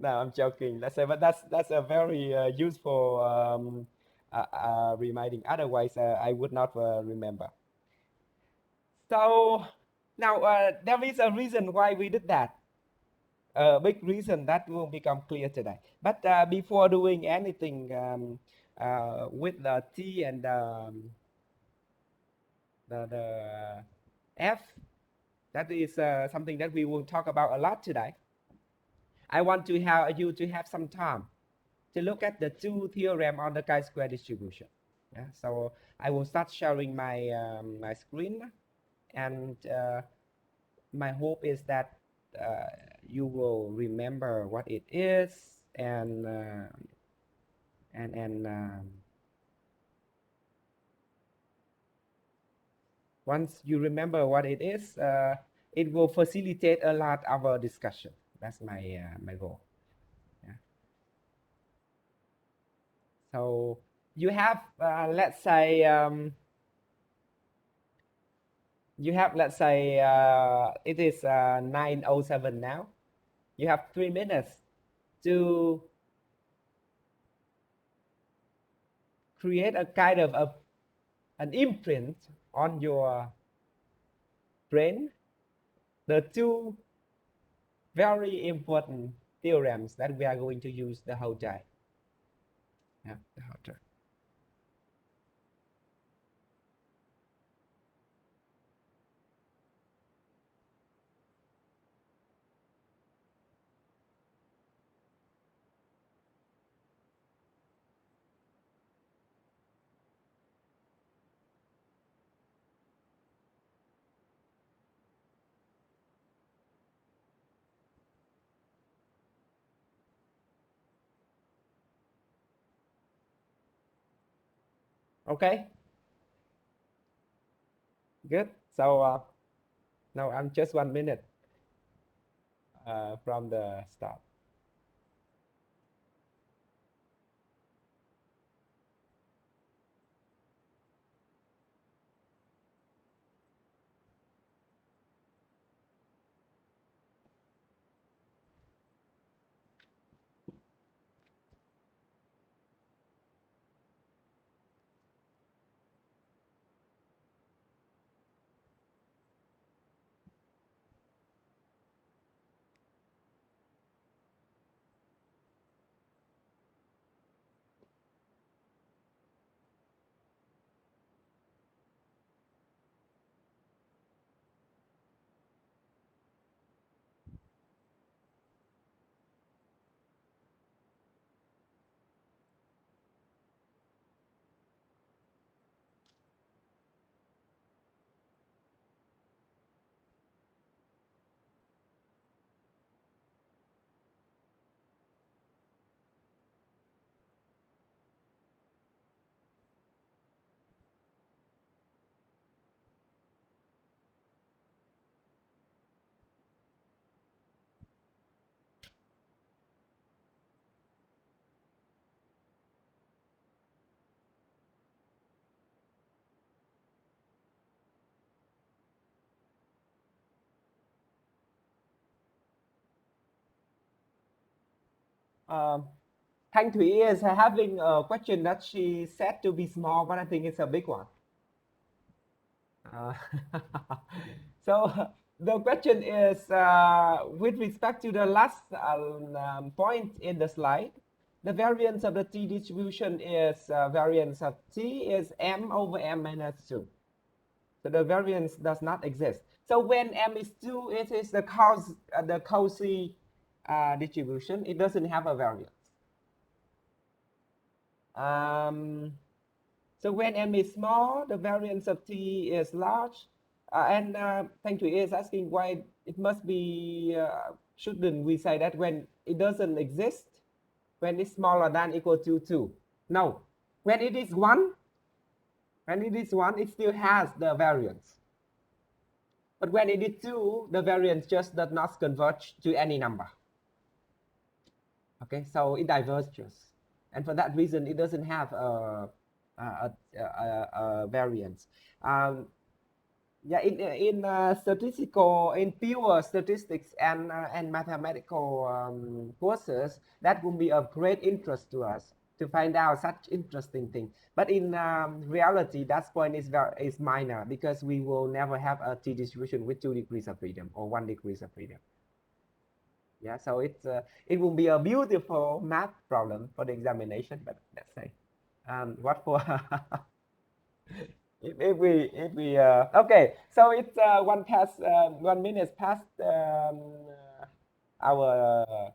No, I'm joking. Let's say, but that's a very useful reminding. Otherwise, I would not remember. So now there is a reason why we did that. A big reason that will become clear today. But before doing anything with the T and the F, that is something that we will talk about a lot today. I want to have you to have some time to look at the two theorem on the chi-square distribution. Yeah, so I will start sharing my screen, and my hope is that you will remember what it is, and once you remember what it will facilitate a lot our discussion. That's my goal. Yeah. So you have let's say it is 9:07 now. You have 3 minutes to create a kind of an imprint on your brain, the two very important theorems that we are going to use the whole day. Yeah, the whole day. Okay, good. So now I'm just 1 minute from the start. Um, Thanh Thủy is having a question that she said to be small, but I think it's a big one. Uh, so the question is with respect to the last point in the slide, the variance of the t distribution is variance of t is m over m minus 2. So the variance does not exist. So when m is 2, it is the Cauchy distribution. It doesn't have a variance. Um, so when m is small, the variance of t is large. And Thanh Thủy is asking why it must be, shouldn't we say that when it doesn't exist, when it's smaller than equal to 2? No, when it is 1, it still has the variance. But when it is 2, the variance just does not converge to any number. Okay, so it diverges. And for that reason, it doesn't have a variance. Yeah, in statistical, in pure statistics and mathematical courses, that would be of great interest to us to find out such interesting things. But in reality, that point is minor because we will never have a T distribution with 2 degrees of freedom or 1 degrees of freedom. Yeah, so it will be a beautiful math problem for the examination. But let's say, what for? if we okay, so it's 1 minute past our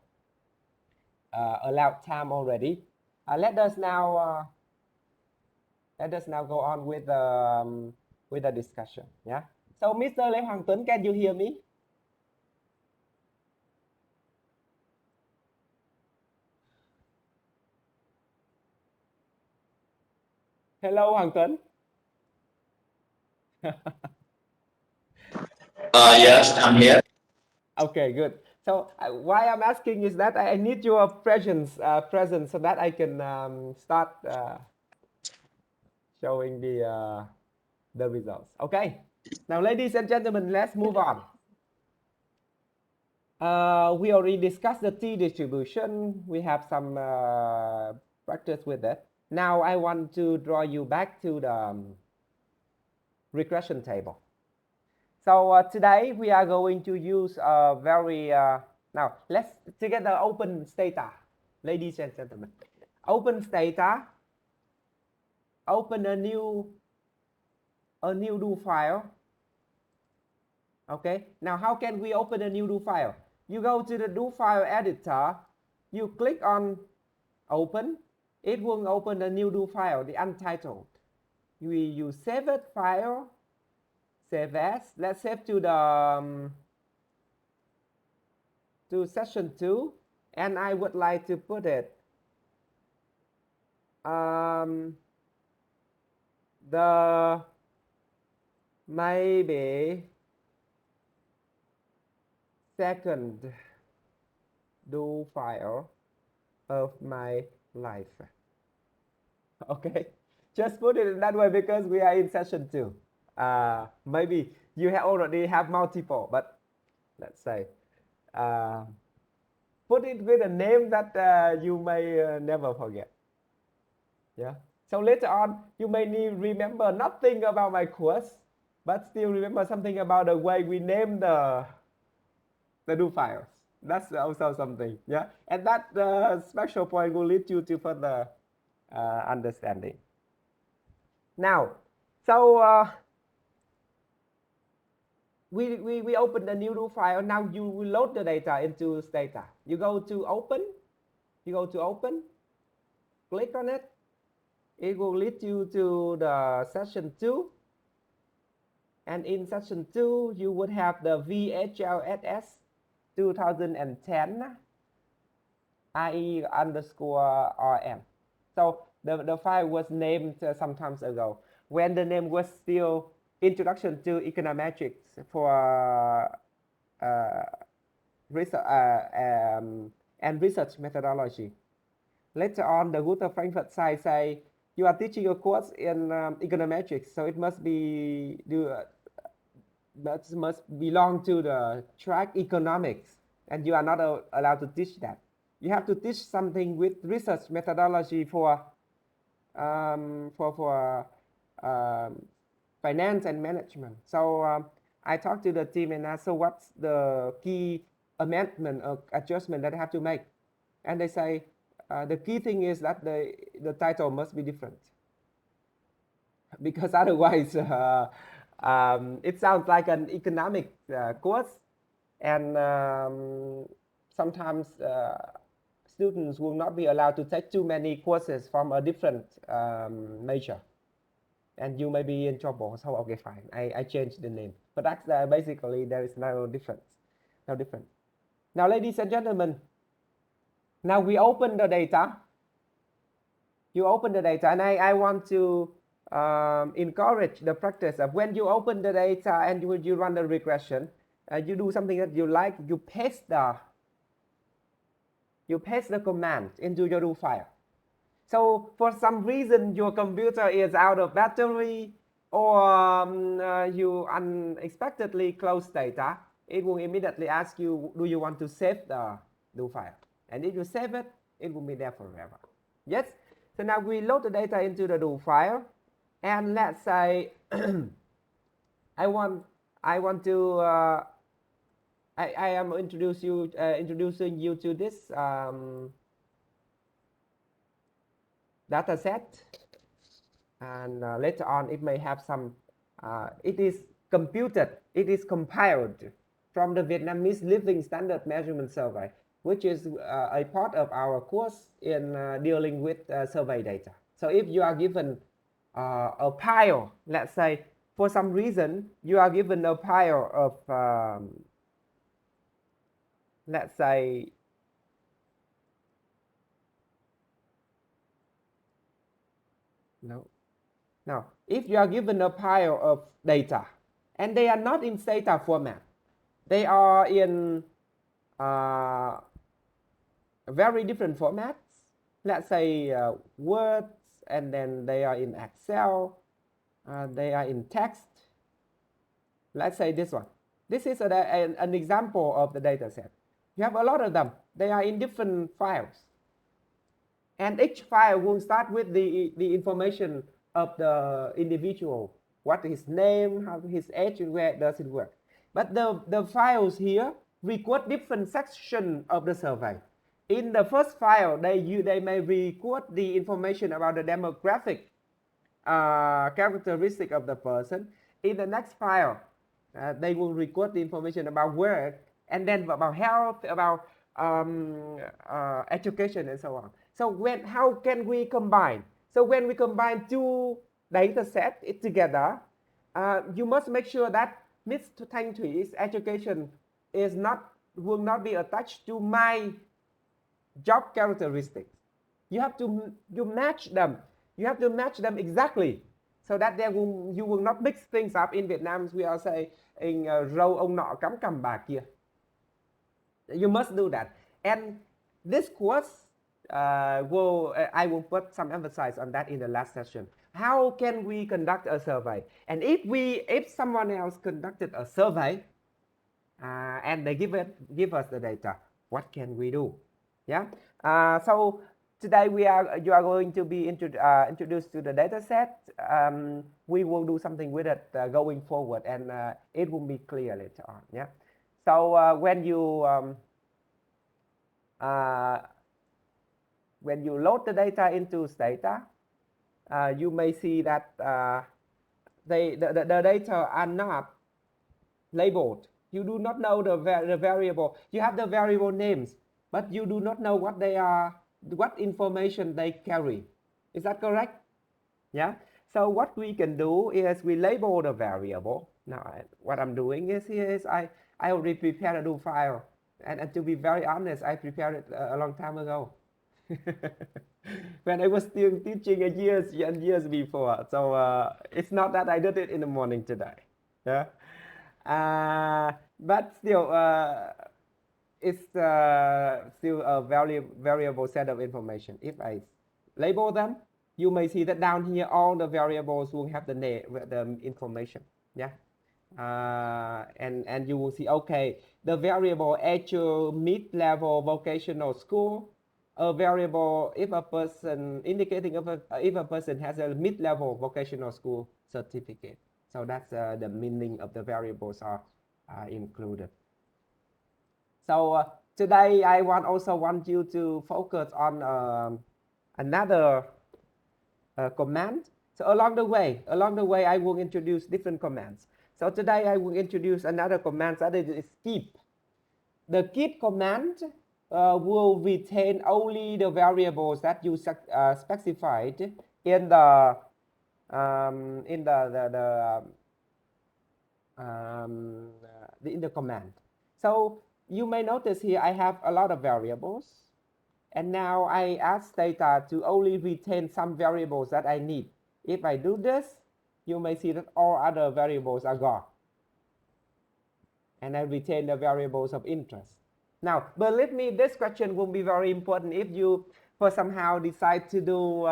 allowed time already. Let us now go on with the discussion. Yeah. So Mr. Lê Hoàng Tuấn, can you hear me? Hello, Hoàng Tuấn. Yes, I'm here. Okay, good. So why I'm asking is that I need your presence so that I can start showing the results. Okay. Now, ladies and gentlemen, let's move on. We already discussed the T distribution. We have some practice with it. Now, I want to draw you back to the regression table. So today we are going to use a very now let's together open Stata, ladies and gentlemen. Open Stata. Open a new do file. Okay. Now how can we open a new do file? You go to the do file editor. You click on open. It will open a new do file, the untitled. You save it file. Save as. Let's save to the to session 2, and I would like to put it the maybe second do file of my life. Okay, just put it in that way because we are in session 2. Maybe you already have multiple, but let's say put it with a name that you may never forget. Yeah. So later on, you may remember nothing about my course, but still remember something about the way we name the do files. That's also something. Yeah. And that special point will lead you to further understanding. Now, so we open the new do file. Now you will load the data into Stata. You go to open. Click on it. It will lead you to the session 2. And in session 2, you would have the VHLSS 2010 IE underscore RM. So the file was named some time ago when the name was still Introduction to Econometrics for research methodology. Later on, the Gunther Frankfurt side say you are teaching a course in econometrics, so it must belong to the track economics, and you are not allowed to teach that. You have to teach something with research methodology for finance and management. So I talked to the team and asked, so what's the key amendment or adjustment that I have to make? And they say the key thing is that the title must be different, because otherwise it sounds like an economic course, and sometimes students will not be allowed to take too many courses from a different major, and you may be in trouble. So okay, fine, I changed the name, but that's basically there is no difference. Now, ladies and gentlemen, now we open the data. You open the data, and I want to encourage the practice of when you open the data and you run the regression, you do something that you like. You paste the command into your do file. So for some reason your computer is out of battery, or you unexpectedly close data, it will immediately ask you, do you want to save the do file? And if you save it, it will be there forever. Yes. So now we load the data into the do file, and let's say I want to I am introducing you to this data set, and later on it may have some it is compiled from the Vietnamese Living Standard Measurement Survey, which is a part of our course in dealing with survey data. So if you are given a pile, let's say for some reason you are given a pile of let's say no. Now, if you are given a pile of data and they are not in data format, they are in very different formats. Let's say words, and then they are in Excel, they are in text. Let's say this one. This is an example of the data set. You have a lot of them. They are in different files. And each file will start with the information of the individual. What is his name, how his age, and where does it work. But the files here record different sections of the survey. In the first file, they may record the information about the demographic characteristic of the person. In the next file, they will record the information about work, and then about health, about education, and so on. So how can we combine? So when we combine two data sets together, you must make sure that Mr. Thanh Thu's education will not be attached to my job characteristics. You have to match them. You have to match them exactly, so that you will not mix things up. In Vietnam, we are saying râu ông nọ cắm cằm bà kia. You must do that. And this course I will put some emphasis on that in the last session. How can we conduct a survey? And if someone else conducted a survey and they give us the data, what can we do? Yeah. So today you are going to be introduced to the data set. We will do something with it going forward, and it will be clear later on. Yeah. So when you load the data into Stata, you may see that the data are not labeled. You do not know the variable. You have the variable names, but you do not know what they are, what information they carry. Is that correct? Yeah. So what we can do is we label the variable. Now, what I'm doing is I already prepared a do file, and to be very honest, I prepared it a long time ago. When I was still teaching years and years before. So it's not that I did it in the morning today. Yeah. But still, it's still a variable set of information. If I label them, you may see that down here all the variables will have the name, the information. Yeah. And you will see, okay, the variable actual mid-level vocational school, a variable if a person indicating if a person has a mid-level vocational school certificate. So that's the meaning of the variables are included. So today I also want you to focus on another command. So along the way I will introduce different commands. So today I will introduce another command that is keep. The keep command will retain only the variables that you specified in the command. So you may notice here I have a lot of variables, and now I ask data to only retain some variables that I need. If I do this, you may see that all other variables are gone, and I retain the variables of interest. Now, believe me, this question will be very important if you for somehow decide to do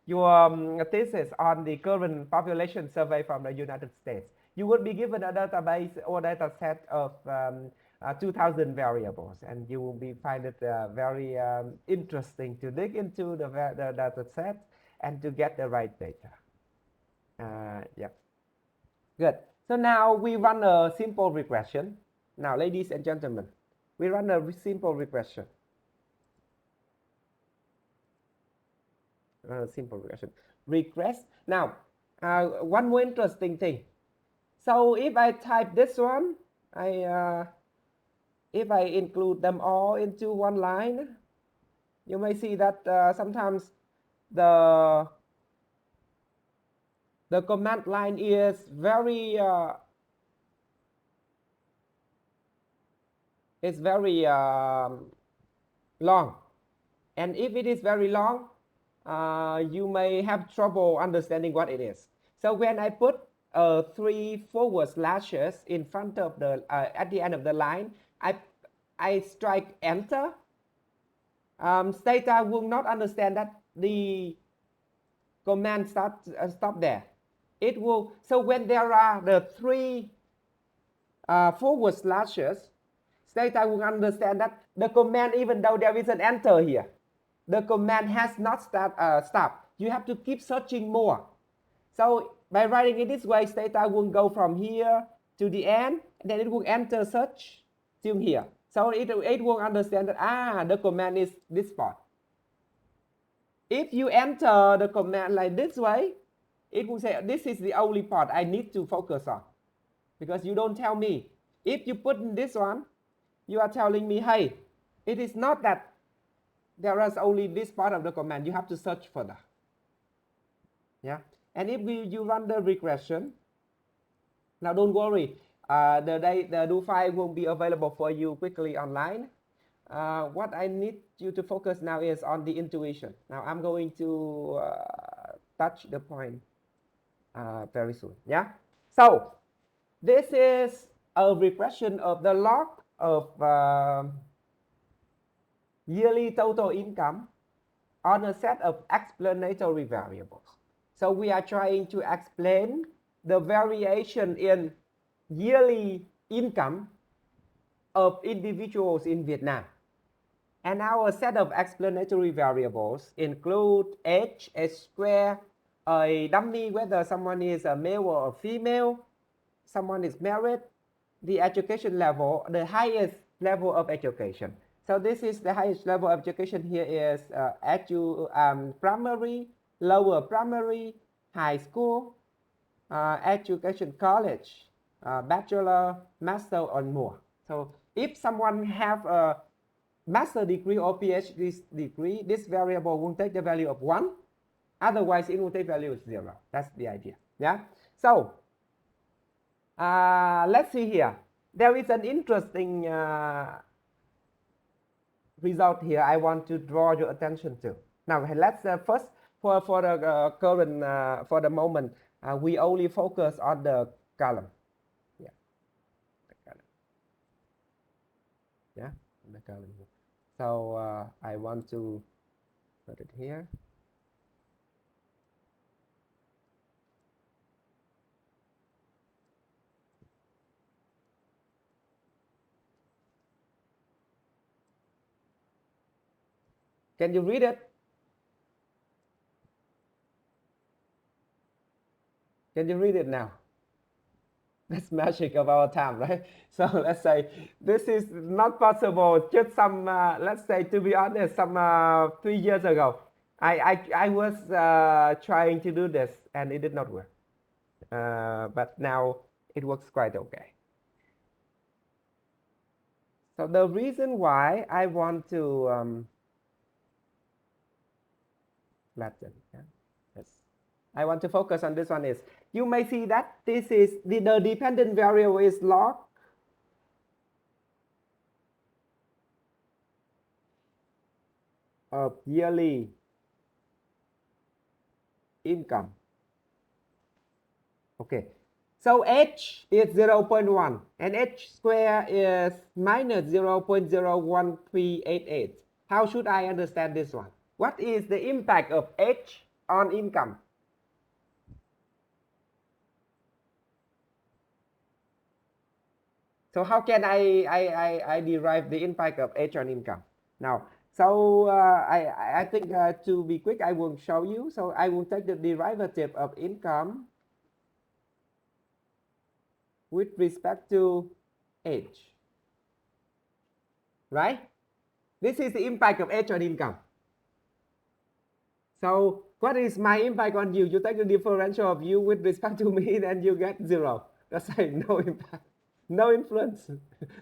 your thesis on the current population survey from the United States. You would be given a database or data set of 2,000 variables, and you will be find it very interesting to dig into the data set and to get the right data. Yeah, good. So now we run a simple regression. Now, ladies and gentlemen, we run a simple regression. Simple regression. Regress. Now, one more interesting thing. So if I type this one, if I include them all into one line, you may see that sometimes the command line is very long, and if it is very long, you may have trouble understanding what it is. So when I put 3 forward slashes in front of the at the end of the line, I strike enter. Stata will not understand that the command stop there. It will. So when there are the 3 forward slashes, Stata will understand that the command, even though there is an enter here, the command has not stopped. You have to keep searching more. So by writing it this way, Stata will go from here to the end, and then it will enter search till here. So it will understand that the command is this part. If you enter the command like this way, it will say this is the only part I need to focus on, because you don't tell me. If you put in this one, you are telling me, hey, it is not that there is only this part of the command. You have to search for that. Yeah. And if you run the regression, now don't worry, the do file will be available for you quickly online. What I need you to focus now is on the intuition. Now I'm going to touch the point very soon. Yeah. So this is a regression of the log of yearly total income on a set of explanatory variables. So we are trying to explain the variation in yearly income of individuals in Vietnam. And our set of explanatory variables include age square, a dummy, whether someone is a male or a female, someone is married, the education level, the highest level of education. So this is the highest level of education here is primary, lower primary, high school, education college, bachelor, master, or more. So if someone have a master degree or PhD degree, this variable will take the value of 1. Otherwise, it will take value of 0. That's the idea. Yeah. So let's see here. There is an interesting result here I want to draw your attention to. Now let's first for the current for the moment we only focus on the column. Yeah, the column. Yeah, the column. So I want to put it here. Can you read it? Can you read it now? That's magic of our time, right? So let's say this is not possible. Just some, let's say, to be honest, some 3 years ago, I was trying to do this and it did not work. But now it works quite okay. So the reason why I want to flatten, yes, I want to focus on this one is, you may see that this is the dependent variable is log of yearly income. Okay, so h is 0.1 and h square is minus 0.01388. How should I understand this one? What is the impact of h on income. So how can I derive the impact of H on income? Now, so I think to be quick, I will show you. So I will take the derivative of income with respect to H, right? This is the impact of H on income. So what is my impact on you? You take the differential of you with respect to me, then you get 0. That's like no impact, no influence,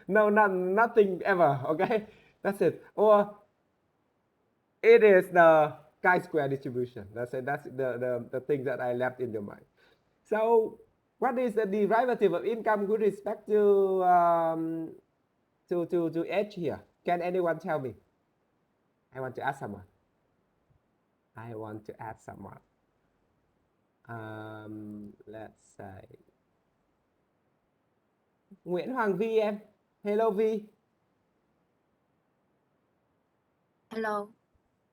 nothing ever, okay? That's it. Or it is the chi-square distribution. That's it. That's the thing that I left in your mind. So what is the derivative of income with respect to to H here? Can anyone tell me? I want to ask someone. Let's say Nguyễn Hoàng Vi em. Hello Vi. Hello.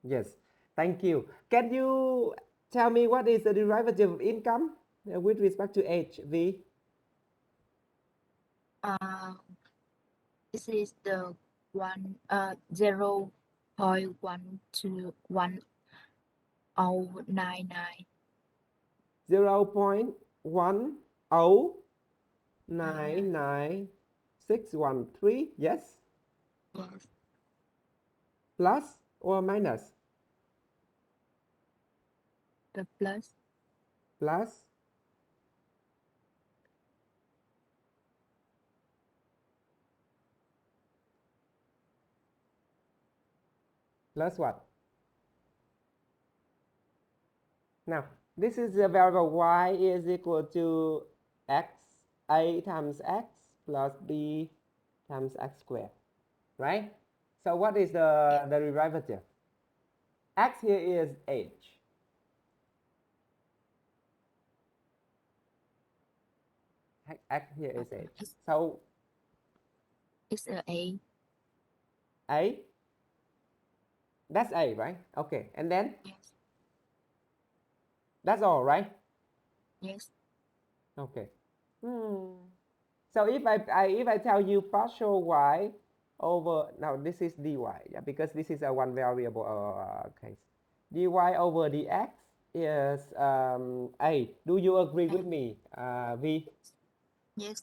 Yes, thank you. Can you tell me what is the derivative of income with respect to H, V? This is the 0.12199. 0.1099613, yes? Yes. Plus or minus? The plus. Plus. Plus what? Now, this is the variable y is equal to x, a times x plus b times x squared, right? So what is the derivative? X here is h. X here is h. So It's a. A? That's A, right? Okay, and then? Yes. That's all, right? Yes. Okay. So if I tell you partial y over, now this is dy, yeah, because this is a one variable case. Dy over dx is A. Do you agree with me, V? Yes.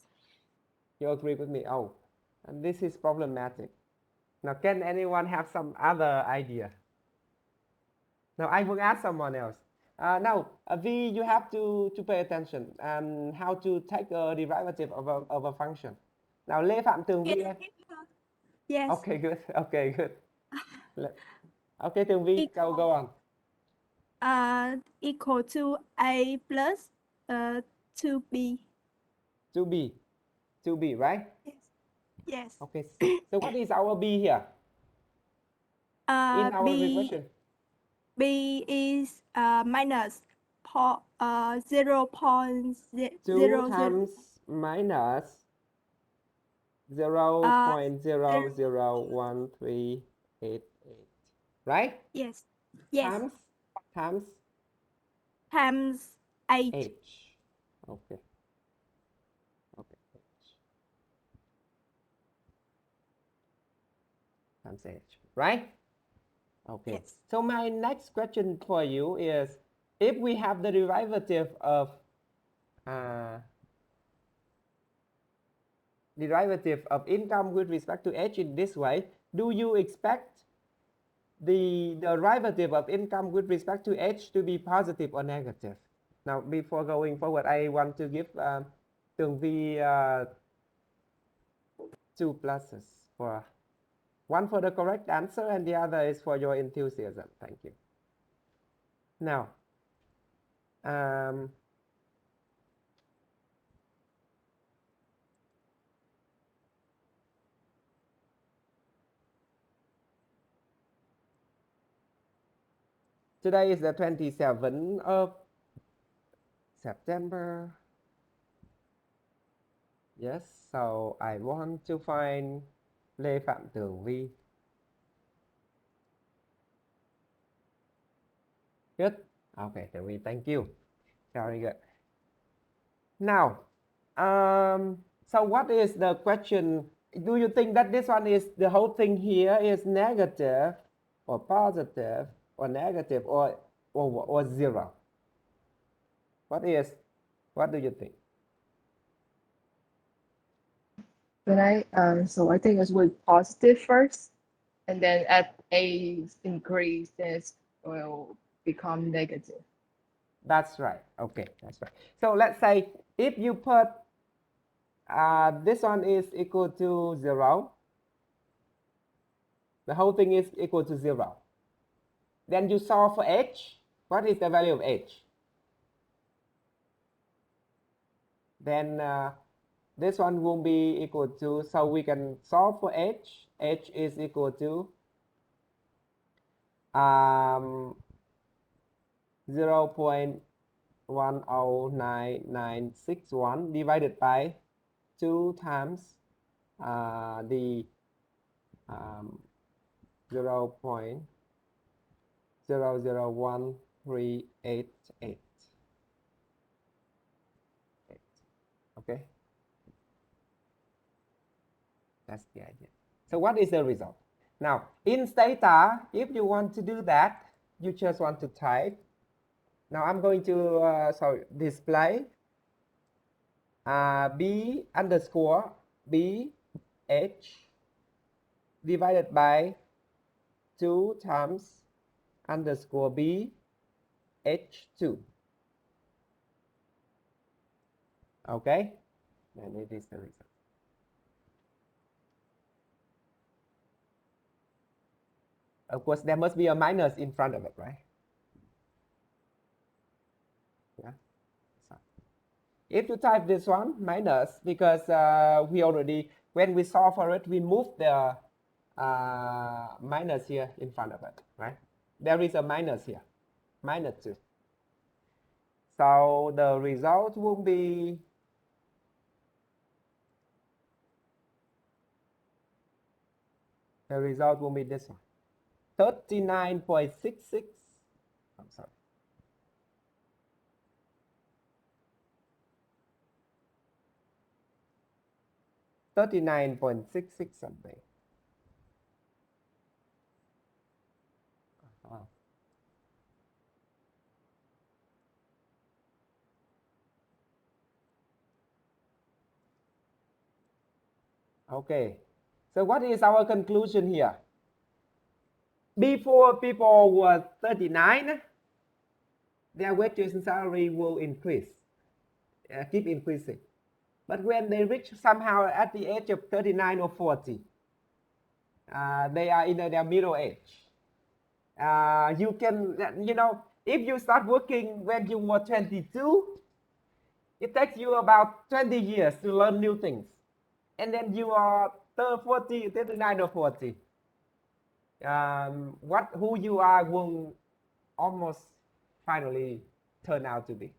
You agree with me? Oh, and this is problematic. Now, can anyone have some other idea? Now, I will ask someone else. Now, V, you have to pay attention and how to take a derivative of a function. Now, Lê Phạm Tường Vi. Yes. Okay, good. Okay, good. Okay, Tường Vi, go on. Equal to A plus 2B. 2B, right? Yes. Yes. Okay, so what is our B here? In our equation. B is minus 0.00. 2 times minus 0.001388, right? Yes. Yes. Times Times 8. H. Okay. Okay. H. Times H, right? Okay. Yes. So my next question for you is, if we have the derivative of income with respect to H in this way, do you expect the derivative of income with respect to H to be positive or negative? Now, before going forward, I want to give Tường Vi 2 pluses, for one for the correct answer and the other is for your enthusiasm. Thank you. Now, today is the 27th of September. Yes, so I want to find Lê Phạm Tường Vi. Good. Okay, Terry, thank you. Very good. Now, so what is the question? Do you think that this one is the whole thing here is negative or positive or negative or zero? What do you think? So I think it's with positive first, and then at A increase, then it will become negative. That's right. Okay, that's right. So let's say if you put this one is equal to 0, the whole thing is equal to 0. Then you solve for h. What is the value of h? Then this one will be equal to, so we can solve for h. H is equal to 0.109961 divided by 2 times the 0.001388. Okay, that's the idea. So what is the result? Now, in Stata, if you want to do that, you just want to type. Now I'm going to display b underscore b h divided by 2 times underscore b h2. Okay, and it is the result. Of course, there must be a minus in front of it, right? Yeah. So if you type this one, minus, because we already, when we solve for it, we move the minus here in front of it, right? There is a minus here, minus 2. So the result will be this one. 39.66. I'm sorry. $39.66 something. Okay. So what is our conclusion here? Before people were 39, their wages and salary will increase, keep increasing. But when they reach somehow at the age of 39 or 40, they are in their middle age. You can, if you start working when you were 22, it takes you about 20 years to learn new things. And then you are 40, 39 or 40. Who you are will almost finally turn out to be.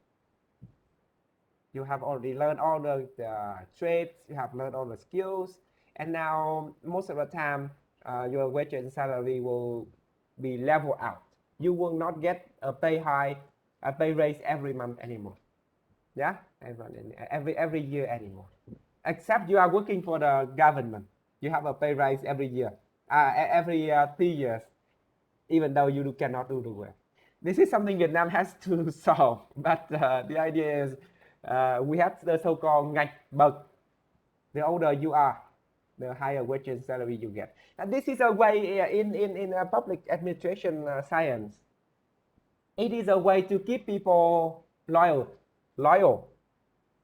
You have already learned all the trades, you have learned all the skills, and now most of the time your wages and salary will be level out. You will not get a pay raise every month anymore. Yeah, every year anymore. Except you are working for the government. You have a pay raise every year, every 3 years, even though you cannot do the work. This is something Vietnam has to solve, but the idea is we have the so-called ngạch bậc. The older you are, the higher wage and salary you get. And this is a way in public administration science. It is a way to keep people loyal.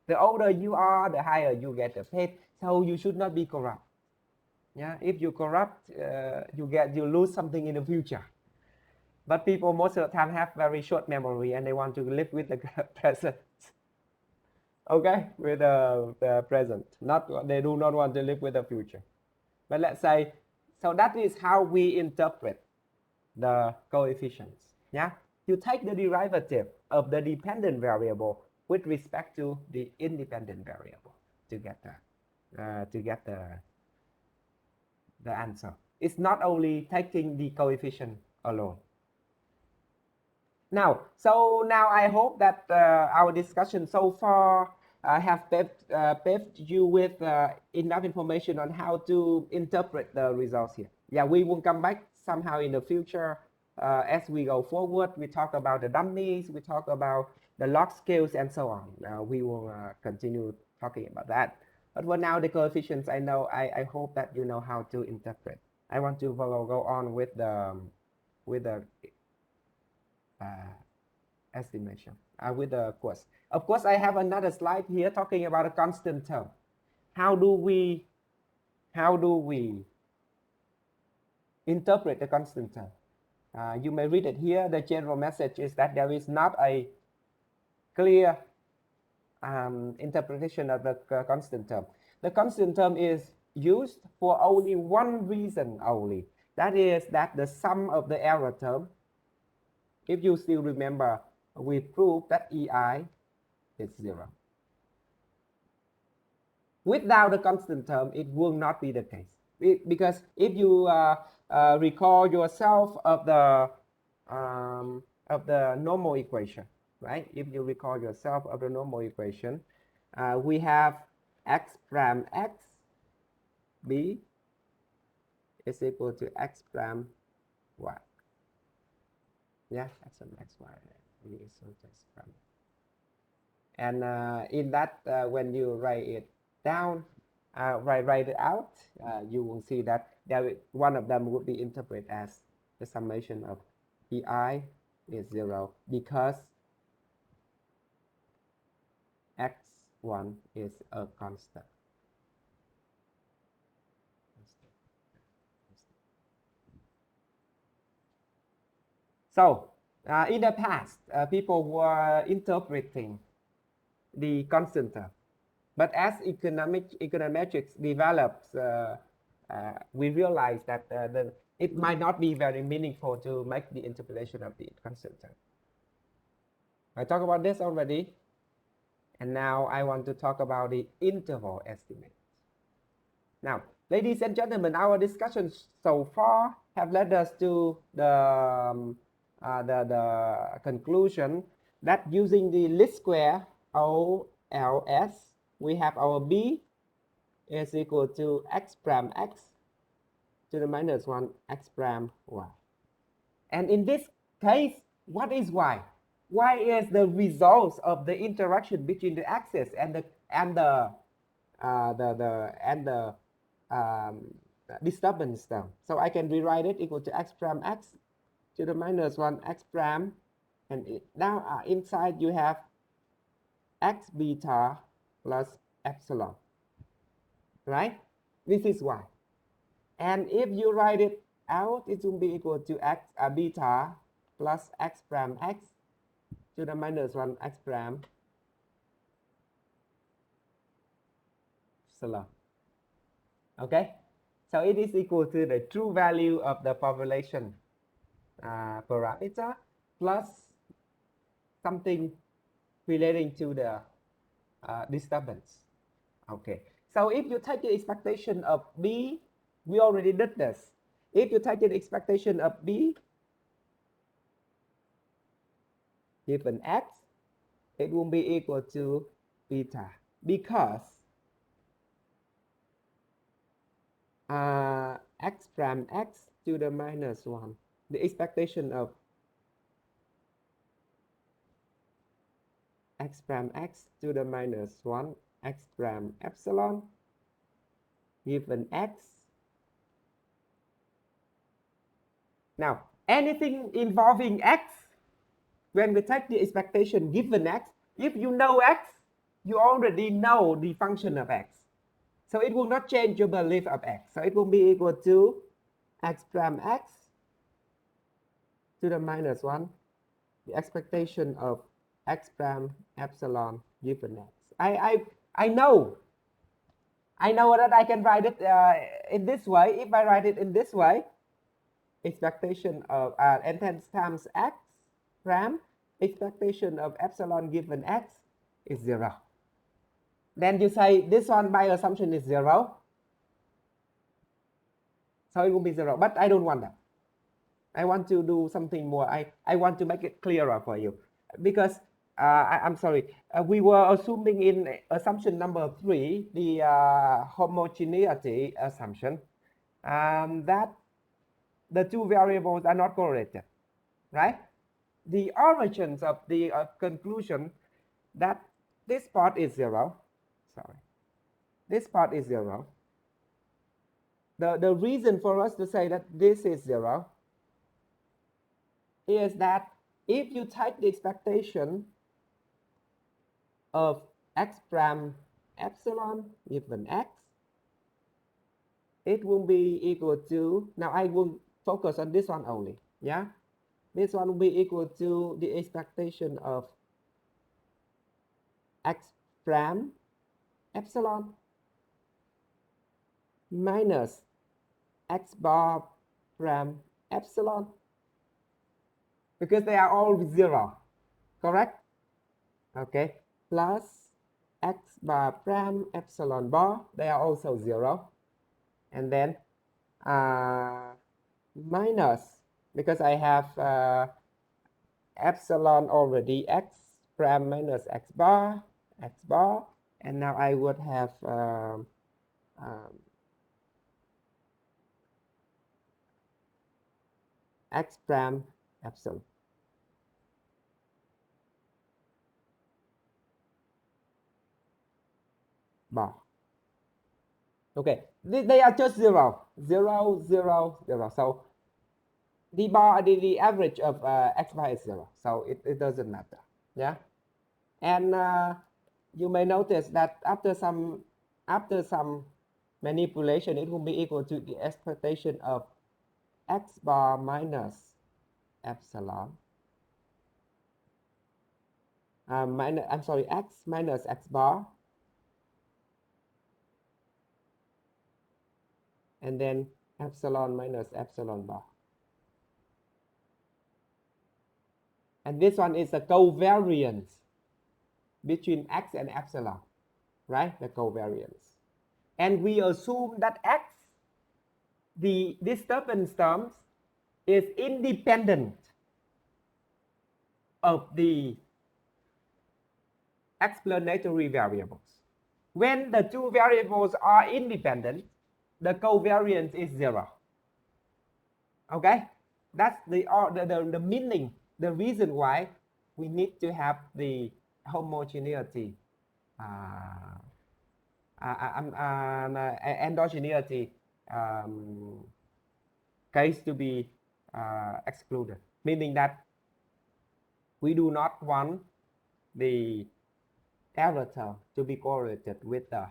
The older you are, the higher you get the pay. So you should not be corrupt. Yeah, if you corrupt, you lose something in the future. But people most of the time have very short memory and they want to live with the present. Okay, with the present. They do not want to live with the future. But let's say, so that is how we interpret the coefficients. Yeah, you take the derivative of the dependent variable with respect to the independent variable to get the answer. It's not only taking the coefficient alone. Now, so now I hope that our discussion so far have paved you with enough information on how to interpret the results here. Yeah, we will come back somehow in the future as we go forward. We talk about the dummies, we talk about the log scales, and so on. We will continue talking about that. But for now, the coefficients, I hope that you know how to interpret. I want to go on with the estimation with the course. Of course, I have another slide here talking about a constant term. How do we interpret the constant term? You may read it here. The general message is that there is not a clear interpretation of the constant term. The constant term is used for only one reason only. That is that the sum of the error term, if you still remember, we proved that EI is 0. Without the constant term, it will not be the case. Because if you recall yourself of the normal equation, right? If you recall yourself of the normal equation, we have x prime x b is equal to x prime y. Yeah, x and x y is x prime. And in that, when you write it down, write it out, you will see that one of them would be interpreted as the summation of EI is 0 because x1 is a constant. So in the past, people were interpreting the constant term. But as econometrics develops, we realize that it might not be very meaningful to make the interpolation of the constant term. I talked about this already, and now I want to talk about the interval estimate. Now, ladies and gentlemen, our discussions so far have led us to the conclusion that using the least square OLS, we have our b is equal to x prime x to the minus 1 x prime y. And in this case, what is y? Y is the result of the interaction between the axis and the disturbance term. So I can rewrite it equal to x prime x to the minus 1 x prime, and now inside you have x beta plus epsilon, right? This is y. And if you write it out, it will be equal to x beta plus x prime x to the minus 1 x prime epsilon. Okay? So it is equal to the true value of the population parameter plus something relating to the disturbance. Okay, so if you take the expectation of b, we already did this. If you take the expectation of b given x, it will be equal to beta because x prime x to the minus 1, the expectation of x prime x to the minus 1 x prime epsilon given x. Now, anything involving x, when we take the expectation given x, if you know x, you already know the function of x. So it will not change your belief of x. So it will be equal to x prime x to the minus 1, the expectation of x prime epsilon given x. I know that I can write it in this way. If I write it in this way, expectation of n times x prime, expectation of epsilon given x is 0. Then you say this one by assumption is 0. So it will be 0, but I don't want that. I want to do something more. I want to make it clearer for you because I'm sorry. We were assuming in assumption number 3, the homogeneity assumption, that the two variables are not correlated, right? The origins of the conclusion that this part is 0. Sorry, this part is 0. The reason for us to say that this is 0 is that if you take the expectation of x prime epsilon given x, it will be equal to, now I will focus on this one only, yeah? This one will be equal to the expectation of x prime epsilon minus x bar prime epsilon, because they are all 0, correct? Okay, plus x bar prime epsilon bar, they are also 0. And then minus, because I have epsilon already, x prime minus x bar, and now I would have x prime epsilon. Bar. Okay, they are just 0, 0, 0, 0. So the bar, the average of x bar is 0. So it doesn't matter. Yeah. And you may notice that after some manipulation, it will be equal to the expectation of x bar minus epsilon. X minus x bar. And then epsilon minus epsilon bar. And this one is the covariance between x and epsilon, right? The covariance. And we assume that x, the disturbance terms, is independent of the explanatory variables. When the two variables are independent, the covariance is 0. Okay, that's the meaning, the reason why we need to have the homogeneity, endogeneity case to be excluded, meaning that we do not want the error term to be correlated with the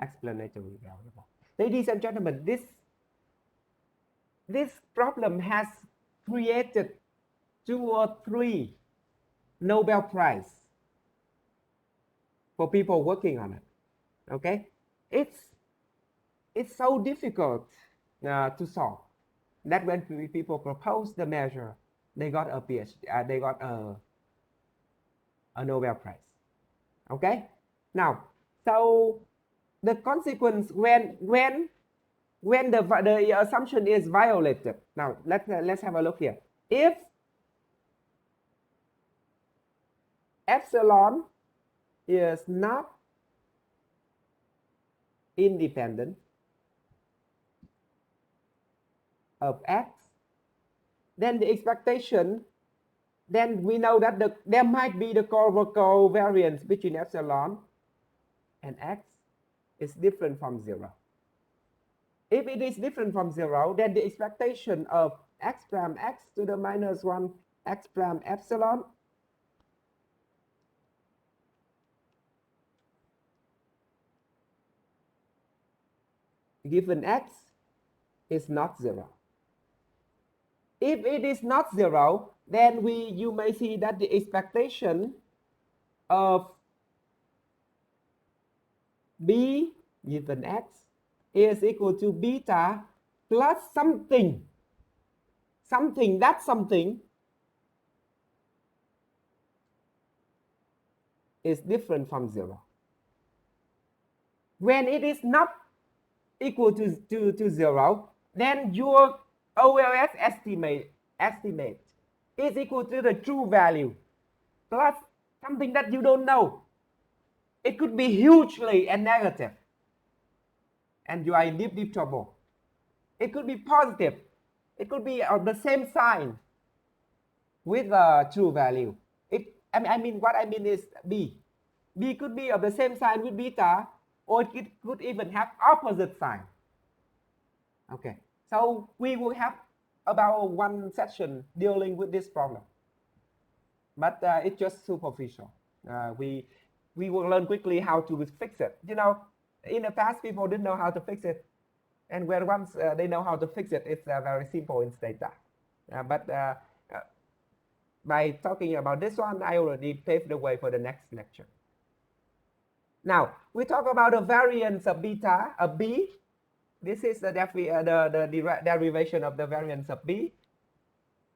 explanatory variable. Ladies and gentlemen, this problem has created 2 or 3 Nobel Prize for people working on it. Okay, it's so difficult to solve that when people propose the measure, they got a PhD, they got a Nobel Prize. Okay, now so the consequence when the assumption is violated. Now let's have a look here. If epsilon is not independent of x, then the expectation, then we know that there might be the covariance between epsilon and x is different from 0. If it is different from 0, then the expectation of x prime x to the minus 1 x prime epsilon given x is not 0. If it is not 0, then you may see that the expectation of b given x is equal to beta plus something. That something is different from 0. When it is not equal to 0, then your OLS estimate is equal to the true value plus something that you don't know. It could be hugely and negative, and you are in deep trouble. It could be positive. It could be of the same sign with a true value. I mean, what I mean is B. B could be of the same sign with beta, or it could even have opposite sign. Okay, so we will have about one session dealing with this problem, but it's just superficial. We will learn quickly how to fix it. You know, in the past, people didn't know how to fix it, and when once they know how to fix it, it's very simple in Stata. But by talking about this one, I already paved the way for the next lecture. Now, we talk about the variance of beta, of B. This is the derivation of the variance of B.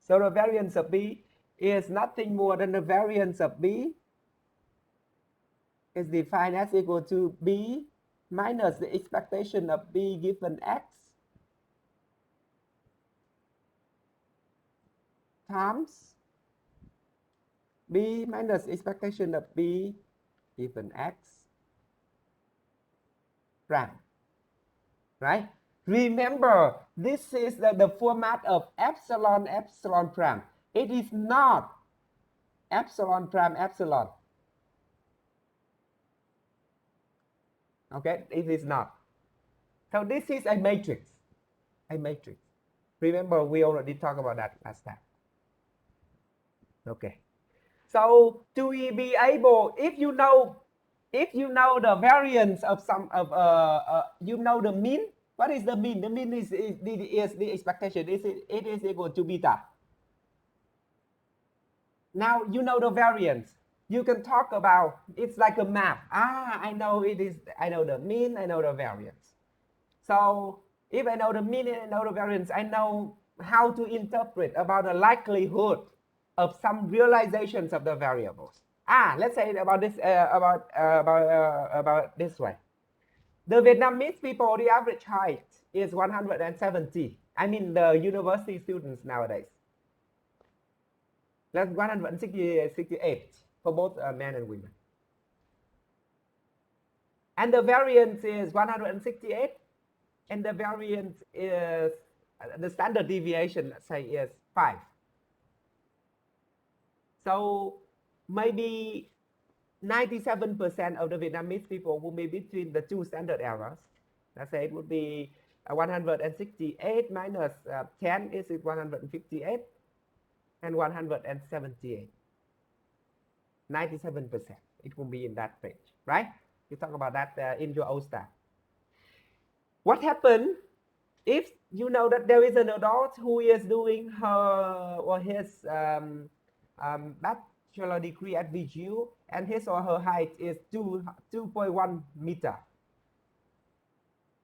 So the variance of B is nothing more than the variance of B is defined as equal to B minus the expectation of B given X times B minus expectation of B given X prime. Right? Remember, this is the format of epsilon prime. It is not epsilon prime epsilon. Okay, it is not. So this is a matrix. A matrix. Remember, we already talked about that last time. Okay. So to be able, if you know the variance of some of you know the mean. What is the mean? The mean is the expectation. It is equal to beta. Now you know the variance. You can talk about, it's like a map. I know it is. I know the mean. I know the variance. So if I know the mean and I know the variance, I know how to interpret about the likelihood of some realizations of the variables. Let's say about this about this way. The Vietnamese people, the average height is 170. I mean the university students nowadays. That's 168 for both men and women. And the variance is 168, and the variance is, the standard deviation, let's say, is 5. So maybe 97% of the Vietnamese people will be between the two standard errors. Let's say it would be 168 minus 10 is 158 and 178. 97%. It will be in that range, right? You talk about that in your OSTA. What happened if you know that there is an adult who is doing her or his bachelor degree at VGU, and his or her height is 2.1 meter,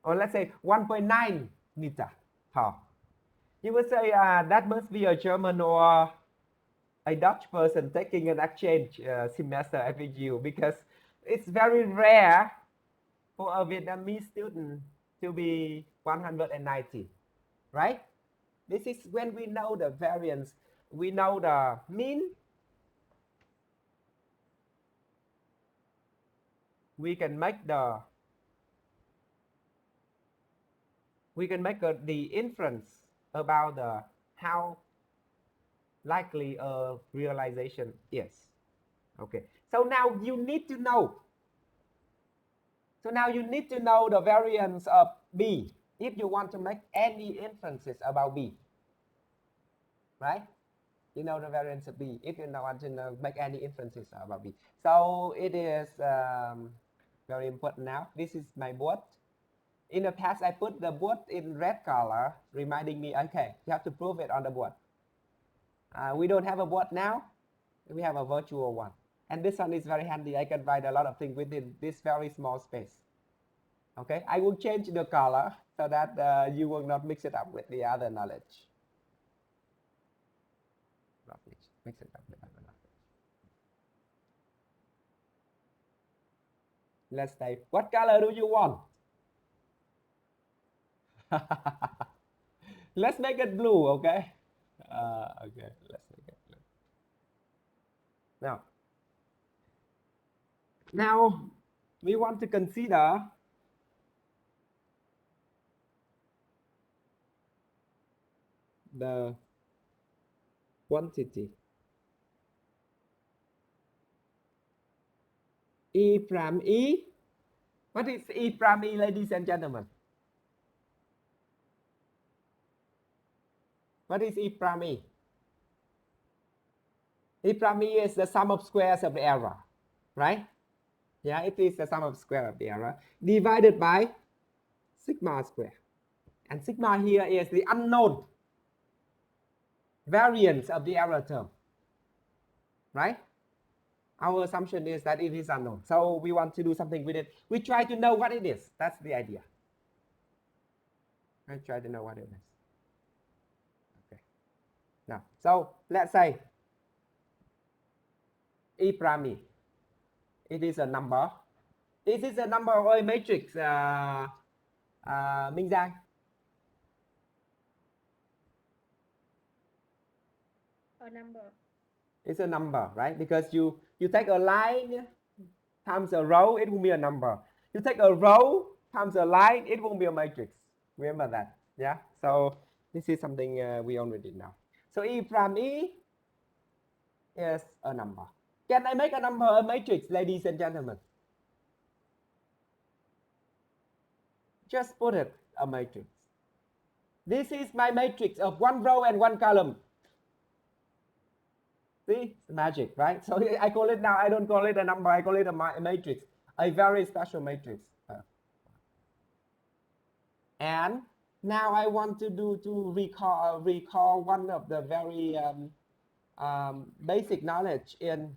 or let's say 1.9 meter tall. You would say that must be a German or a Dutch person taking an exchange semester at VGU, because it's very rare for a Vietnamese student to be 190, right? This is when we know the variance, we know the mean, we can make the inference about the how likely a realization is. Okay, so now you need to know. So now you need to know the variance of B if you want to make any inferences about B, right? You know the variance of B if you want to make any inferences about B. So it is very important now. This is my board. In the past, I put the board in red color, reminding me, okay, you have to prove it on the board. We don't have a board now. We have a virtual one. And this one is very handy. I can write a lot of things within this very small space. Okay, I will change the color so that you will not mix it up with the other knowledge. Mix it up with other knowledge. Let's type, what color do you want? Let's make it blue, okay? Okay, let's make it blue. Now we want to consider the quantity E prime E. What is E prime E, ladies and gentlemen? What is E prime E? E prime E is the sum of squares of the error, right? Yeah, it is the sum of square of the error divided by sigma square. And sigma here is the unknown variance of the error term, right? Our assumption is that it is unknown. So we want to do something with it. We try to know what it is. That's the idea. I try to know what it is. Okay. Now, so let's say E prime E. It is a number. This is a number of a matrix, Minh Giang. A number. It's a number, right? Because you take a line times a row, it will be a number. You take a row times a line, it will be a matrix. Remember that, yeah? So this is something we already know. So E prime E is a number. Can I make a number a matrix, ladies and gentlemen? Just put it a matrix. This is my matrix of one row and one column. See, it's magic, right? So I call it now, I don't call it a number, I call it a matrix, a very special matrix. And now I want to recall one of the very basic knowledge in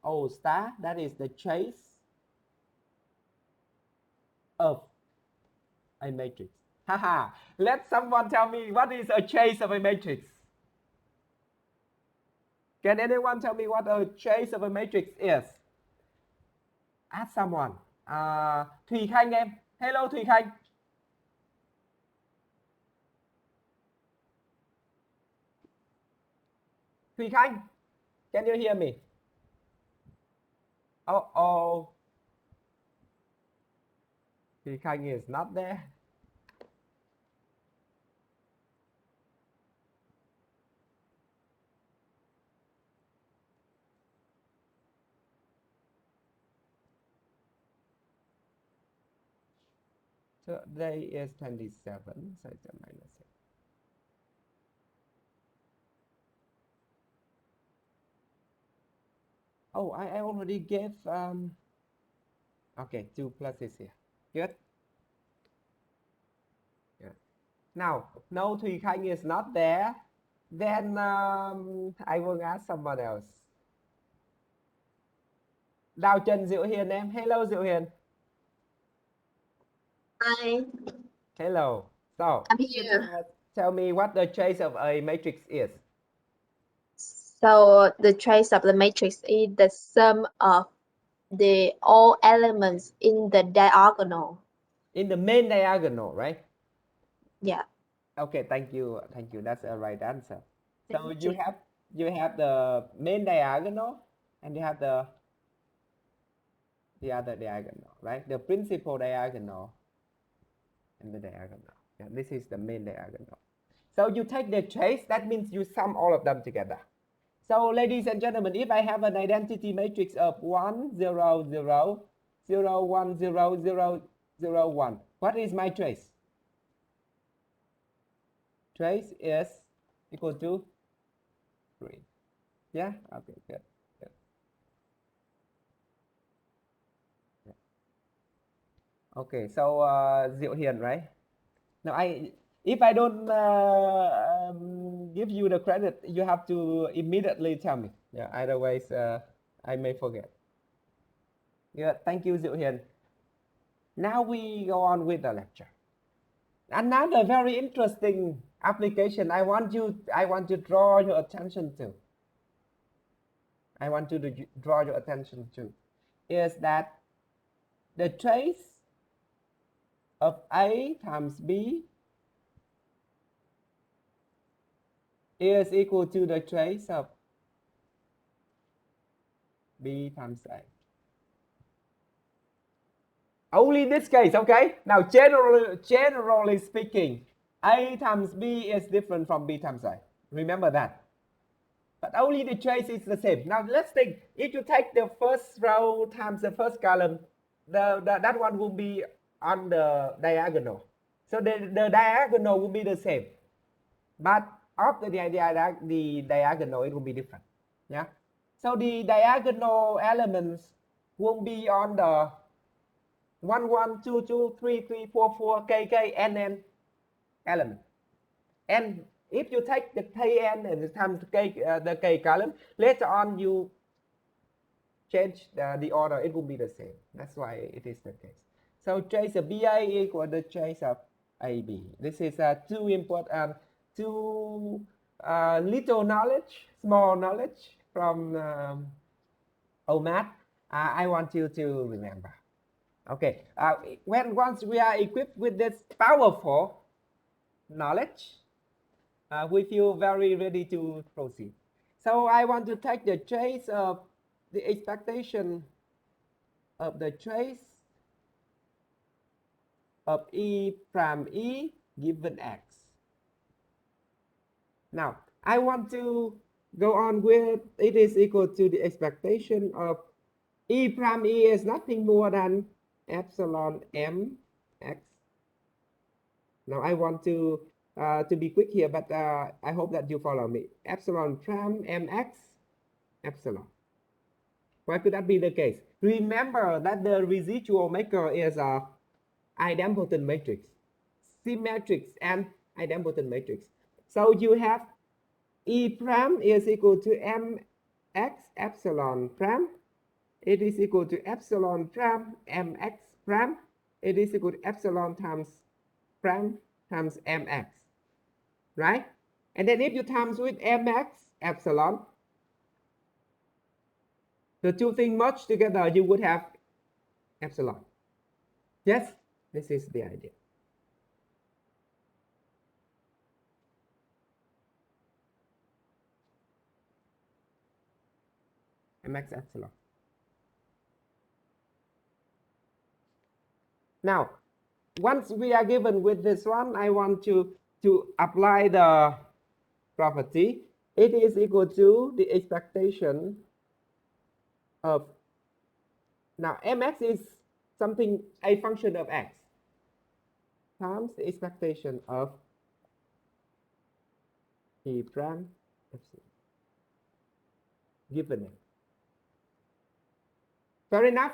O star, that is the trace of a matrix. Haha, let someone tell me what is a trace of a matrix. Can anyone tell me what a trace of a matrix is? Ask someone. Thùy Khanh em. Hello Thùy Khanh. Thùy Khanh, can you hear me? Oh. Thùy Khanh is not there. So today is 27, so it's a minus 6. Oh, I already gave, okay, 2 plus is here. Good. Yeah. Now, no Thùy Khanh is not there. Then I will ask someone else. Đào Trần Diệu Hiền em. Hello Diệu Hiền. Hi, Hello. So, I'm here. tell me what the trace of a matrix is. So the trace of the matrix is the sum of the all elements in the diagonal. In the main diagonal, right? Yeah. Okay, thank you. Thank you. That's a right answer. So Thank you have the main diagonal and you have the other diagonal, right? The principal diagonal and the diagonal. Yeah, this is the main diagonal. So you take the trace, that means you sum all of them together. So ladies and gentlemen, if I have an identity matrix of 1, 0, 0, 0, 1, 0, 0, 0, 1, what is my trace? Trace is equal to 3. Yeah? Okay, good. Okay, so Diệu Hiền, right? Now, if I don't give you the credit, you have to immediately tell me. Yeah, otherwise I may forget. Yeah, thank you, Diệu Hiền. Now we go on with the lecture. Another very interesting application I want to draw your attention to. I want to draw your attention to is that the trace of A times B is equal to the trace of B times A. Only this case, okay? Now, generally speaking, A times B is different from B times A. Remember that. But only the trace is the same. Now, let's think. If you take the first row times the first column, that one will be on the diagonal. So the diagonal will be the same. But after the diagonal, it will be different. Yeah. So the diagonal elements will be on the 1, 1, 2, 2, 3, 3, 4, 4, k, n element. And if you take the kn and times the k column, later on you change the order, it will be the same. That's why it is the case. So trace of BA equal the trace of AB. This is two important, two little knowledge, small knowledge from OMAT. I want you to remember. Okay, once we are equipped with this powerful knowledge, we feel very ready to proceed. So I want to take the trace of the expectation of the trace of E prime E given X. Now, I want to go on with it is equal to the expectation of E prime E is nothing more than epsilon m x. Now I want to be quick here, but I hope that you follow me. Epsilon prime mx epsilon. Why could that be the case? Remember that the residual maker is a idempotent matrix, symmetric and idempotent matrix. So you have E prime is equal to mx epsilon prime. It is equal to epsilon prime mx prime. It is equal to epsilon times prime times mx, right? And then if you times with mx epsilon, the two things merged together, you would have epsilon. Yes, this is the idea. Mx epsilon. Now, once we are given with this one, I want to apply the property. It is equal to the expectation of, now mx is something, a function of x, times the expectation of E prime epsilon given it. Fair enough?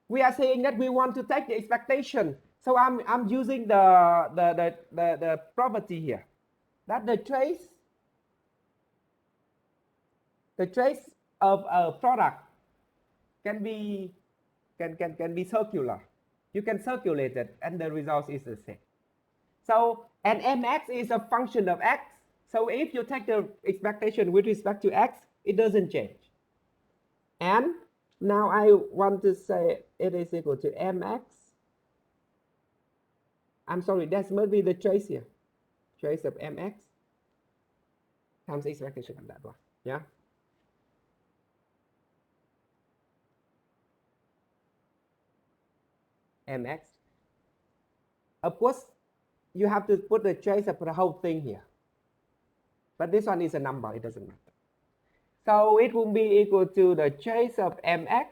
We are saying that we want to take the expectation. So I'm using the property here. That the trace of a product can be circular. You can circulate it and the result is the same. So, and mx is a function of x. So if you take the expectation with respect to x, it doesn't change. And now I want to say it is equal to mx. I'm sorry, that must be the trace here. Trace of mx times expectation of that one. Yeah. Mx. Of course, you have to put the trace of the whole thing here. But this one is a number, it doesn't matter. So it will be equal to the trace of mx.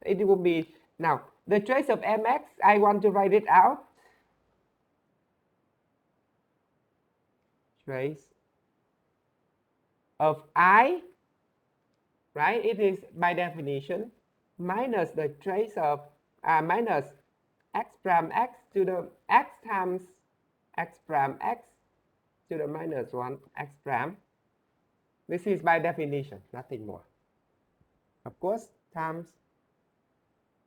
It will be, now, the trace of mx, I want to write it out. Trace of I, right? It is by definition minus the trace of, minus x prime x to the x times x prime x to the minus 1 x prime. This is by definition, nothing more. Of course, times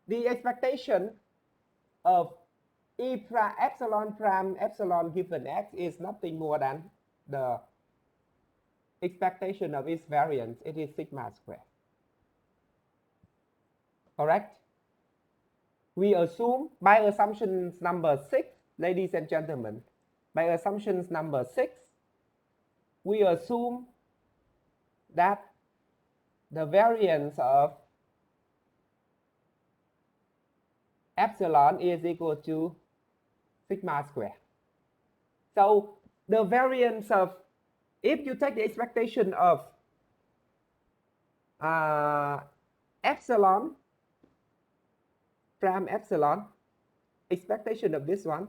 the expectation of E prime epsilon given x is nothing more than the expectation of its variance. It is sigma squared. Correct? We assume by assumptions number 6, ladies and gentlemen, by assumptions number 6, we assume that the variance of epsilon is equal to sigma square. So the variance of, if you take the expectation of epsilon prime epsilon, expectation of this one,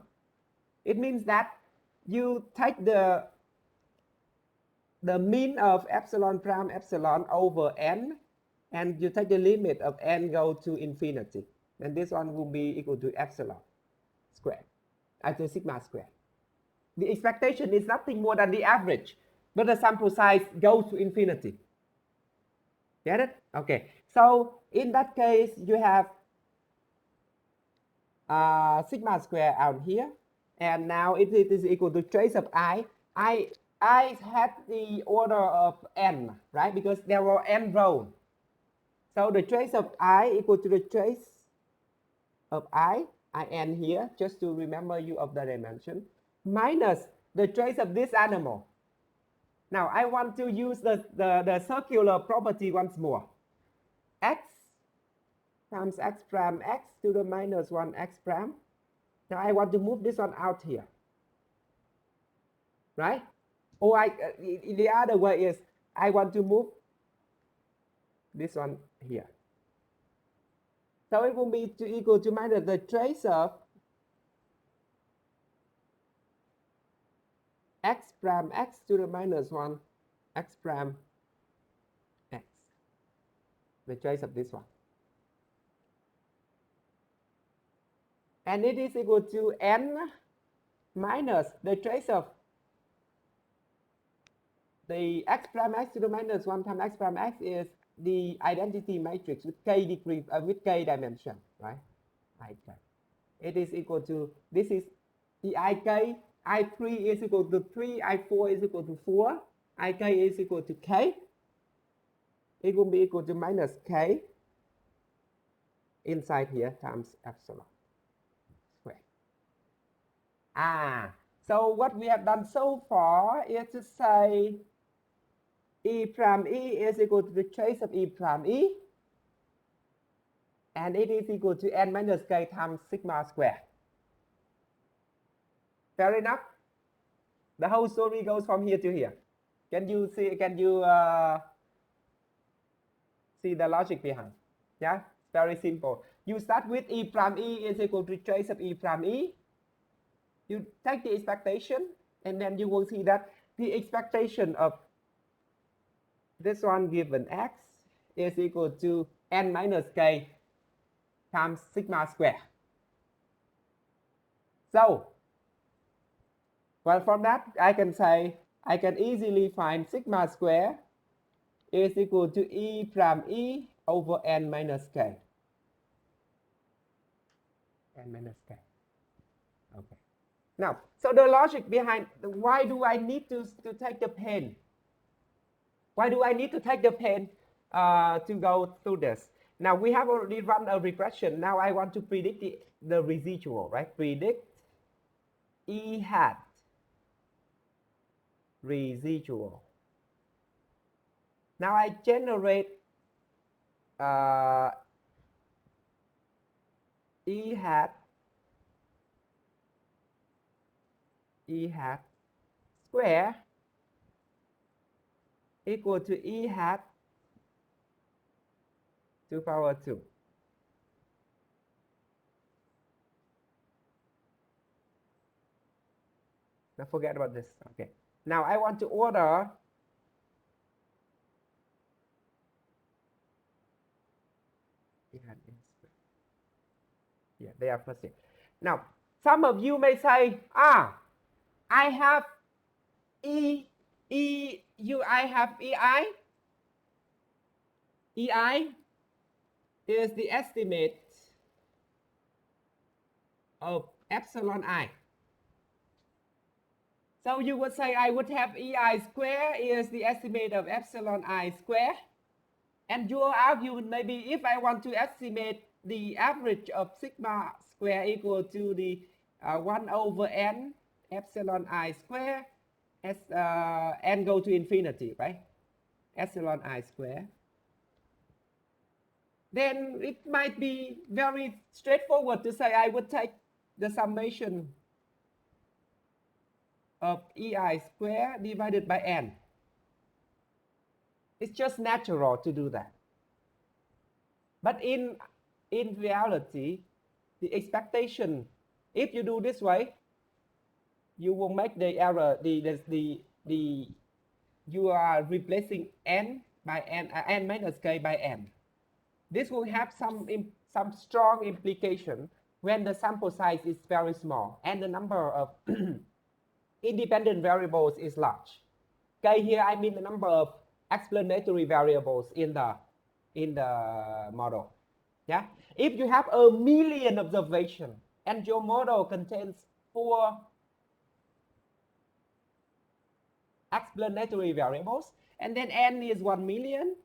it means that you take the mean of epsilon prime epsilon over n, and you take the limit of n go to infinity, and this one will be equal to epsilon squared, to sigma squared. The expectation is nothing more than the average, but the sample size goes to infinity. Get it? Okay. So in that case, you have sigma square out here, and now it is equal to trace of I had the order of n, right? Because there were n rows. So the trace of I equal to the trace of in here, just to remember you of the dimension, minus the trace of this animal. Now I want to use the circular property once more. X times x prime x to the minus 1 x prime. Now I want to move this one out here, right? Or the other way is I want to move this one here. So it will be equal to minus the trace of x prime x to the minus 1 x prime x, the trace of this one. And it is equal to n minus the trace of the x prime x to the minus 1 times x prime x is the identity matrix with k degree, with k dimension, right? Ik. It is equal to, this is the ik, I3 is equal to 3, I4 is equal to 4, ik is equal to k. It will be equal to minus k inside here times epsilon squared. So what we have done so far is to say E prime E is equal to the trace of E prime E, and it is equal to n minus k times sigma square. Fair enough? The whole story goes from here to here. Can you see the logic behind? Yeah, very simple. You start with E prime E is equal to trace of E prime E. You take the expectation, and then you will see that the expectation of this one given x is equal to n minus k times sigma square. So, well, from that, I can say, I can easily find sigma square is equal to E prime E over n minus k. N minus k. Okay. Now, so the logic behind, why do I need to take the pain? Why do I need to take the pain to go through this? Now we have already run a regression. Now I want to predict the residual, right? Predict E hat residual. Now I generate E hat square equal to E hat to power 2. Now forget about this. Okay. Now I want to order E hat is, yeah, they are first here. Now some of you may say, I have I have EI. EI is the estimate of epsilon I. So you would say I would have EI square is the estimate of epsilon I square. And your argument may be, if I want to estimate the average of sigma square equal to the 1 over n epsilon I square, as n go to infinity, right? Epsilon I square. Then it might be very straightforward to say I would take the summation of ei square divided by n. It's just natural to do that. But in reality, the expectation, if you do this way, you will make the error. You are replacing n by n minus k by n. This will have some strong implication when the sample size is very small and the number of independent variables is large. Okay, here I mean the number of explanatory variables in the model. Yeah, if you have 1 million observations and your model contains 4 explanatory variables, and then n is 1 million,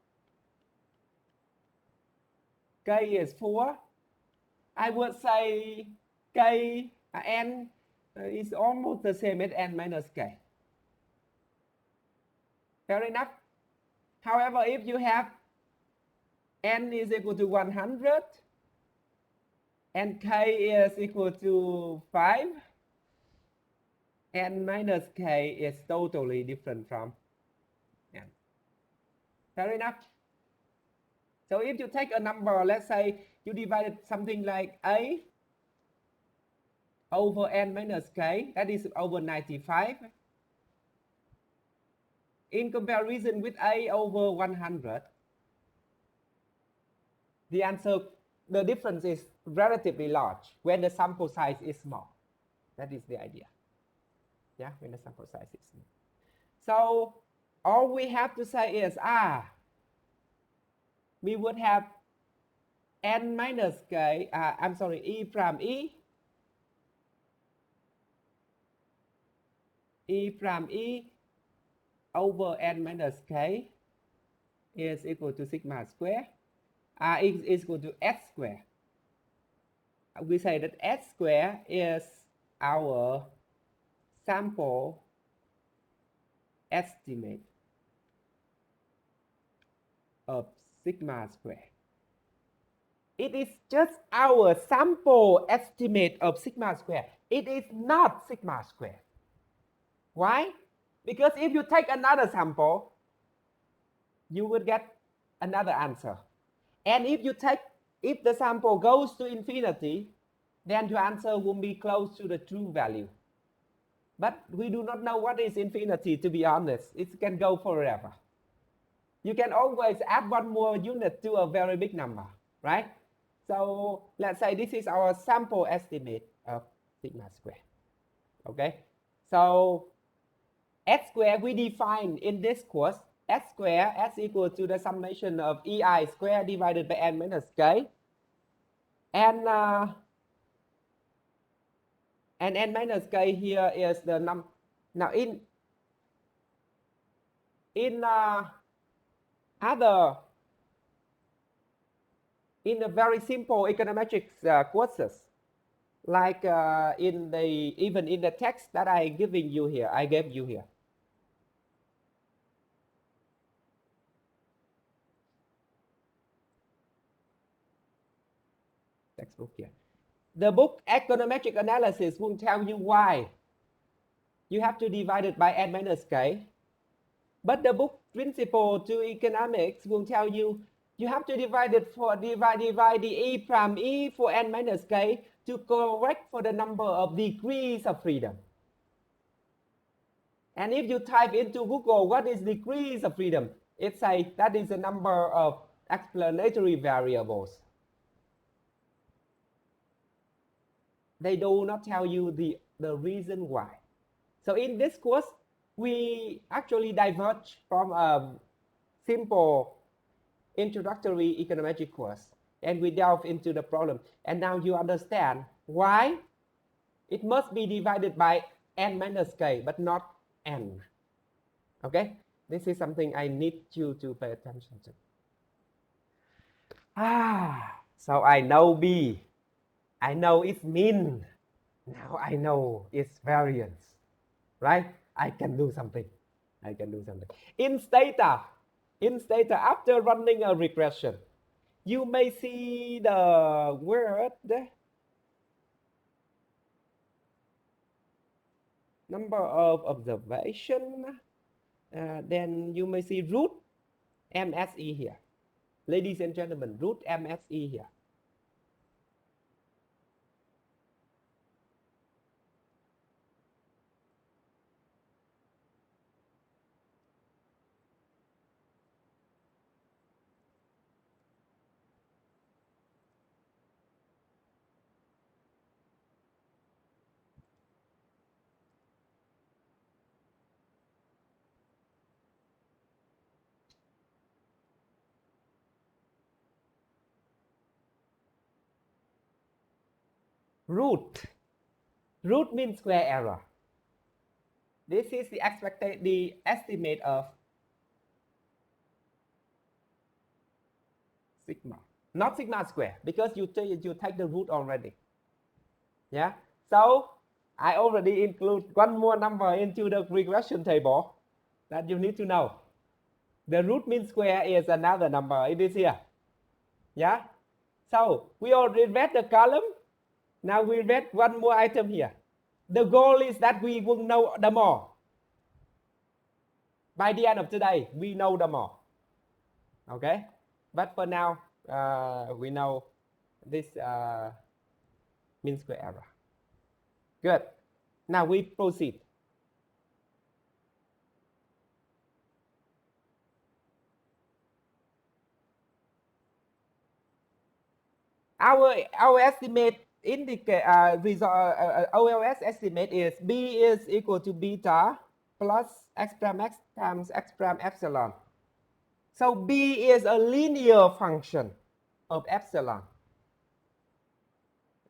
k is 4, I would say n is almost the same as n minus k. Fair enough? However, if you have n is equal to 100 and k is equal to 5, n minus k is totally different from n. Fair enough? So if you take a number, let's say you divided something like a over n minus k, that is over 95. In comparison with a over 100, the answer, the difference is relatively large when the sample size is small. That is the idea. Yeah, when the sample size is small. So all we have to say is, we would have n minus k, e prime prime e over n minus k is equal to sigma square, is equal to s square. We say that s square is our sample estimate of sigma square. It is just our sample estimate of sigma square. It is not sigma square. Why? Because if you take another sample, you will get another answer. And if the sample goes to infinity, then your answer will be close to the true value. But we do not know what is infinity, to be honest. It can go forever. You can always add one more unit to a very big number, right? So let's say this is our sample estimate of sigma square. Okay? So S square we define in this course, S square as equal to the summation of EI square divided by n minus k. And n minus k here is the number. Now in the very simple econometrics courses, like even in the text that I gave you here. Textbook here. The book Econometric Analysis will tell you why you have to divide it by n minus k. But the book Principle to Economics will tell you you have to divide the E prime E for n minus k to correct for the number of degrees of freedom. And if you type into Google what is degrees of freedom, it says that is the number of explanatory variables. They do not tell you the reason why. So in this course, we actually diverge from a simple introductory econometric course, and we delve into the problem. And now you understand why it must be divided by n minus k, but not n. Okay? This is something I need you to pay attention to. So I know B. I know its mean. Now I know its variance, right? I can do something. I can do something. In Stata, after running a regression, you may see the word number of observation. Then you may see root MSE here. Ladies and gentlemen, root MSE here. Root means square error. This is the estimate of sigma, not sigma square, because you take the root already. Yeah. So I already include one more number into the regression table that you need to know. The root mean square is another number. It is here. Yeah. So we already read the column. Now we read one more item here. The goal is that we will know them all. By the end of today, we know them all. Okay? But for now, we know this mean square error. Good. Now we proceed. Our estimate indicate OLS estimate is B is equal to beta plus x prime x times x prime epsilon. So B is a linear function of epsilon.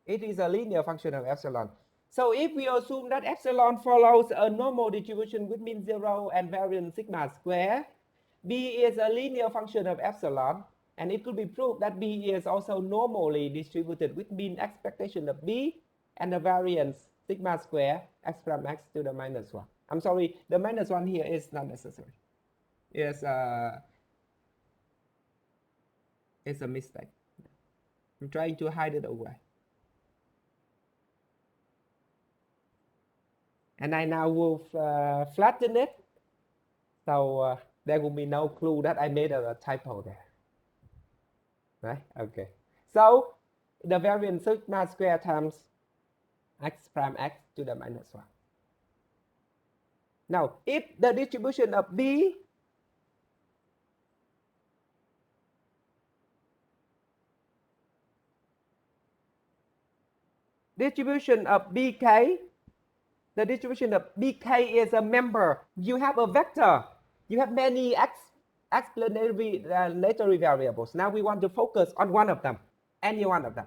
It is a linear function of epsilon. So if we assume that epsilon follows a normal distribution with mean 0 and variance sigma square, B is a linear function of epsilon, and it could be proved that B is also normally distributed with mean expectation of B and the variance sigma square x prime x to the minus 1. I'm sorry, the minus 1 here is not necessary. It's a mistake. I'm trying to hide it away. And I now will flatten it, so there will be no clue that I made a typo there. Right? Okay. So the variance sigma square times x prime x to the minus 1. Now, if the distribution of B distribution of BK, the distribution of BK is a member. You have a vector. You have many explanatory variables. Now we want to focus on one of them, any one of them.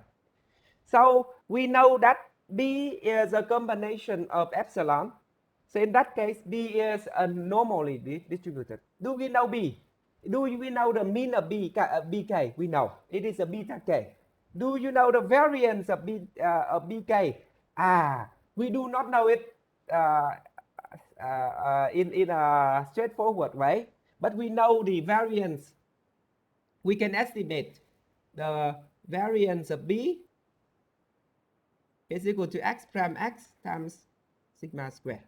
So we know that B is a combination of epsilon. So in that case, B is normally distributed. Do we know B? Do we know the mean of BK? We know. It is a beta K. Do you know the variance of BK? We do not know it in a straightforward way, but we know the variance. We can estimate the variance of B is equal to x prime x times sigma square.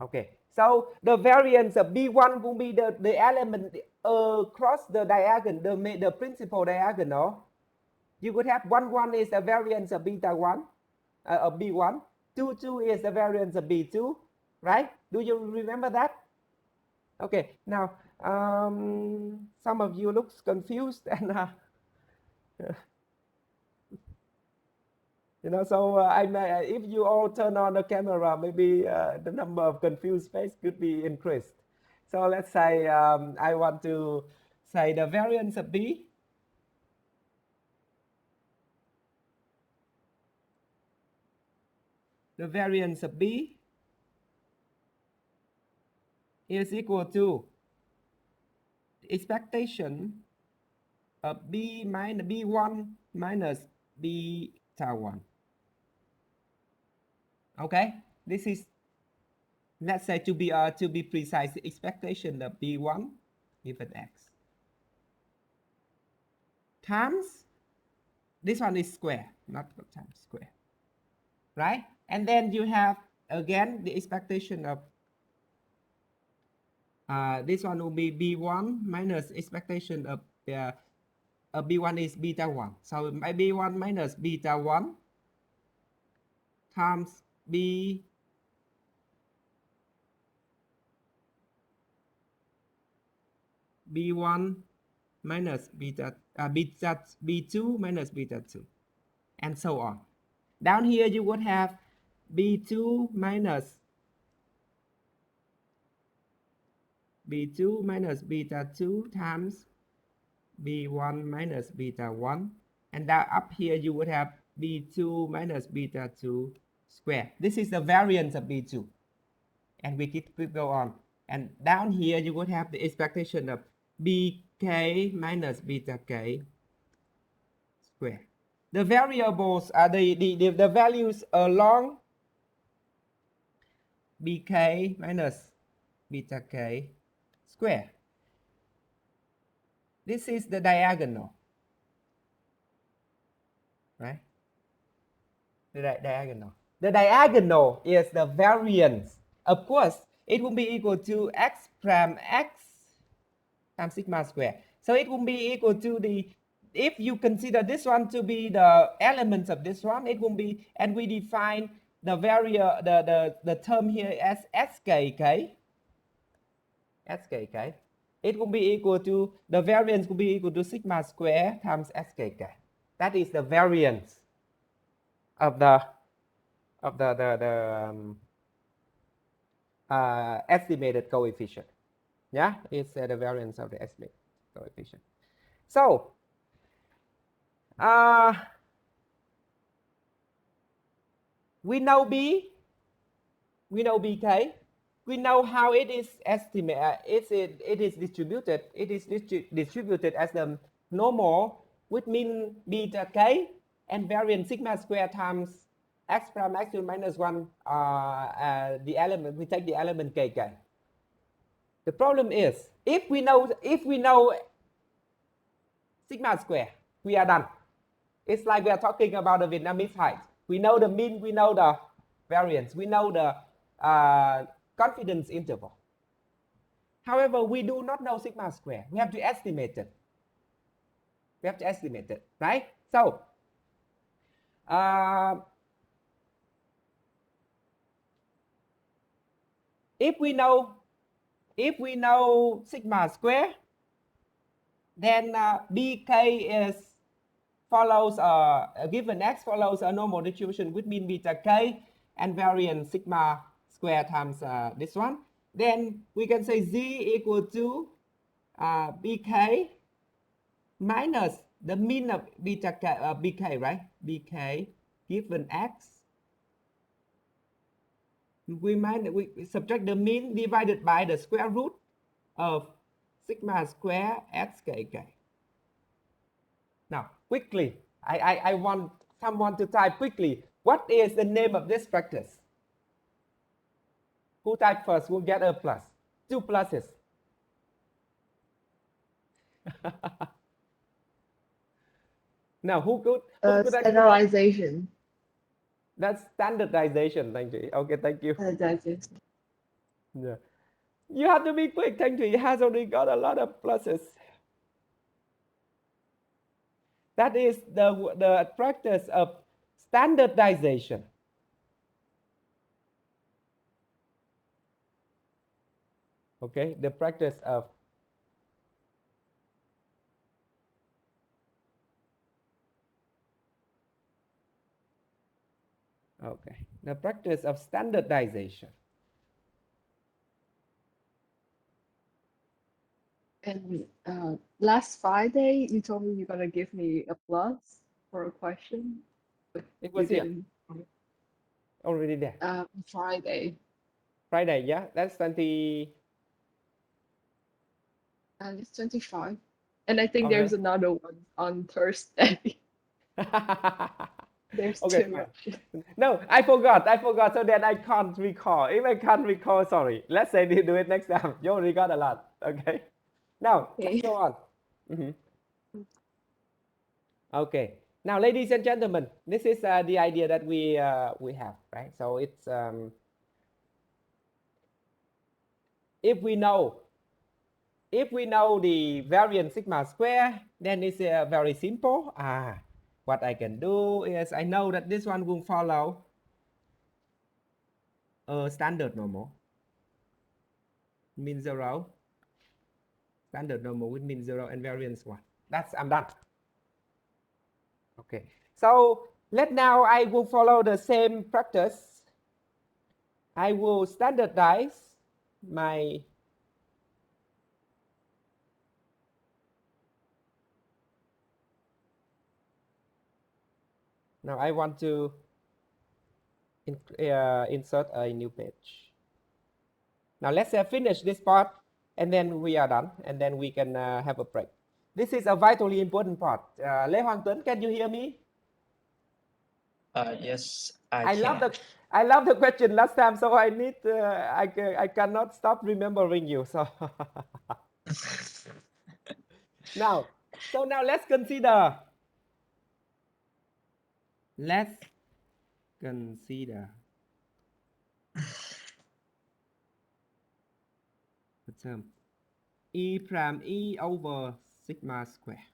Okay, so the variance of B1 will be the element across the diagonal, the principal diagonal. You could have 1, 1 is the variance of beta 1, of B1. 2, 2 is the variance of B2, right? Do you remember that? Okay, now some of you looks confused and you know, so I may, if you all turn on the camera, maybe the number of confused faces could be increased. So let's say I want to say the variance of B is equal to expectation of B minus B1 minus beta 1. Okay, this is let's say to be precise, the expectation of B1 given X times this one is square, not times square, right? And then you have again the expectation of this one will be B1 minus expectation of B1 is beta 1. So my B1 minus beta 1 times B1 minus B2 minus beta 2, and so on. Down here you would have B2 minus beta 2 times B1 minus beta 1, and that up here you would have B2 minus beta 2 square. This is the variance of B2, and we keep go on. And down here you would have the expectation of bk minus beta k square. The variables are the values along bk minus beta k square. This is the diagonal, right? The diagonal. The diagonal is the variance. Of course, it will be equal to x prime x times sigma square. So it will be equal to if you consider this one to be the elements of this one, it will be, and we define the term here as skk. Skk. It will be equal to, the variance will be equal to sigma square times skk. That is the variance of the estimated coefficient. Yeah, it's the variance of the estimated coefficient. So we know B, we know bk, we know how it is estimated. It is distributed. It is distributed as the normal with mean beta k and variance sigma square times x prime x minus 1, the element, we take the element kk. The problem is, if we know sigma square, we are done. It's like we are talking about the Vietnamese height. We know the mean, we know the variance, we know the confidence interval. However, we do not know sigma square. We have to estimate it. We have to estimate it, right? So, if we know sigma square, then bk is follows given x follows a normal distribution with mean beta k and variance sigma square times this one. Then we can say z equal to bk minus the mean of beta k, bk, right? Bk given x. We subtract the mean divided by the square root of sigma square skk. Now, quickly, I want someone to type quickly. What is the name of this practice? Who type first will get a plus. 2 pluses. Now, who could Standardization. That's standardization. Thank you. Okay, thank you. Standardization. Yeah. You have to be quick. Thank you. It has already got a lot of pluses. That is the practice of standardization. Okay, the practice of the practice of standardization. And last Friday, you told me you're gonna give me a plus for a question. But It you was here. didn't. Already there. Friday. Friday, yeah, that's 20. And it's 25. And I think Okay. there's another one on Thursday. There's Okay, too fine. much. No, I forgot. So then I can't recall. If I can't recall, sorry. Let's say we do it next time. You already got a lot. Okay. Now, Okay. let's go on. Okay. Now, ladies and gentlemen, this is the idea that we have, right? So it's if we know the variance sigma square, then it's very simple. What I can do is I know that this one will follow a standard normal, mean 0, standard normal with mean 0 and variance 1. I'm done. Okay. So now I will follow the same practice. I will standardize my now I want to insert a new page. Now let's finish this part and then we are done and then we can have a break. This is a vitally important part. Lê Hoàng Tuấn, can you hear me? Yes, I love can. I love the question last time, so I need I cannot stop remembering you. So now let's consider. Let's consider the term E prime E over sigma square.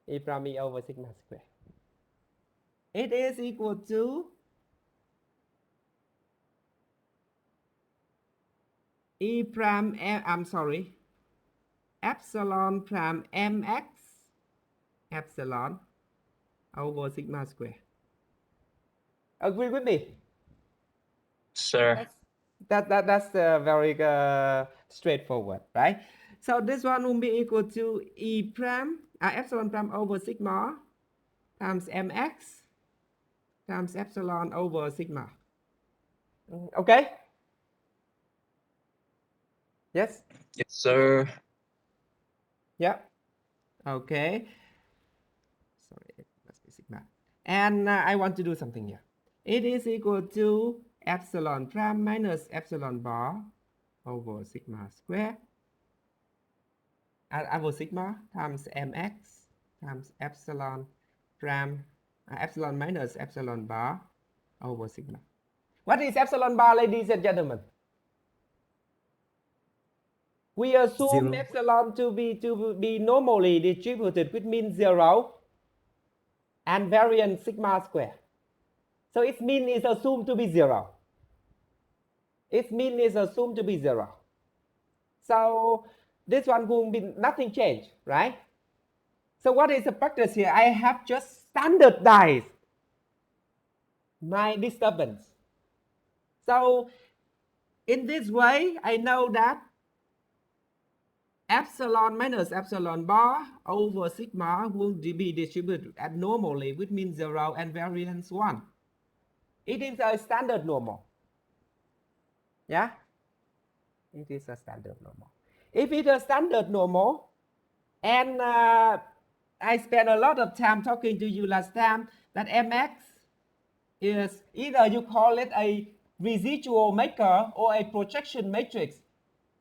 E prime E over sigma square. It is equal to E prime epsilon prime mx epsilon over sigma square. Agree with me? Sir. That's very straightforward, right? So this one will be equal to E prime epsilon prime over sigma times mx times epsilon over sigma. Okay? Yes? Yes, sir. Yeah. Okay. Sorry, it must be sigma. And I want to do something here. It is equal to epsilon prime minus epsilon bar over sigma square over sigma times mx times epsilon prime epsilon minus epsilon bar over sigma. What is epsilon bar, ladies and gentlemen? We assume 0. epsilon to be normally distributed, which means 0 and variance sigma square. So its mean is assumed to be 0. Its mean is assumed to be 0. So this one will be nothing changed, right? So what is the practice here? I have just standardized my disturbance. So in this way, I know that epsilon minus epsilon bar over sigma will be distributed abnormally, which means 0 and variance 1. It is a standard normal. Yeah? It is a standard normal. If it's a standard normal, and I spent a lot of time talking to you last time that mx is either you call it a residual maker or a projection matrix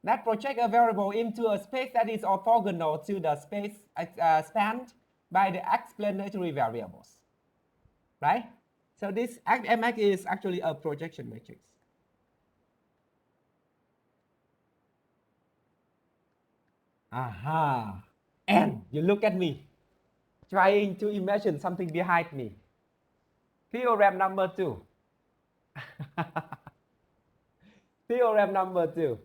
that project a variable into a space that is orthogonal to the space spanned by the explanatory variables, right? So this mx is actually a projection matrix. Aha! And you look at me, trying to imagine something behind me. Theorem number 2. Theorem number 2.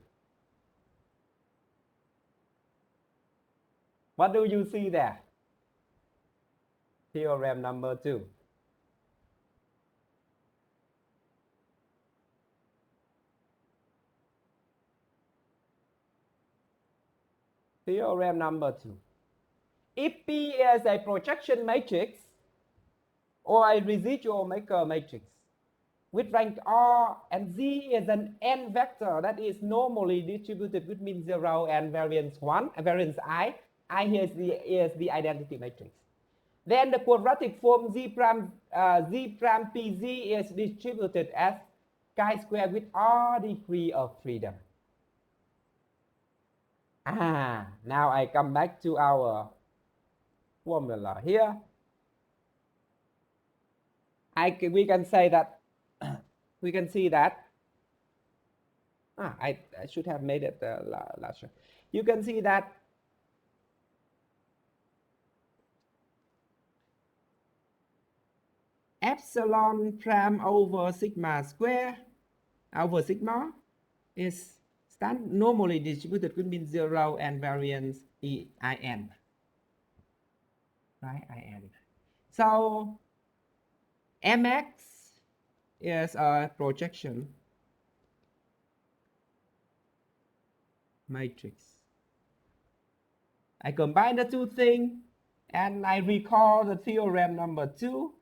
What do you see there? Theorem number 2. Theorem number 2. If P is a projection matrix or a residual maker matrix with rank R and Z is an n vector that is normally distributed with mean 0 and variance 1, variance I, I here is the identity matrix. Then the quadratic form Z prime PZ is distributed as chi-square with all degree of freedom. Now I come back to our formula here. We can say that we can see that I should have made it larger. You can see that epsilon prime over sigma square over sigma is normally distributed between 0 and variance in. Right, in. So mx is a projection matrix. I combine the two things and I recall the theorem number 2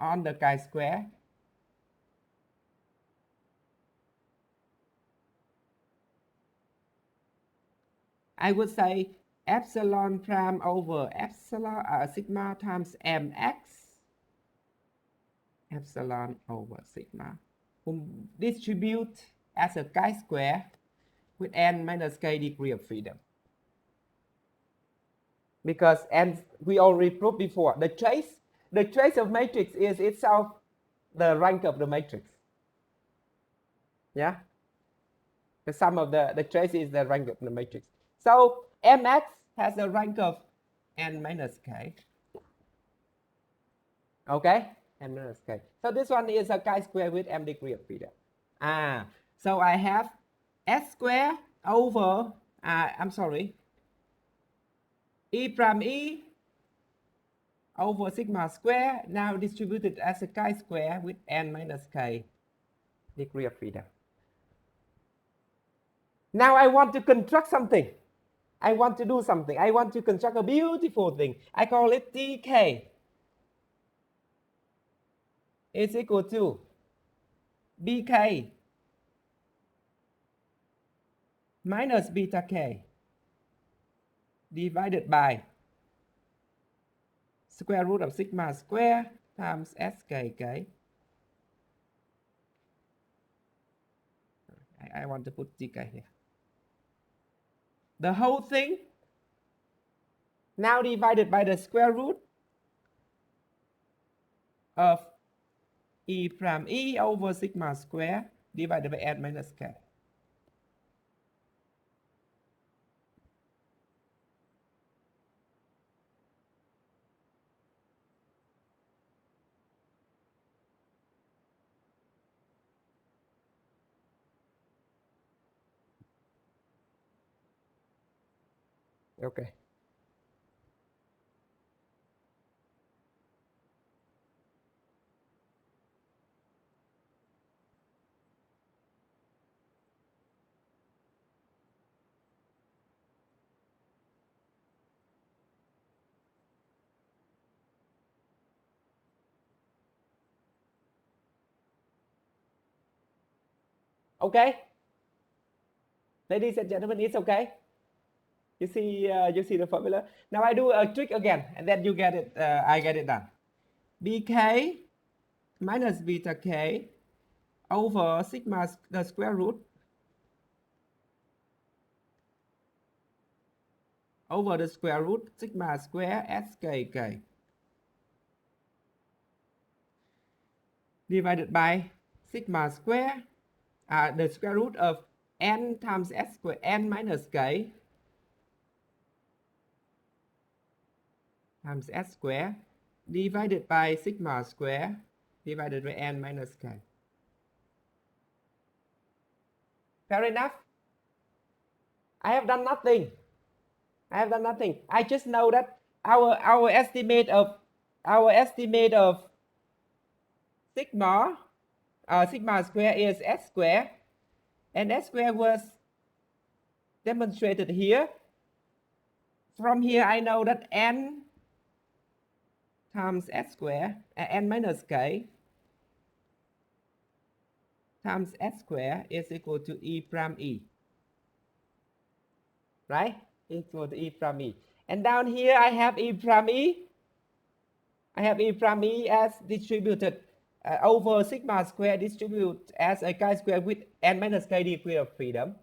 on the chi-square. I would say epsilon prime over epsilon sigma times mx epsilon over sigma distribute as a chi-square with n minus k degree of freedom. Because n, we already proved before, the trace of matrix is itself the rank of the matrix. Yeah, the sum of the trace is the rank of the matrix. So mx has the rank of n minus k. Okay, n minus k. So this one is a chi-square with m degree of freedom. So I have s square over e prime e over sigma square, now distributed as a chi-square with n minus k degree of freedom. Now I want to construct something. I want to do something. I want to construct a beautiful thing. I call it dk is equal to bk minus beta k divided by square root of sigma square times skk. I want to put dk here. The whole thing now divided by the square root of e prime e over sigma square divided by n minus k. Okay. Okay, ladies and gentlemen, it's okay. You see the formula. Now I do a trick again, and then you get it. I get it done. Bk minus beta k over sigma the square root over the square root sigma square skk divided by sigma square the square root of n times s square n minus k times s square divided by sigma square divided by n minus k. Fair enough? I have done nothing. I just know that our estimate of sigma sigma square is s square, and s square was demonstrated here. From here I know that n times s square n minus k times s square is equal to e prime e. right? Equal to E prime E. And down here I have E prime E. I have E prime E as distributed over sigma square distribute as a chi-square with n minus k degree of freedom.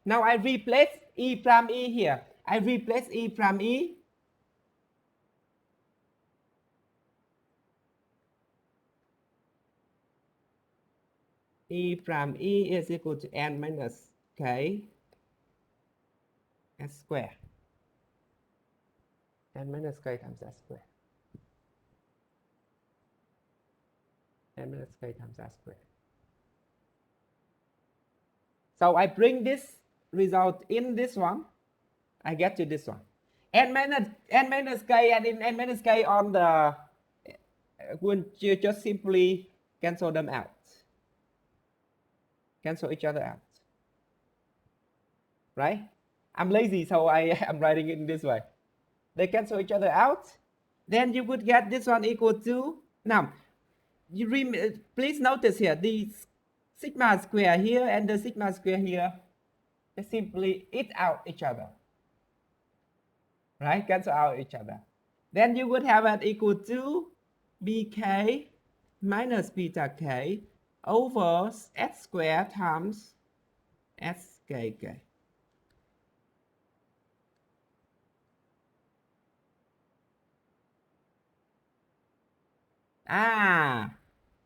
Now I replace E prime E here. I replace E prime E. E prime E is equal to n minus k s square. N minus k times s square. N minus k times s square. So I bring this result in this one. I get to this one. N minus k and in n minus k on the will just simply cancel them out. Cancel each other out. Right? I'm lazy, so I'm writing it in this way. They cancel each other out. Then you would get this one equal to, now, please notice here, the sigma square here and the sigma square here, they simply eat out each other. Right? Cancel out each other. Then you would have it equal to bk minus beta k over s squared times skk.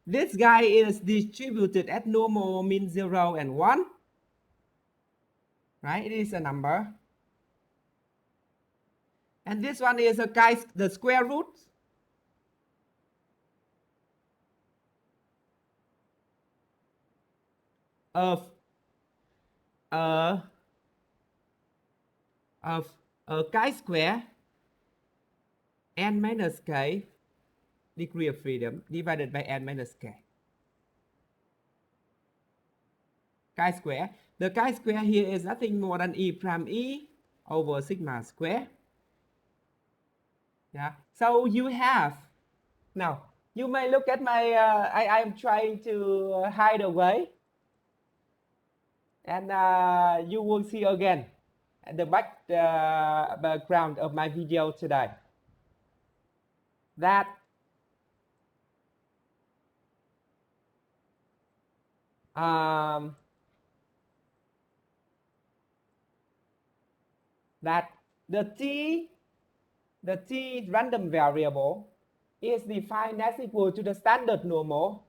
This guy is distributed at normal mean 0 and 1. Right? It is a number. And this one is the square root of a chi-square n minus k degree of freedom divided by n minus k. Chi-square. The chi-square here is nothing more than E prime E over sigma square. Yeah. So you have, now you may look at my, I'm trying to hide away. And you will see again the background of my video today. That the t random variable is defined as equal to the standard normal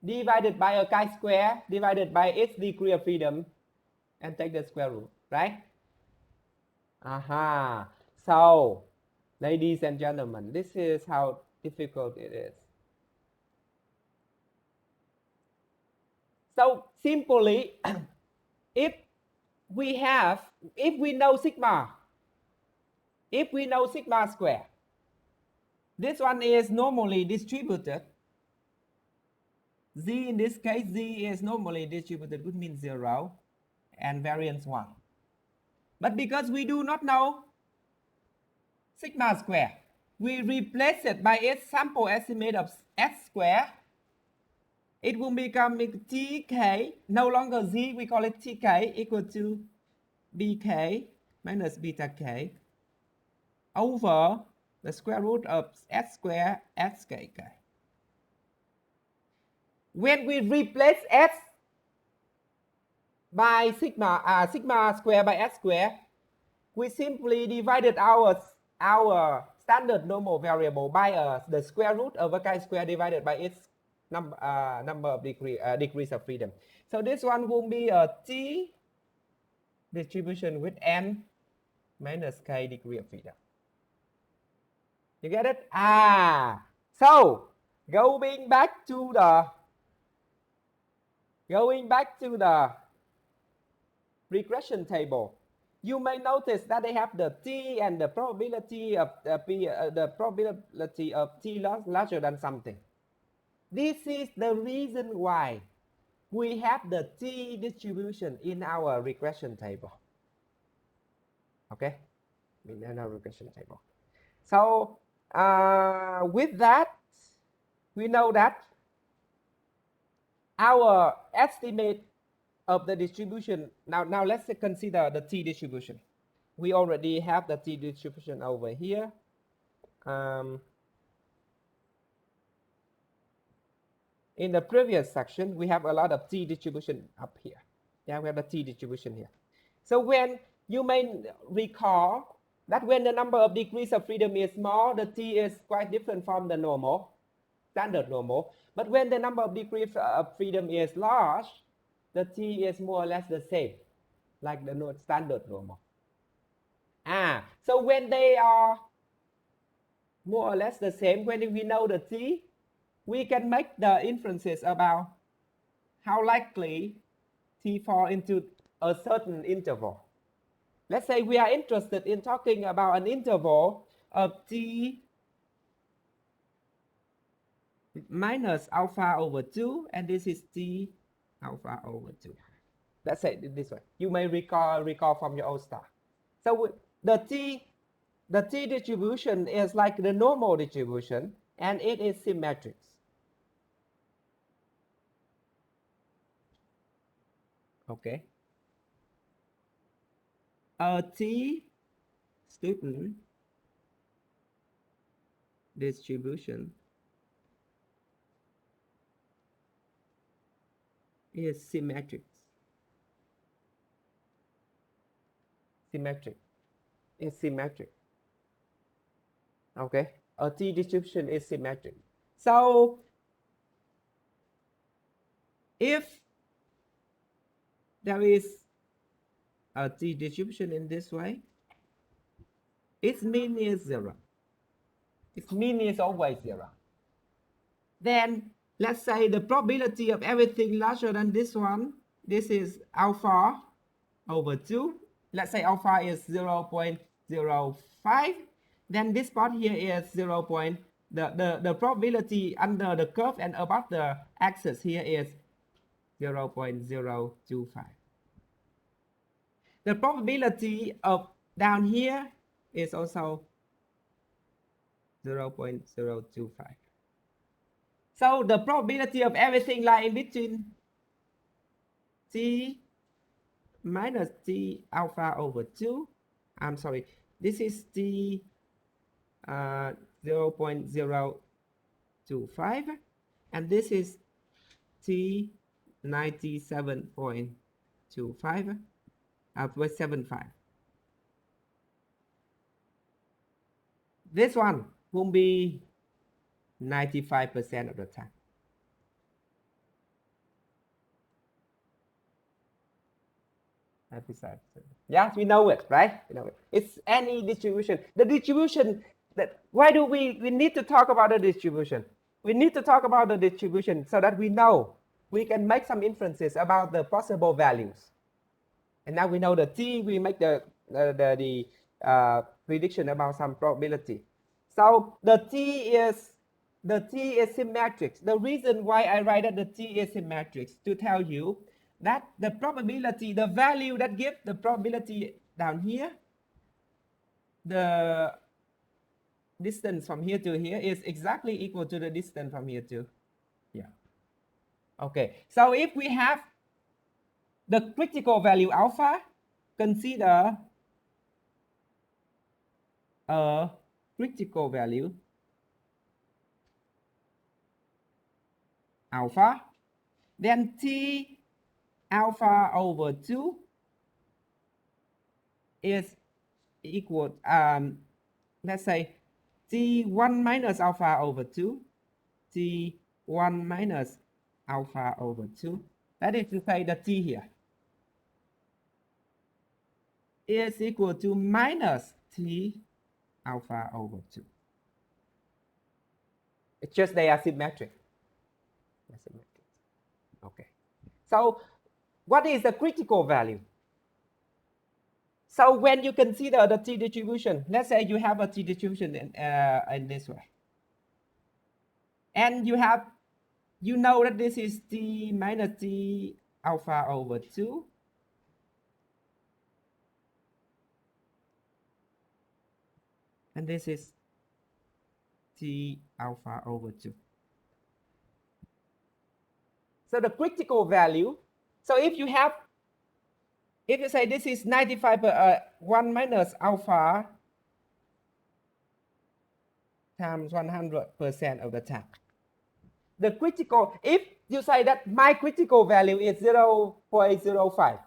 divided by a chi-square divided by its degree of freedom and take the square root, right? So, ladies and gentlemen, this is how difficult it is. So simply, if we know sigma square, this one is normally distributed. Z in this case, Z is normally distributed, which means 0 and variance 1. But because we do not know sigma square, we replace it by its sample estimate of S square. It will become TK, no longer Z, we call it TK, equal to BK minus beta K over the square root of S square skk. When we replace S by sigma square by S square, we simply divided our standard normal variable by the square root of a chi-square divided by its number of degrees of freedom. So this one will be a T distribution with n minus k degree of freedom. You get it? So going back to the regression table, you may notice that they have the t and the probability of t larger than something. This is the reason why we have the t distribution in our regression table. Okay, in our regression table. So with that, we know that our estimate of the distribution, now let's consider the t distribution. we already have the t distribution over here. In the previous section, we have a lot of t distribution up here. Yeah, we have the t distribution here. So when you may recall that when the number of degrees of freedom is small, the t is quite different from the normal, standard normal. But when the number of degrees of freedom is large, the t is more or less the same, like the standard normal. So when they are more or less the same, when we know the t, we can make the inferences about how likely t fall into a certain interval. Let's say we are interested in talking about an interval of t minus alpha over 2, and this is t alpha over 2. Let's say it this way. You may recall from your old stuff. So the t distribution is like the normal distribution, and it is symmetric. Okay. A t student distribution is symmetric. It's symmetric. Okay, a t distribution is symmetric. So if there is a t distribution in this way, its mean is 0. Its mean is always 0. Then let's say the probability of everything larger than this one, this is alpha over 2. Let's say alpha is 0.05. Then this part here is 0. The probability under the curve and above the axis here is 0.025. The probability of down here is also 0.025. So the probability of everything lie in between t minus t alpha over 2. I'm sorry, this is t 0.025, and this is t 97.25 with 75. This one will be 95% of the time. Yes, we know it, right? We know it. It's any distribution. The distribution that why do we need to talk about the distribution? We need to talk about the distribution so that we know we can make some inferences about the possible values. And now we know the t, we make the prediction about some probability. So the t is symmetric. The reason why I write that the t is symmetric to tell you that the probability, the value that gives the probability down here, the distance from here to here is exactly equal to the distance from here to here. Okay, so if we have the critical value alpha, consider a critical value alpha, then t alpha over 2 is equal, let's say t1 minus alpha over 2, t1 minus alpha over 2, that is to say the t here is equal to minus t alpha over 2. It's just they are symmetric. Okay. So what is the critical value? So when you consider the t distribution, let's say you have a t distribution in this way. And you know that this is t minus t alpha over 2. And this is t alpha over 2. So the critical value, so if you have if you say this is 1 minus alpha times 100% of the time, the critical, if you say that my critical value is 0.05,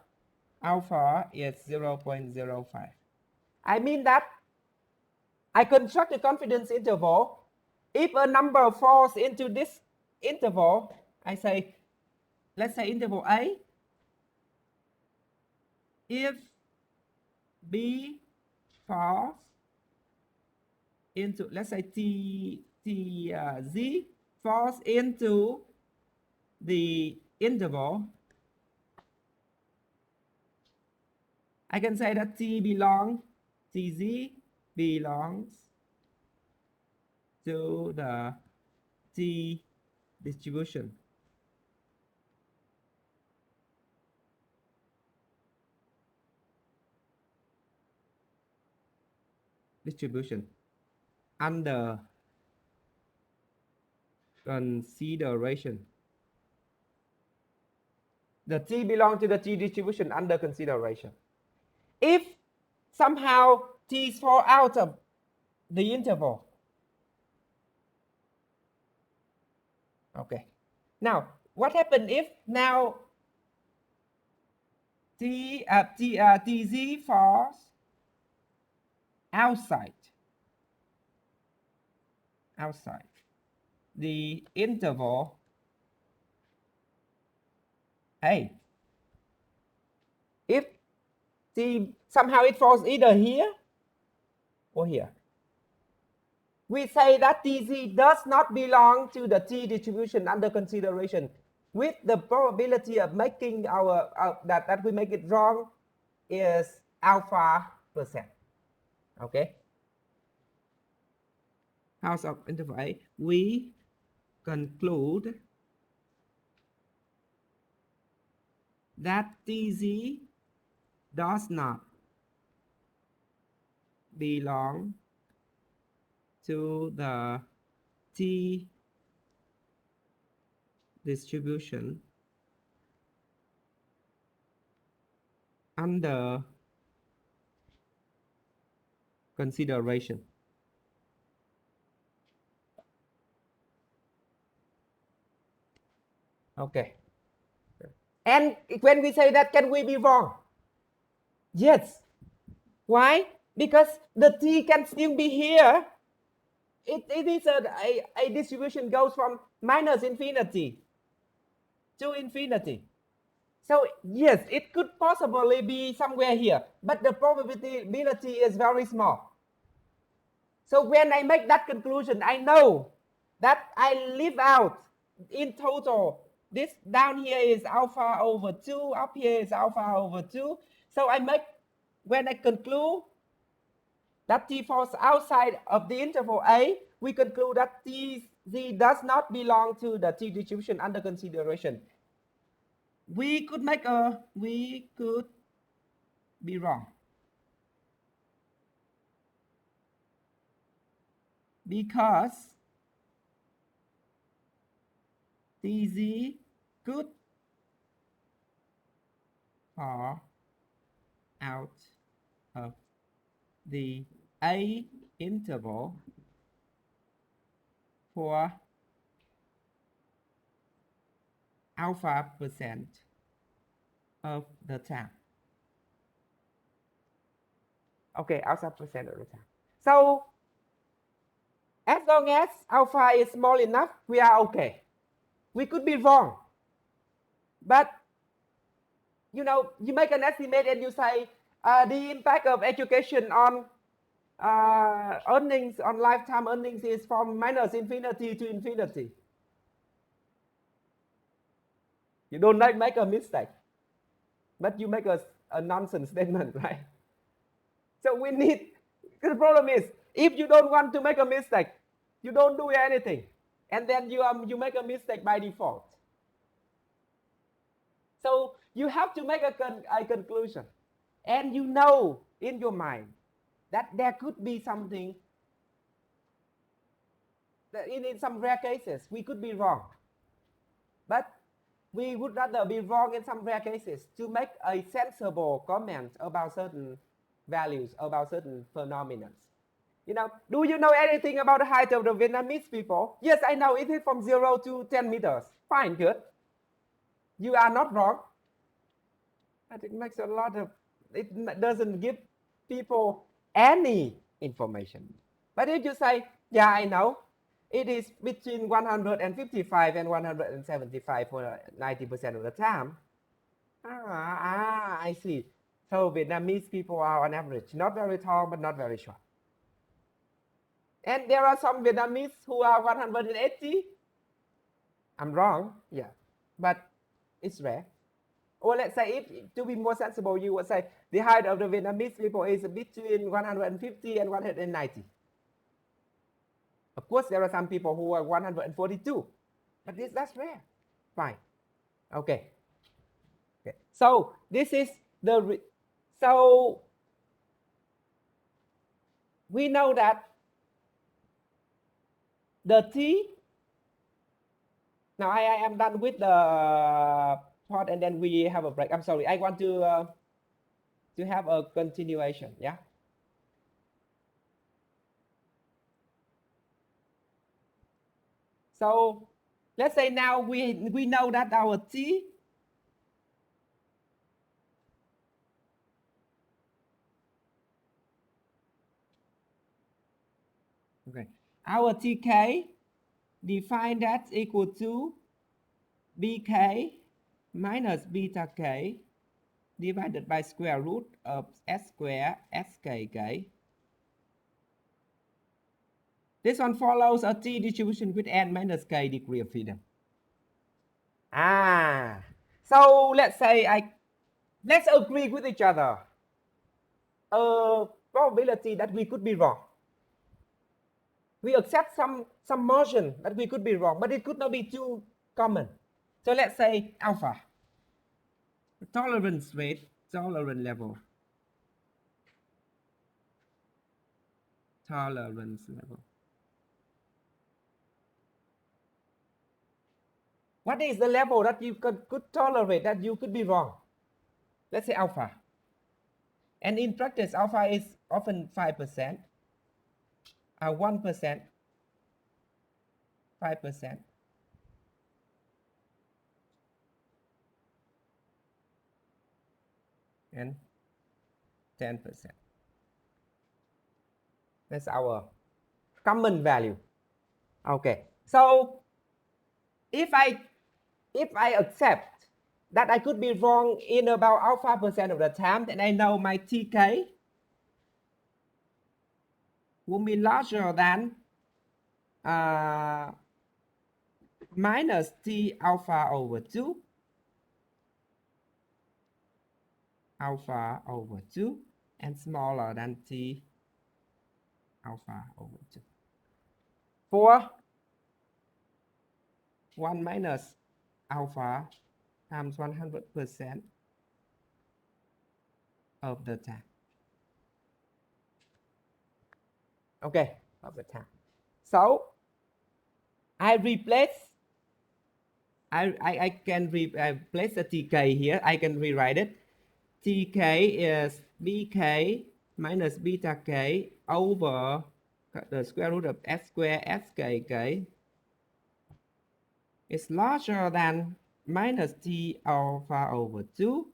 alpha is 0.05, I mean that I construct a confidence interval. If a number falls into this interval, I say, let's say interval A, if B falls into, let's say Z falls into the interval, I can say that TZ belongs to the T distribution. Under consideration. The T belongs to the T distribution under consideration. If somehow T's fall out of the interval, okay. Now, what happens if now TZ falls outside the interval A? If T somehow it falls either here or here, we say that TZ does not belong to the T distribution under consideration, with the probability of making that we make it wrong is alpha %. Okay. House of interval A, we conclude that TZ does not belong to the T distribution under consideration. Okay. And when we say that, can we be wrong? Yes. Why? Because the T can still be here. It is a distribution goes from minus infinity to infinity. So yes, it could possibly be somewhere here, but the probability is very small. So when I make that conclusion, I know that I leave out in total, this down here is alpha over 2, up here is alpha over 2. So when I conclude that T falls outside of the interval A, we conclude that TZ does not belong to the T distribution under consideration. We could be wrong, because TZ could fall out of the A interval for alpha % of the time. Okay, alpha % of the time. So as long as alpha is small enough, we are okay. We could be wrong, but you make an estimate and you say the impact of education on earnings, on lifetime earnings, is from minus infinity to infinity. You don't make a mistake, but you make a nonsense statement, right? So the problem is, if you don't want to make a mistake, you don't do anything, and then you make a mistake by default. So you have to make a conclusion, and you know in your mind that there could be something that in some rare cases we could be wrong, but we would rather be wrong in some rare cases to make a sensible comment about certain values, about certain phenomena. You know, do you know anything about the height of the Vietnamese people? Yes, I know it is from 0 to 10 meters. Fine, good. You are not wrong. But it makes a lot of, it doesn't give people any information. But if you say, yeah, I know, it is between 155 and 175 for 90% of the time. I see. So Vietnamese people are on average not very tall, but not very short. And there are some Vietnamese who are 180. I'm wrong, yeah, but it's rare. Or let's say, if to be more sensible, you would say the height of the Vietnamese people is between 150 and 190. Of course, there are some people who are 142, but that's rare. Fine. Okay. Okay. So this is the so we know that the T. Now I am done with the part, and then we have a break. I'm sorry. I want to have a continuation. Yeah. So let's say now we know that our T okay, our TK define that equal to BK minus beta K divided by square root of S square SKK. This one follows a T distribution with n minus k degree of freedom. So let's say let's agree with each other a probability that we could be wrong. We accept some margin that we could be wrong, but it could not be too common. So let's say alpha, tolerance rate, tolerance level. Tolerance level. What is the level that you could tolerate that you could be wrong? Let's say alpha. And in practice, alpha is often 5%, 1%, 5%. And 10%. That's our common value. Okay. So if I accept that I could be wrong in about alpha percent of the time, then I know my TK will be larger than minus T alpha over 2. Alpha over 2 and smaller than T alpha over 2. For 1 minus alpha times 100% of the time. Okay, of the time. So I can replace the TK here. I can rewrite it. TK is BK minus beta K over the square root of S square SKK is larger than minus T alpha over 2,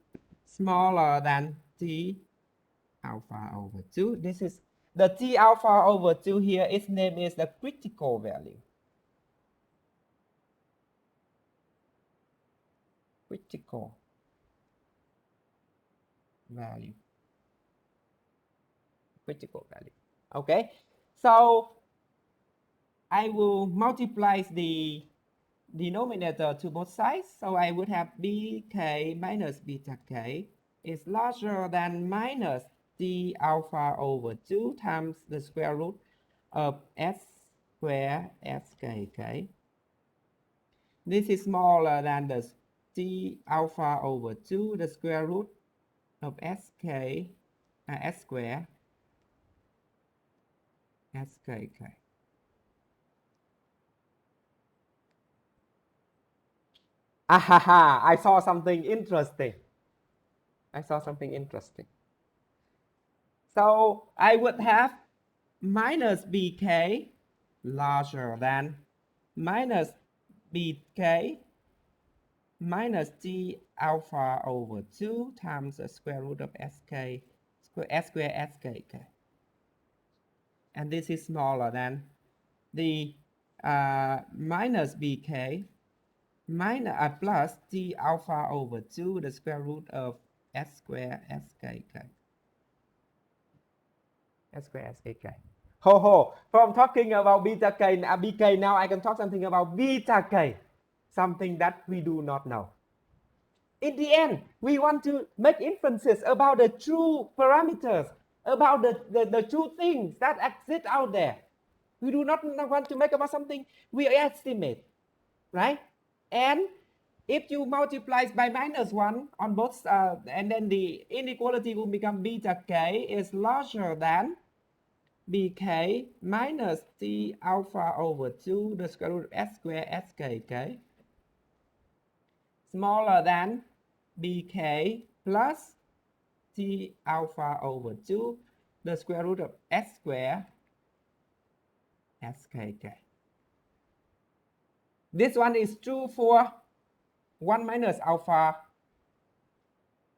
smaller than T alpha over 2. This is the T alpha over 2 here. Its name is the critical value. Critical value. Critical value. Okay. So I will multiply the denominator to both sides. So I would have BK minus beta K is larger than minus T alpha over 2 times the square root of S square SKK. This is smaller than the T alpha over 2, the square root of S square SKK. I saw something interesting. So I would have minus bk larger than minus bk minus t alpha over 2 times the square root of sk square s square sk. And this is smaller than the minus bk minus plus t alpha over 2 the square root of s square skk. S square skk. From talking about beta k, bk, now I can talk something about beta k, something that we do not know. In the end, we want to make inferences about the true parameters, about the true things that exist out there. We do not want to make about something we estimate, right? And if you multiply by minus 1 on both, and then the inequality will become beta k is larger than bk minus t alpha over 2 the square root of s square skk, smaller than bk plus t alpha over 2 the square root of s square skk. This one is true for 1 minus alpha.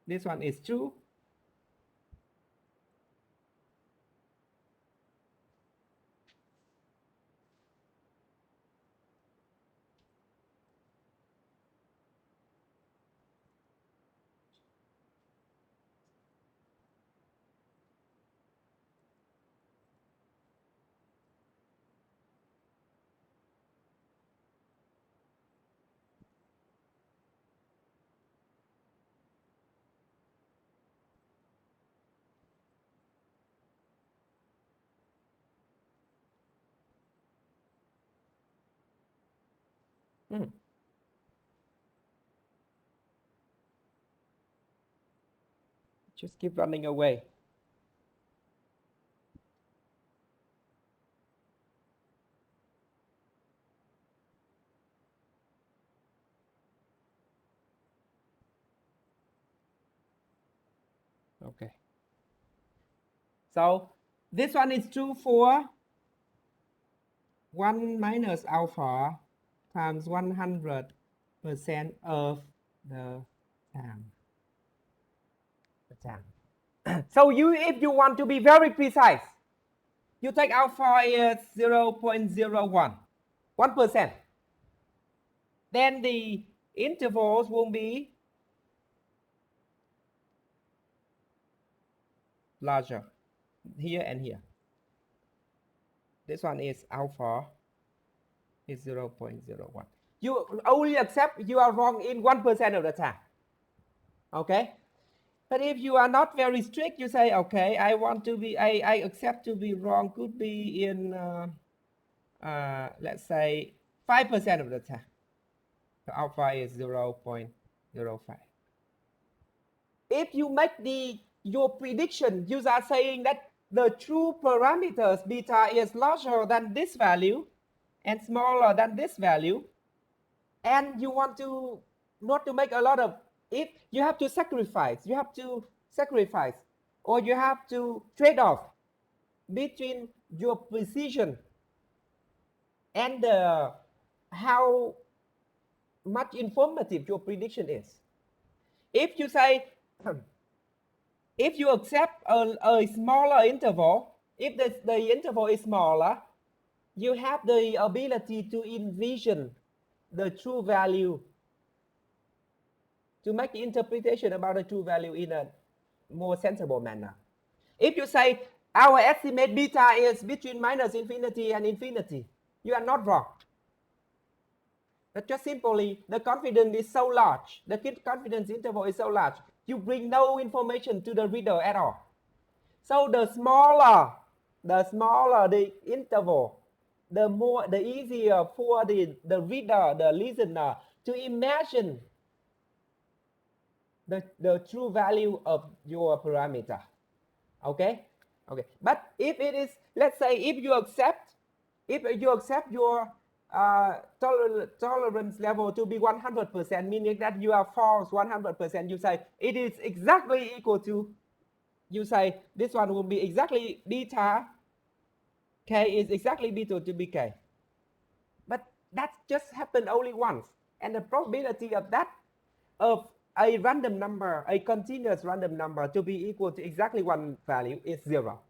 This one is true. Just keep running away. Okay. So this one is true for 1 minus alpha times 100% of the time. So if you want to be very precise, you take alpha is 0.01, 1%. Then the intervals will be larger here and here. This one is alpha is 0.01. You only accept you are wrong in 1% of the time. Okay? But if you are not very strict, you say, okay, I want to be, I accept to be wrong, could be in, let's say, 5% of the time. So alpha is 0.05. If you make your prediction, you are saying that the true parameters beta is larger than this value and smaller than this value, and you want to not to make a lot of, if you have to sacrifice, or you have to trade off between your precision and how much informative your prediction is. If you say, if you accept a smaller interval, if the interval is smaller, you have the ability to envision the true value, to make the interpretation about the true value in a more sensible manner. If you say our estimate beta is between minus infinity and infinity, you are not wrong. But just simply, the confidence is so large, the confidence interval is so large, you bring no information to the reader at all. So the smaller the interval, the easier for the reader, the listener, to imagine the true value of your parameter. Okay? Okay. But if it is, let's say, if you accept your tolerance level to be 100%, meaning that you are false 100%. You say it is exactly equal to, you say this one will be exactly beta k is exactly beta to bk. But that just happened only once. And the probability of that, of a random number, a continuous random number to be equal to exactly one value is 0.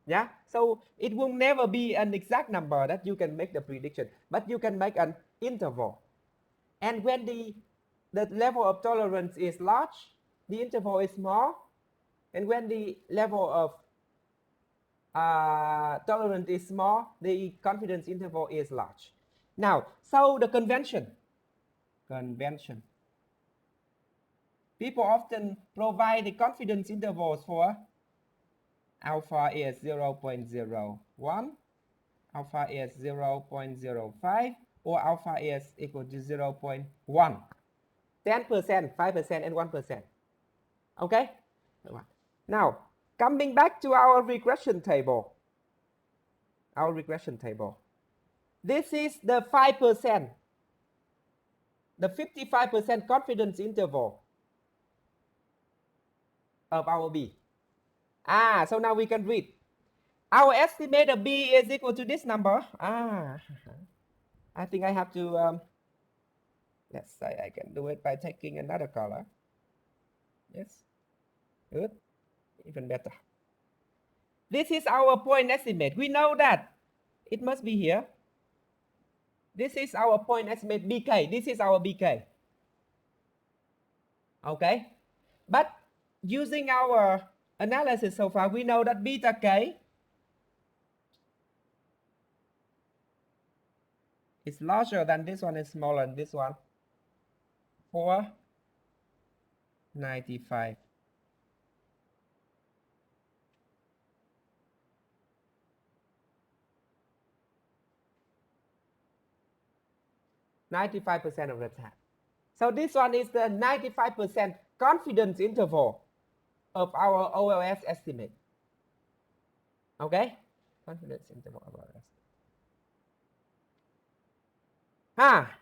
Yeah, so it will never be an exact number that you can make the prediction, but you can make an interval. And when the level of tolerance is large, the interval is small. And when the level of tolerance is small, the confidence interval is large. Now, so the convention. People often provide the confidence intervals for alpha is 0.01, alpha is 0.05, or alpha is equal to 0.1. 10%, 5%, and 1%. Okay? Now, coming back to our regression table. This is the 5%, the 55% confidence interval of our B. So now we can read. Our estimate of B is equal to this number. I think I have to, let's say I can do it by taking another color. Yes, good, even better. This is our point estimate. We know that it must be here. This is our point estimate BK. This is our BK. Okay, but using our analysis so far, we know that beta K is larger than this one and smaller than this one for 95. (95% of the time). So this one is the 95% confidence interval of our OLS estimate. Okay? Confidence interval of our estimate.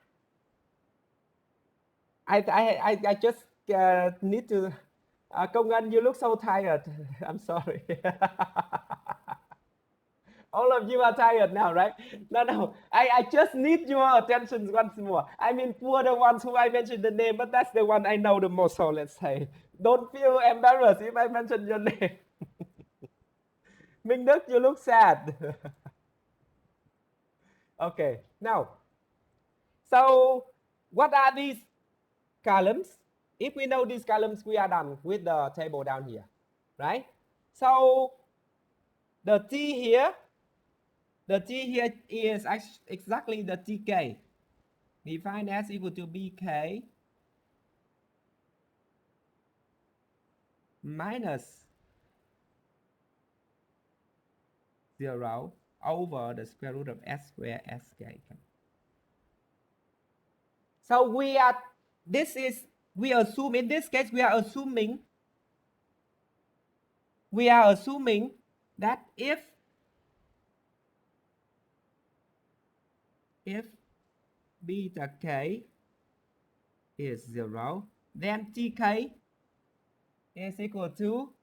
I just need to, Công Ngân, you look so tired. I'm sorry. All of you are tired now, right? No. I just need your attention once more. I mean, poor the ones who I mentioned the name, but that's the one I know the most, so let's say. Don't feel embarrassed if I mention your name. Minh Đức, you look sad. Okay, now, so what are these columns? If we know these columns, we are done with the table down here, right? So the T here is exactly the TK, defined as equal to BK minus 0 over the square root of S squared SK. So we assume, in this case, we are assuming that if beta K is 0, then TK is equal to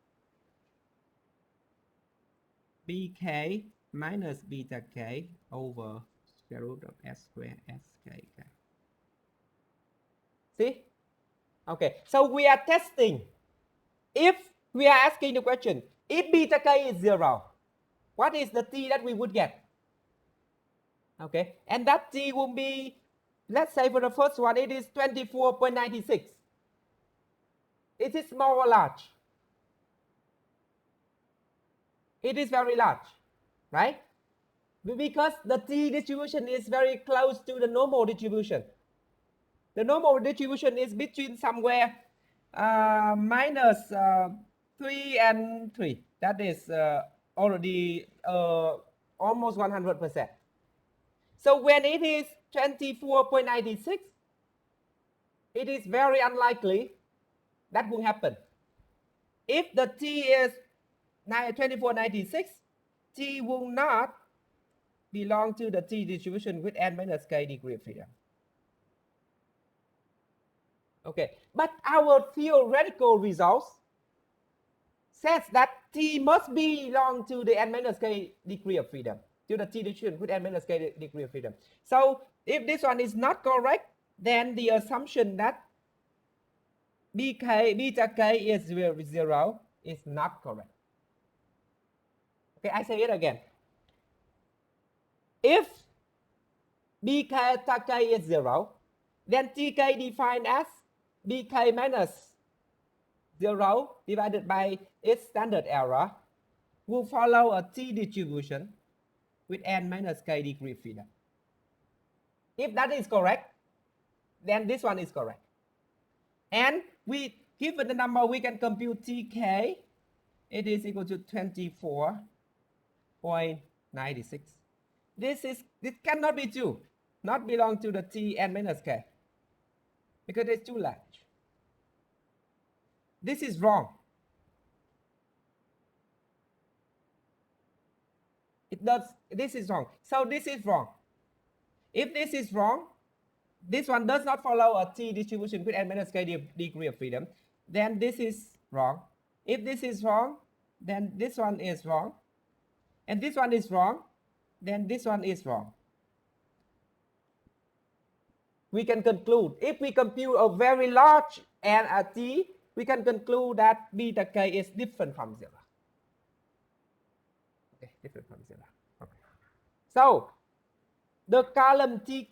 BK minus beta K over square root of S squared SK. See? Okay, so we are testing. If we are asking the question, if beta K is 0, what is the T that we would get? Okay, and that T will be, let's say for the first one, it is 24.96. Is it small or large? It is very large, right? Because the T distribution is very close to the normal distribution. The normal distribution is between somewhere minus 3 and 3. That is already almost 100%. So when it is 24.96, it is very unlikely that will happen. If the T is 24.96, T will not belong to the t distribution with n minus k degree of freedom. Okay, but our theoretical results says that t must belong to the n minus k degree of freedom, to the t distribution with n minus k degree of freedom. So if this one is not correct, then the assumption that beta k is 0 is not correct. Okay, I say it again. If beta k is 0, then tk defined as bk minus 0 divided by its standard error will follow a t distribution with n minus k degree of freedom. If that is correct, then this one is correct. And we, given the number, we can compute tk. It is equal to 24.96. This cannot be true, not belong to the t n minus k, because it's too large. This is wrong. This is wrong. So this is wrong. If this is wrong, this one does not follow a t distribution with n minus k degree of freedom, then this is wrong. If this is wrong, then this one is wrong. And this one is wrong, then this one is wrong. We can conclude, if we compute a very large n at t, we can conclude that beta k is different from 0. Okay, different from 0. Okay. So, the column T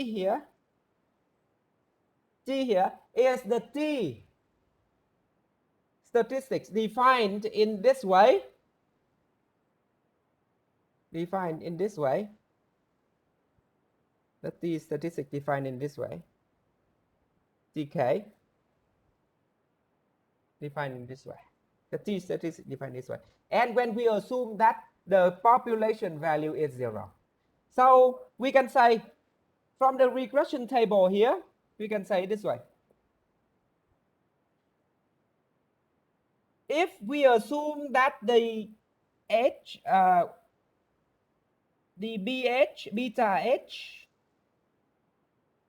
here is the t statistics defined in this way. Defined in this way. The t statistic defined in this way. Tk defined in this way. The t statistic defined this way. And when we assume that the population value is 0. So we can say from the regression table here, we can say this way. If we assume that the h, the beta h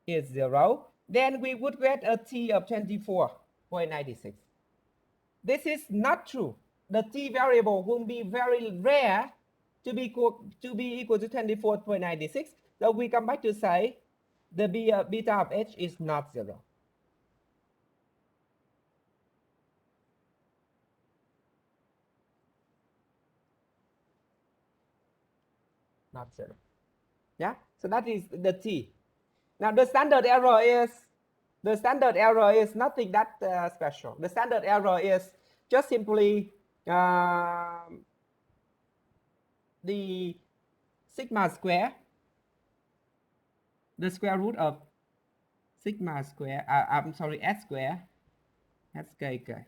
is 0, then we would get a t of 24.96. This is not true. The t variable will be very rare to be equal to 24.96. So we come back to say the beta of h is not 0. Not 0. Yeah, so that is the t. Now the standard error is nothing that special. The standard error is just simply the sigma square, the square root of sigma square, s square, skk.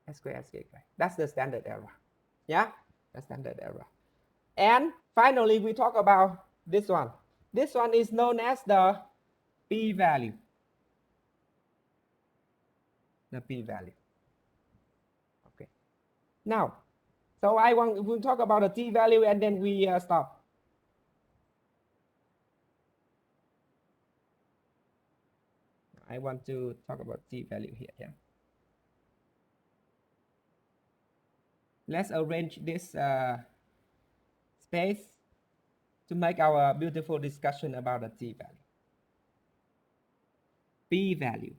S square, skk. That's the standard error. Yeah, the standard error. And finally, we talk about this one. This one is known as the p-value. The p-value. Okay. Now, so we'll talk about the t-value and then we stop. I want to talk about t-value here. Yeah. Let's arrange this space to make our beautiful discussion about the t-value. P-value.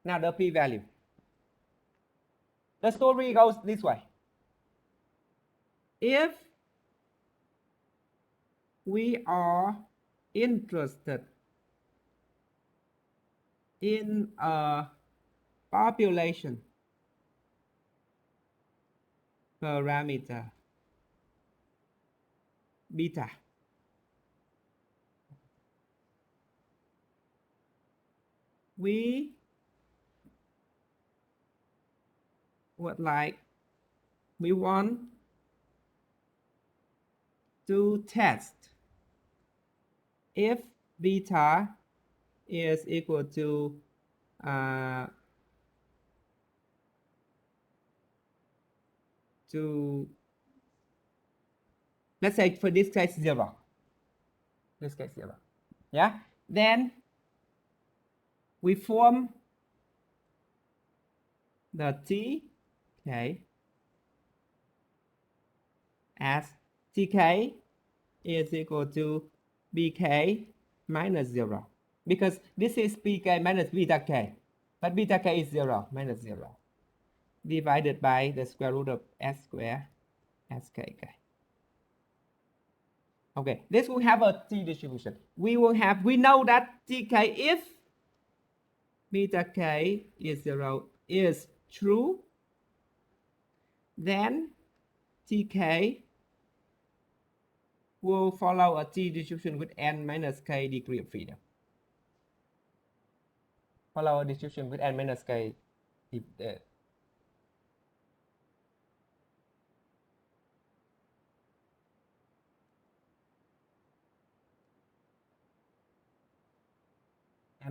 Now the p-value. The story goes this way. If we are interested in a population parameter beta, we want to test if beta is equal to let's say for this case 0. This case 0. Yeah. Then we form the tk as tk is equal to bk minus 0, because this is bk minus beta k, but beta k is 0 minus 0 divided by the square root of s square skk. Okay, this will have a t distribution. We know that tk, if beta k is 0 is true, then tk will follow a t distribution with n minus k degree of freedom. Follow a distribution with n minus k. N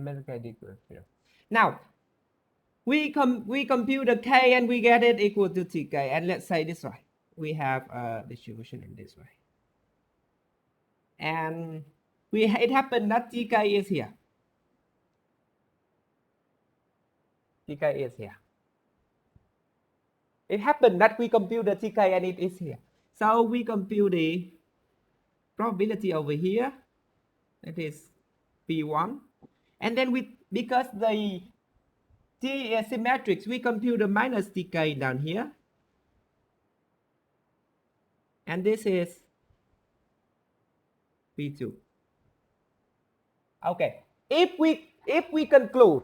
minus k degree of freedom. Now, we compute the k and we get it equal to tk, and let's say this way. We have a distribution in this way. And it happened that tk is here. tk is here. It happened that we compute the tk and it is here. So we compute the probability over here, that is P1. And then because the t is symmetric, we compute the minus tk down here. And this is P2. Okay, if we conclude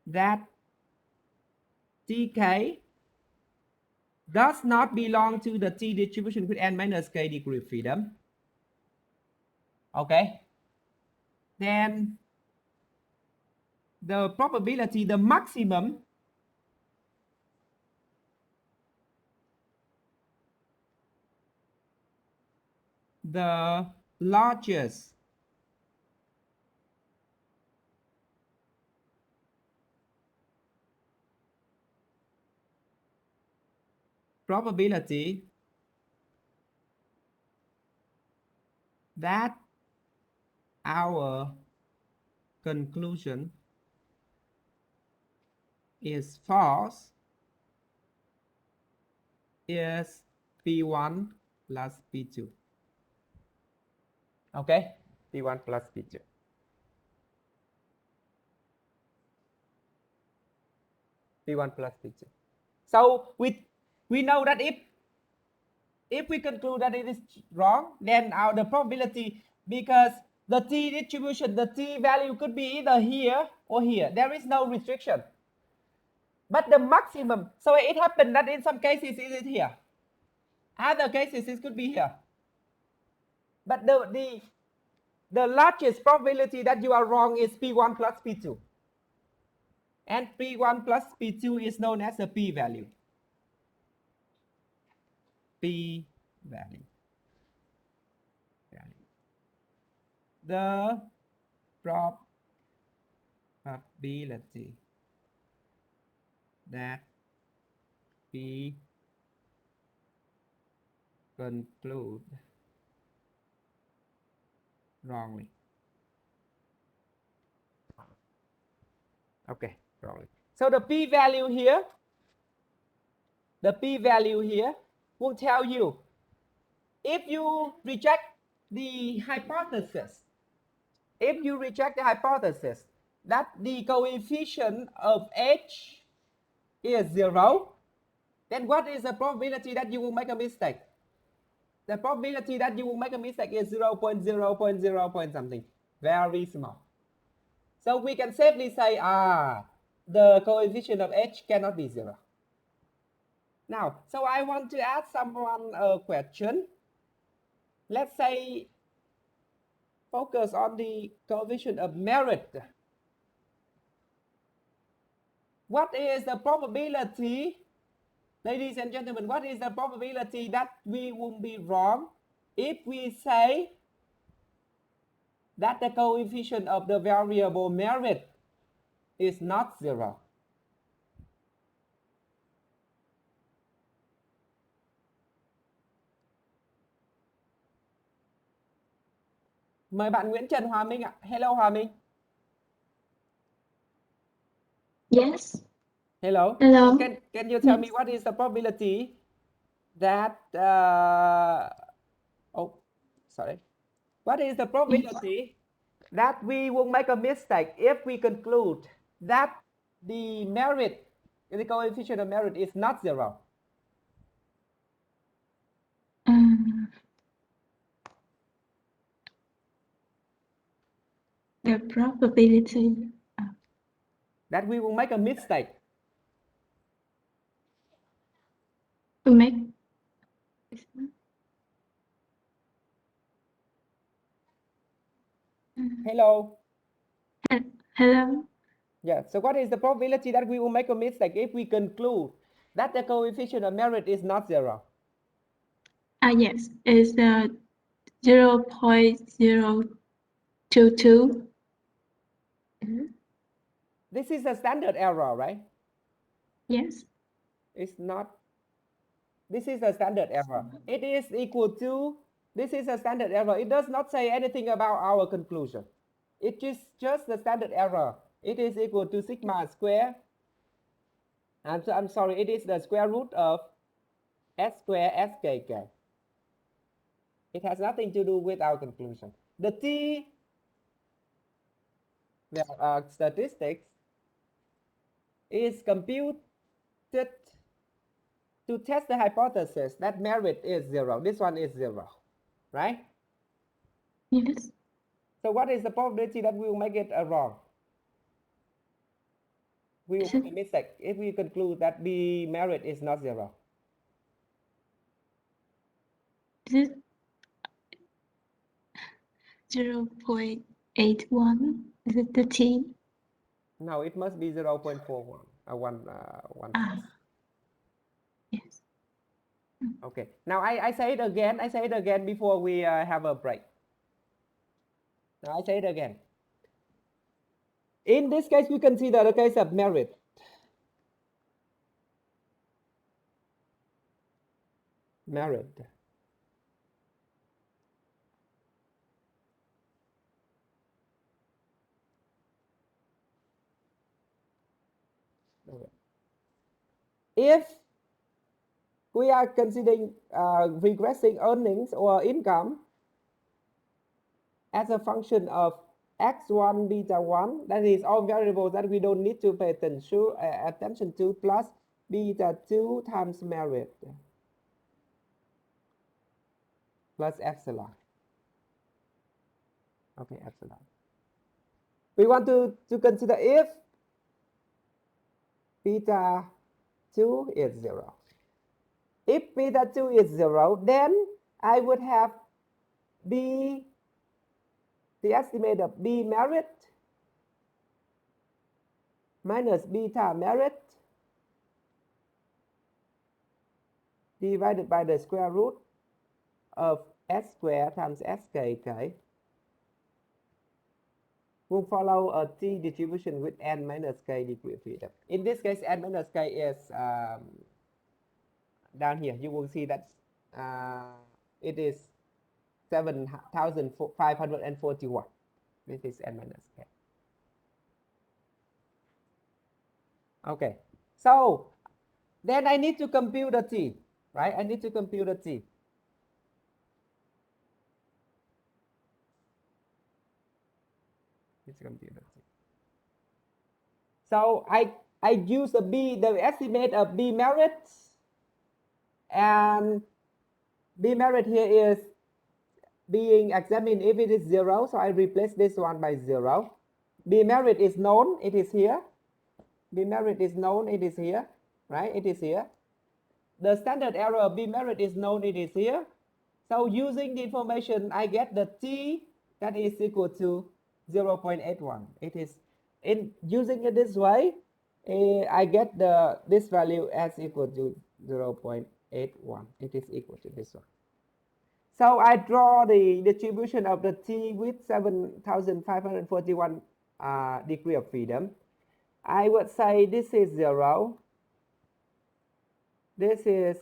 that tk does not belong to the t distribution with n minus k degree of freedom, okay, then the probability, the maximum the largest probability that our conclusion is false is P1 plus P2. Okay, P1 plus P2. P1 plus P2. So we know that if we conclude that it is wrong, then the probability, because the t distribution, the t value could be either here or here. There is no restriction. But the maximum, so it happened that in some cases it is here. Other cases it could be here. But the largest probability that you are wrong is P1 plus P2. And P1 plus P2 is known as the p-value. P-value. The probability that we conclude wrongly. Okay, wrongly. So the p-value here will tell you if you reject the hypothesis, that the coefficient of h is 0, then what is the probability that you will make a mistake? The probability that you will make a mistake is 0.0 something, very small. So we can safely say, the coefficient of h cannot be 0. Now, so I want to ask someone a question. Let's say, focus on the coefficient of merit. What is the probability, ladies and gentlemen, what is the probability that we will be wrong if we say that the coefficient of the variable merit is not 0? Mời bạn Nguyễn Trần Hòa Minh ạ. Hello Hòa Minh. Yes. Hello. Hello. So can you tell me Yes. what is the probability that what is the probability that we will make a mistake if we conclude that the merit, the coefficient of merit is not 0? The probability That we will make a mistake. to make Hello. hello. Yeah. So what is the probability that we will make a mistake if we conclude that the coefficient of merit is not 0? Yes, it's 0.022. This is a standard error, right? Yes. It's not. This is a standard error. It is equal to, this is a standard error. It does not say anything about our conclusion. It is just the standard error. It is equal to sigma square. I'm sorry, it is the square root of s square skk. It has nothing to do with our conclusion. The t statistics is computed to test the hypothesis that merit is 0. This one is 0, right? Yes. So what is the probability that we will make it wrong? We will make a mistake if we conclude that the merit is not 0. Is it 0.81? Is it the T? No, it must be 0.41. One Yes. Okay. Now I say it again. I say it again before we have a break. Now I say it again. In this case, we consider the case of merit. Merit. If we are considering regressing earnings or income as a function of x1, beta 1, that is all variables that we don't need to pay attention to, plus beta 2 times merit, plus epsilon. Okay, epsilon. We want to consider if beta 2 is 0. If beta 2 is 0, then I would have the estimate of B merit minus beta merit divided by the square root of s squared times skk will follow a t distribution with n minus k degree of freedom. In this case, n minus k is down here. You will see that it is 7,541. This is n minus k. Okay, so then I need to compute the t, right? I need to compute the t. Let's compute the t. So I use the estimate of B merit, and B merit here is being examined if it is 0, so I replace this one by 0. B merit is known, it is here. B merit is known, it is here, right? It is here. The standard error of B merit is known, it is here. So using the information, I get the t that is equal to 0.81. It is, in using it this way, I get this value as equal to 0.81. It is equal to this one. So I draw the distribution of the T with 7,541 degree of freedom. I would say this is 0. This is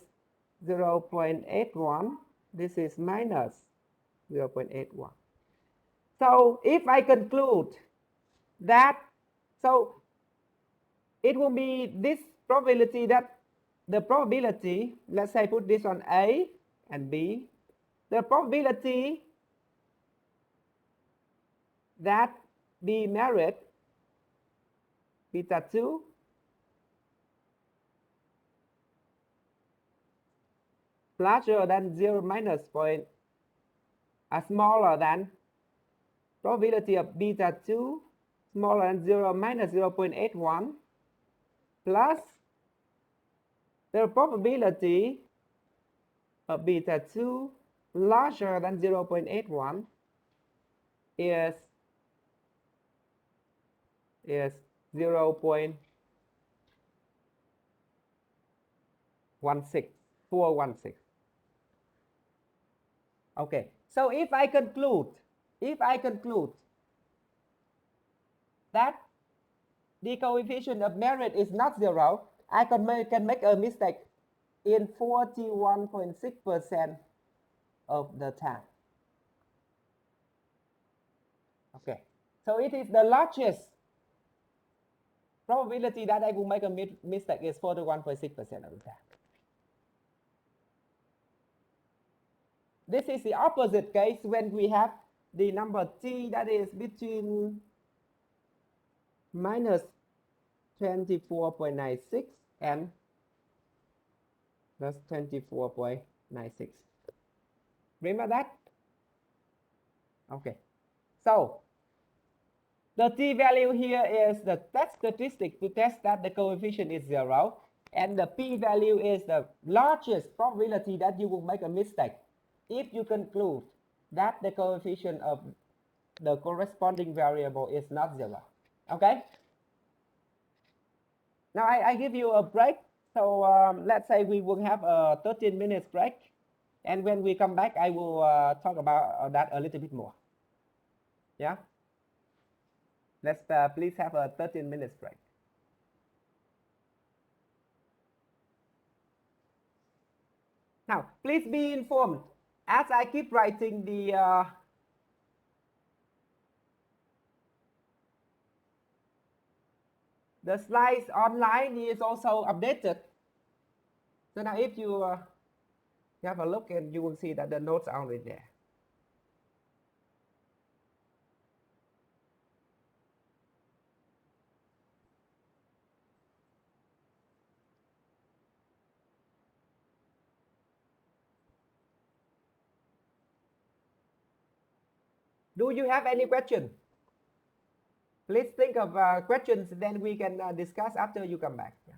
0.81. This is minus 0.81. So if I conclude that, so it will be this probability that the probability, let's say put this on A and B, the probability that B married beta 2 larger than 0 minus point, smaller than probability of beta 2 smaller than 0 minus 0.81 plus the probability of beta 2 larger than 0.81 is 0.416. Okay, so if I conclude that the coefficient of merit is not 0, I can make a mistake in 41.6% of the time. Okay, so it is the largest probability that I will make a mistake is 41.6% of the time. This is the opposite case when we have the number t that is between minus 24.96 and plus 24.96. Remember that? Okay. So the t-value here is the test statistic to test that the coefficient is 0, and the p-value is the largest probability that you will make a mistake if you conclude that the coefficient of the corresponding variable is not 0. Okay? Now I give you a break. So let's say we will have a 13 minutes break. And when we come back, I will talk about that a little bit more. Yeah? Let's please have a 13 minutes break. Now, please be informed. As I keep writing the slides online is also updated. So now if you have a look and you will see that the notes are already there. Do you have any question? Please think of questions, then we can discuss after you come back. Yeah.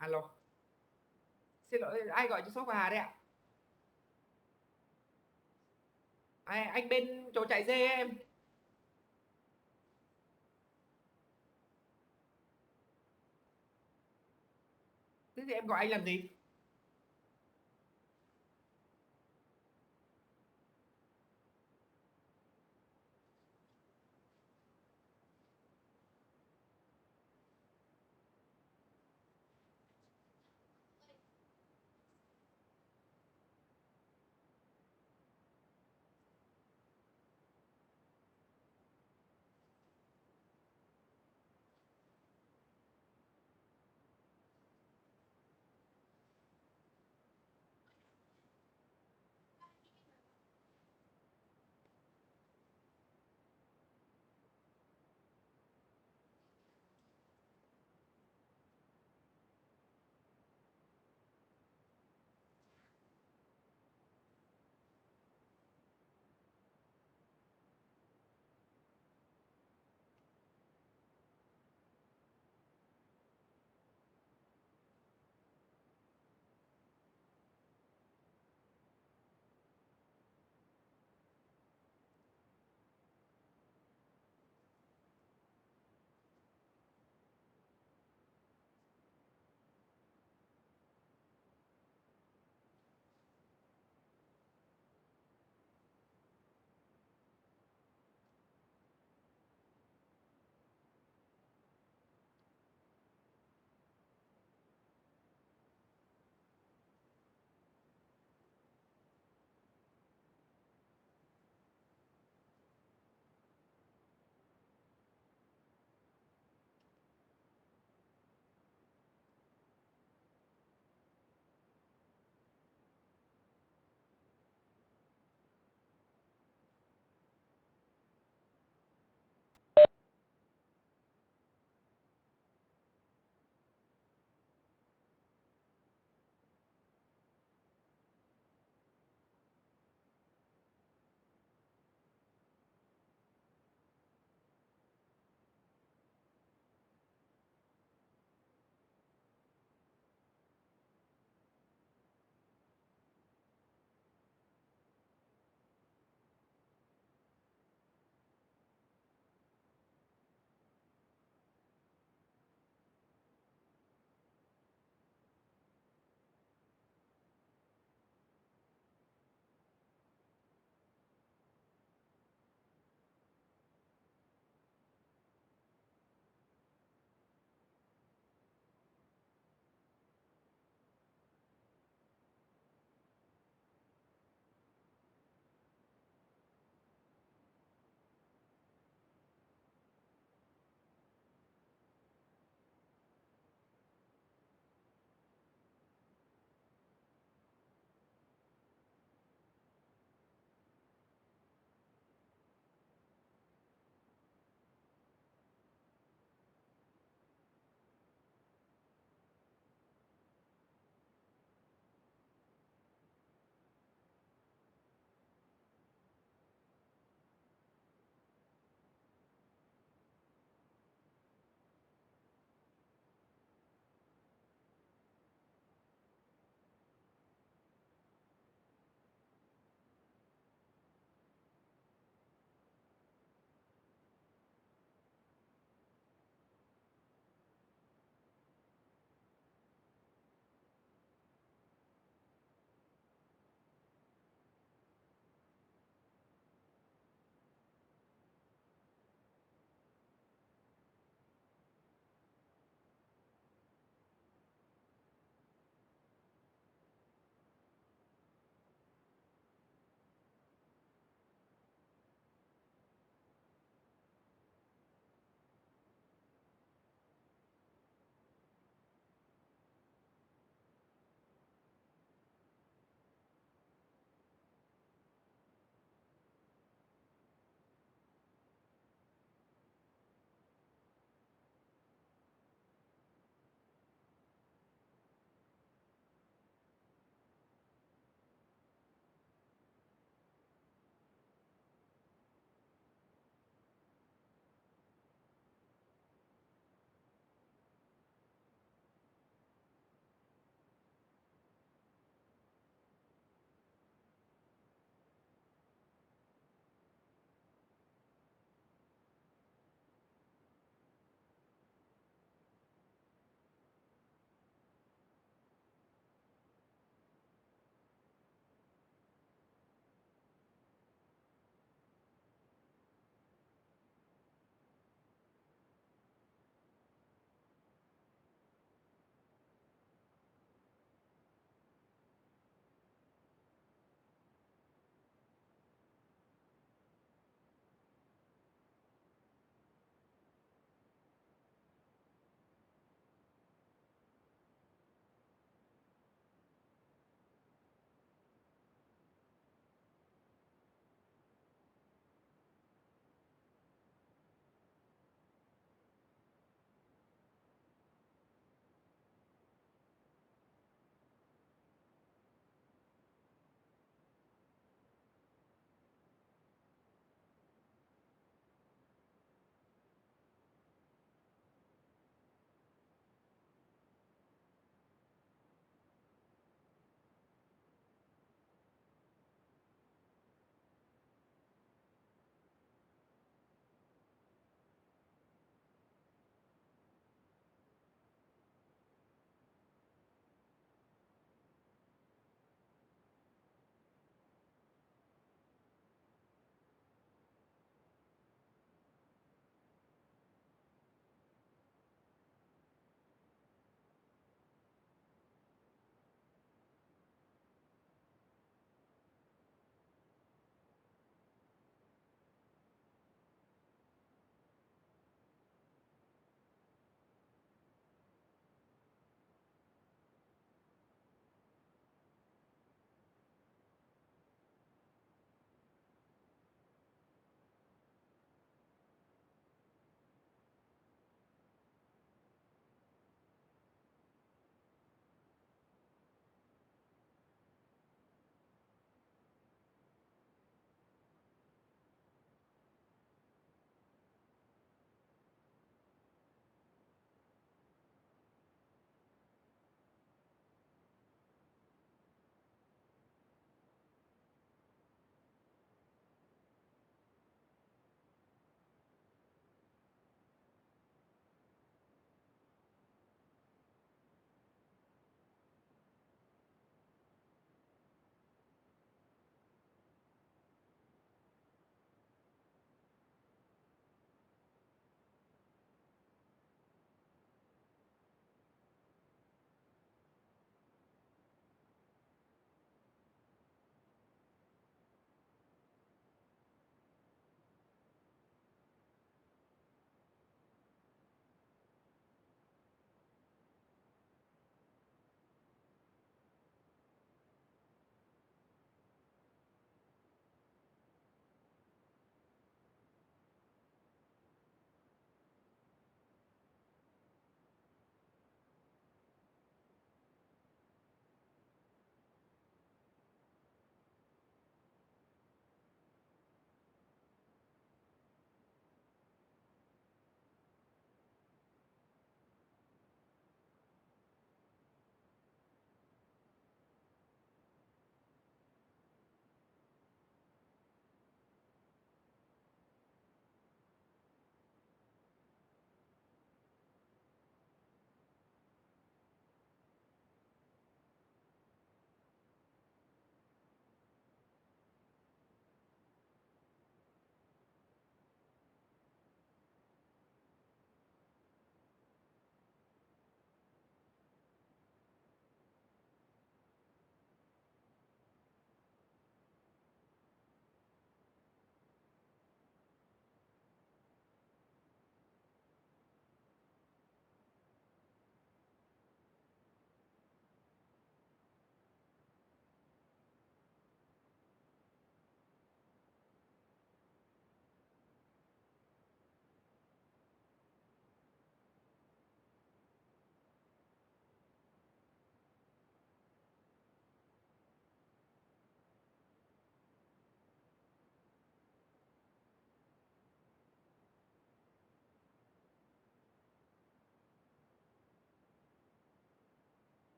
Alo. Xin lỗi, ai gọi cho shop Hà đấy ạ? Anh bên chỗ chạy dê em. Thế thì em gọi anh làm gì?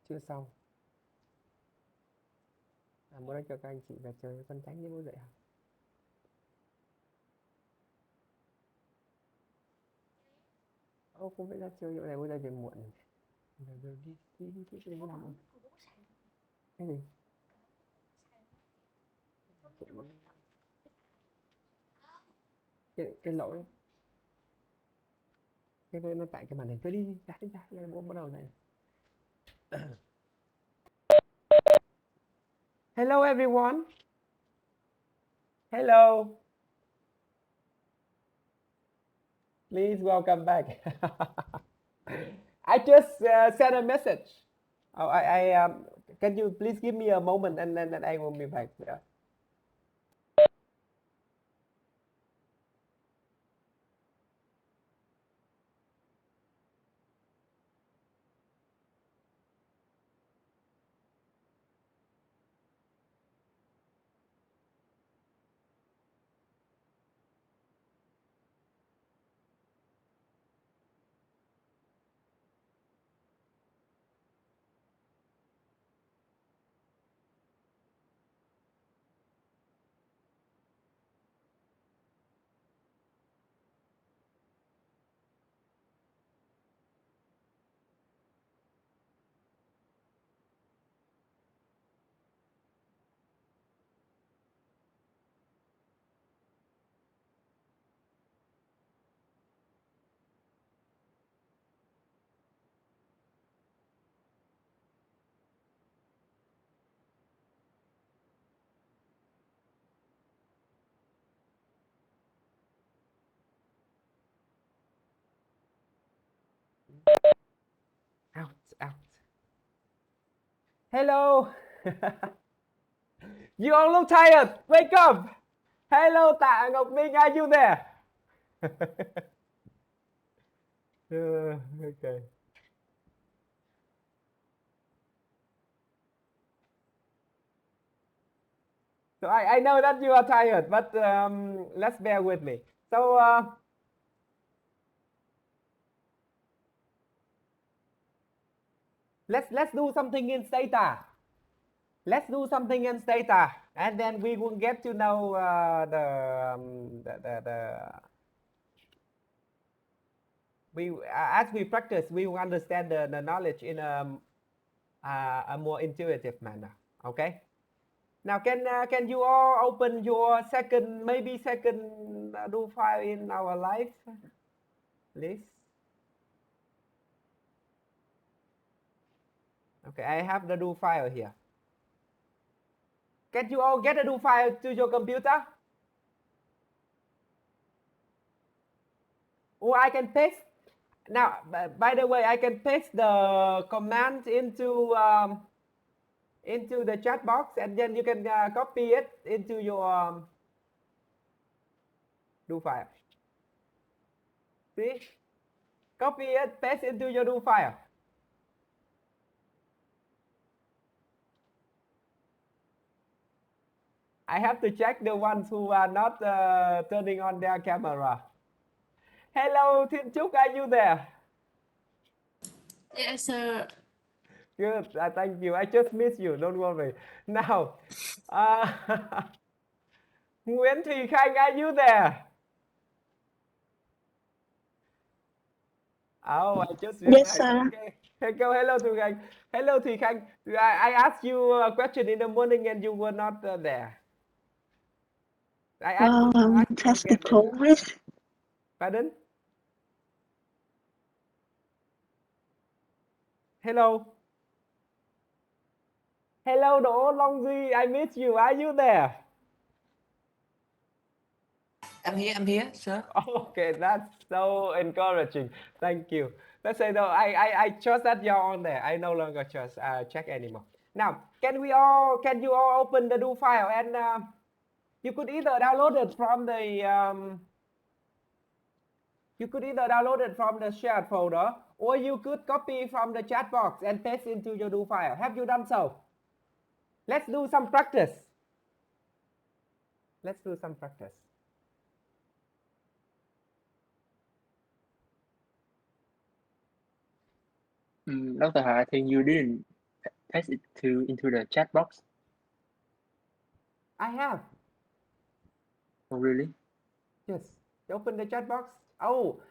Chưa xong. Muốn nói cho các anh chị là chơi con tránh với bố dạy học. Ô, không phải ra chơi chỗ này, bố ra về muộn. Rồi đi làm không? Cái gì? Cái lỗi cái nó tại cái màn hình. Thôi đi ra bố bắt đầu này. Hello everyone. Hello. Please welcome back. I just sent a message. Oh, can you please give me a moment and then I will be back. Yeah. Out. Hello. You all look tired. Wake up. Hello, Tạ Ngọc Minh, are you there? Okay. So I know that you are tired, but let's bear with me. So let's do something in Stata. Let's do something in Stata, and then we will get to know as we practice, we will understand the knowledge in a more intuitive manner. Okay. Now, can you all open your second do file in our live, please? Okay, I have the do file here. Can you all get a do file to your computer? Or I can paste. Now, by the way, I can paste the command into the chat box, and then you can copy it into your do file. See? Copy it, paste into your do file. I have to check the ones who are not turning on their camera. Hello, Thiên Trúc, are you there? Yes, sir. Good, thank you. I just missed you, don't worry. Now, Nguyễn Thùy Khanh, are you there? Oh, I just realized. Yes, sir. Okay. Hello, Thùy Khanh. Hello, Thùy Khanh. I asked you a question in the morning and you were not there. I asked you Test the again. progress. Pardon? Hello. Hello, Đỗ Long Duy. I miss you. Are you there? I'm here, sir. Okay, that's so encouraging. Thank you. Let's say though, I trust that you're on there. I no longer just check anymore. Now, can you all open the do file, and you could either download it from the shared folder, or you could copy from the chat box and paste into your do file. Have you done so? Let's do some practice. Dr. Hà, I think you didn't paste it into the chat box? I have. Oh, really? Yes. Open the chat box. Oh,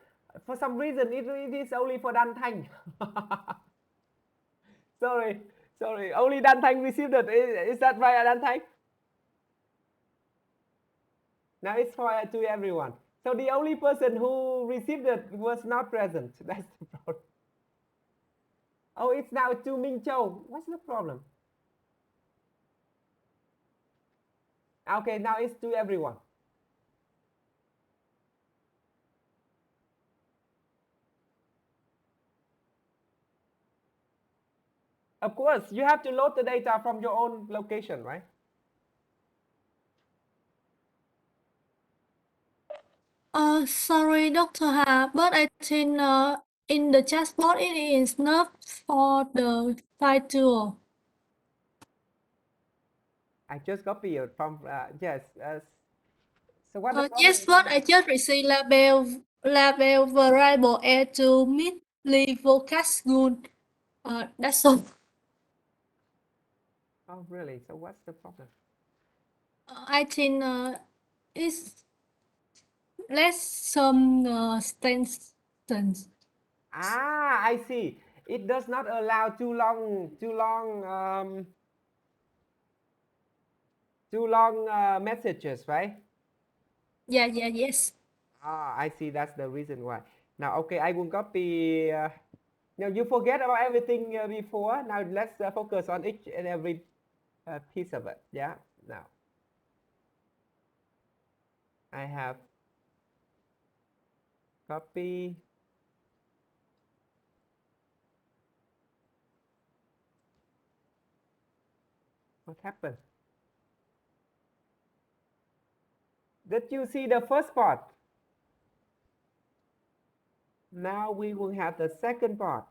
for some reason it is only for Dan Thanh. Sorry. Only Dan Thanh received it. Is that right, Dan Thanh? Now it's for to everyone. So the only person who received it was not present. That's the problem. Oh, it's now to Ming Châu. What's the problem? Okay, now it's to everyone. Of course, you have to load the data from your own location, right? Sorry, Dr. Ha, but I think in the chatbot it is not for the file tool. I just copy it from yes. So what the problem Yes, is but now? I just received label variable a to meet focus good. That's all. Oh, really? So what's the problem? I think it's less some instance. Ah, I see. It does not allow too long messages, right? Yes. Ah, I see. That's the reason why. Now, okay, I will copy. Now you forget about everything before. Now let's focus on each and every piece of it. Yeah. Now I have copy. What happened? Did you see the first part? Now we will have the second part.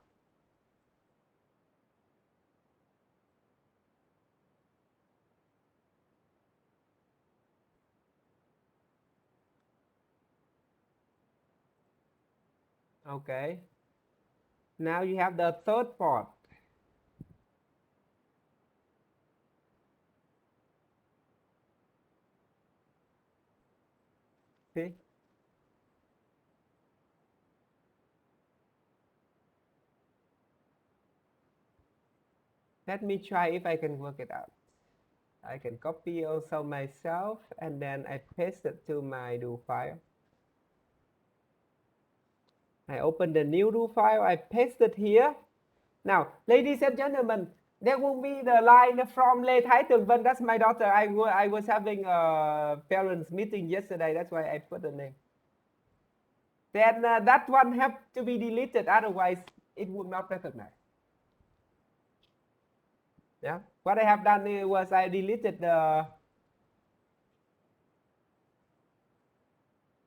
Okay. Now you have the third part. See? Let me try if I can work it out. I can copy also myself and then I paste it to my do file. I open the new do file, I paste it here. Now, ladies and gentlemen, there will be the line from Lê Thái Tường Vân. That's my daughter. I was having a parents meeting yesterday. That's why I put the name. Then that one have to be deleted. Otherwise, it would not recognize. Yeah. What I have done was I deleted the.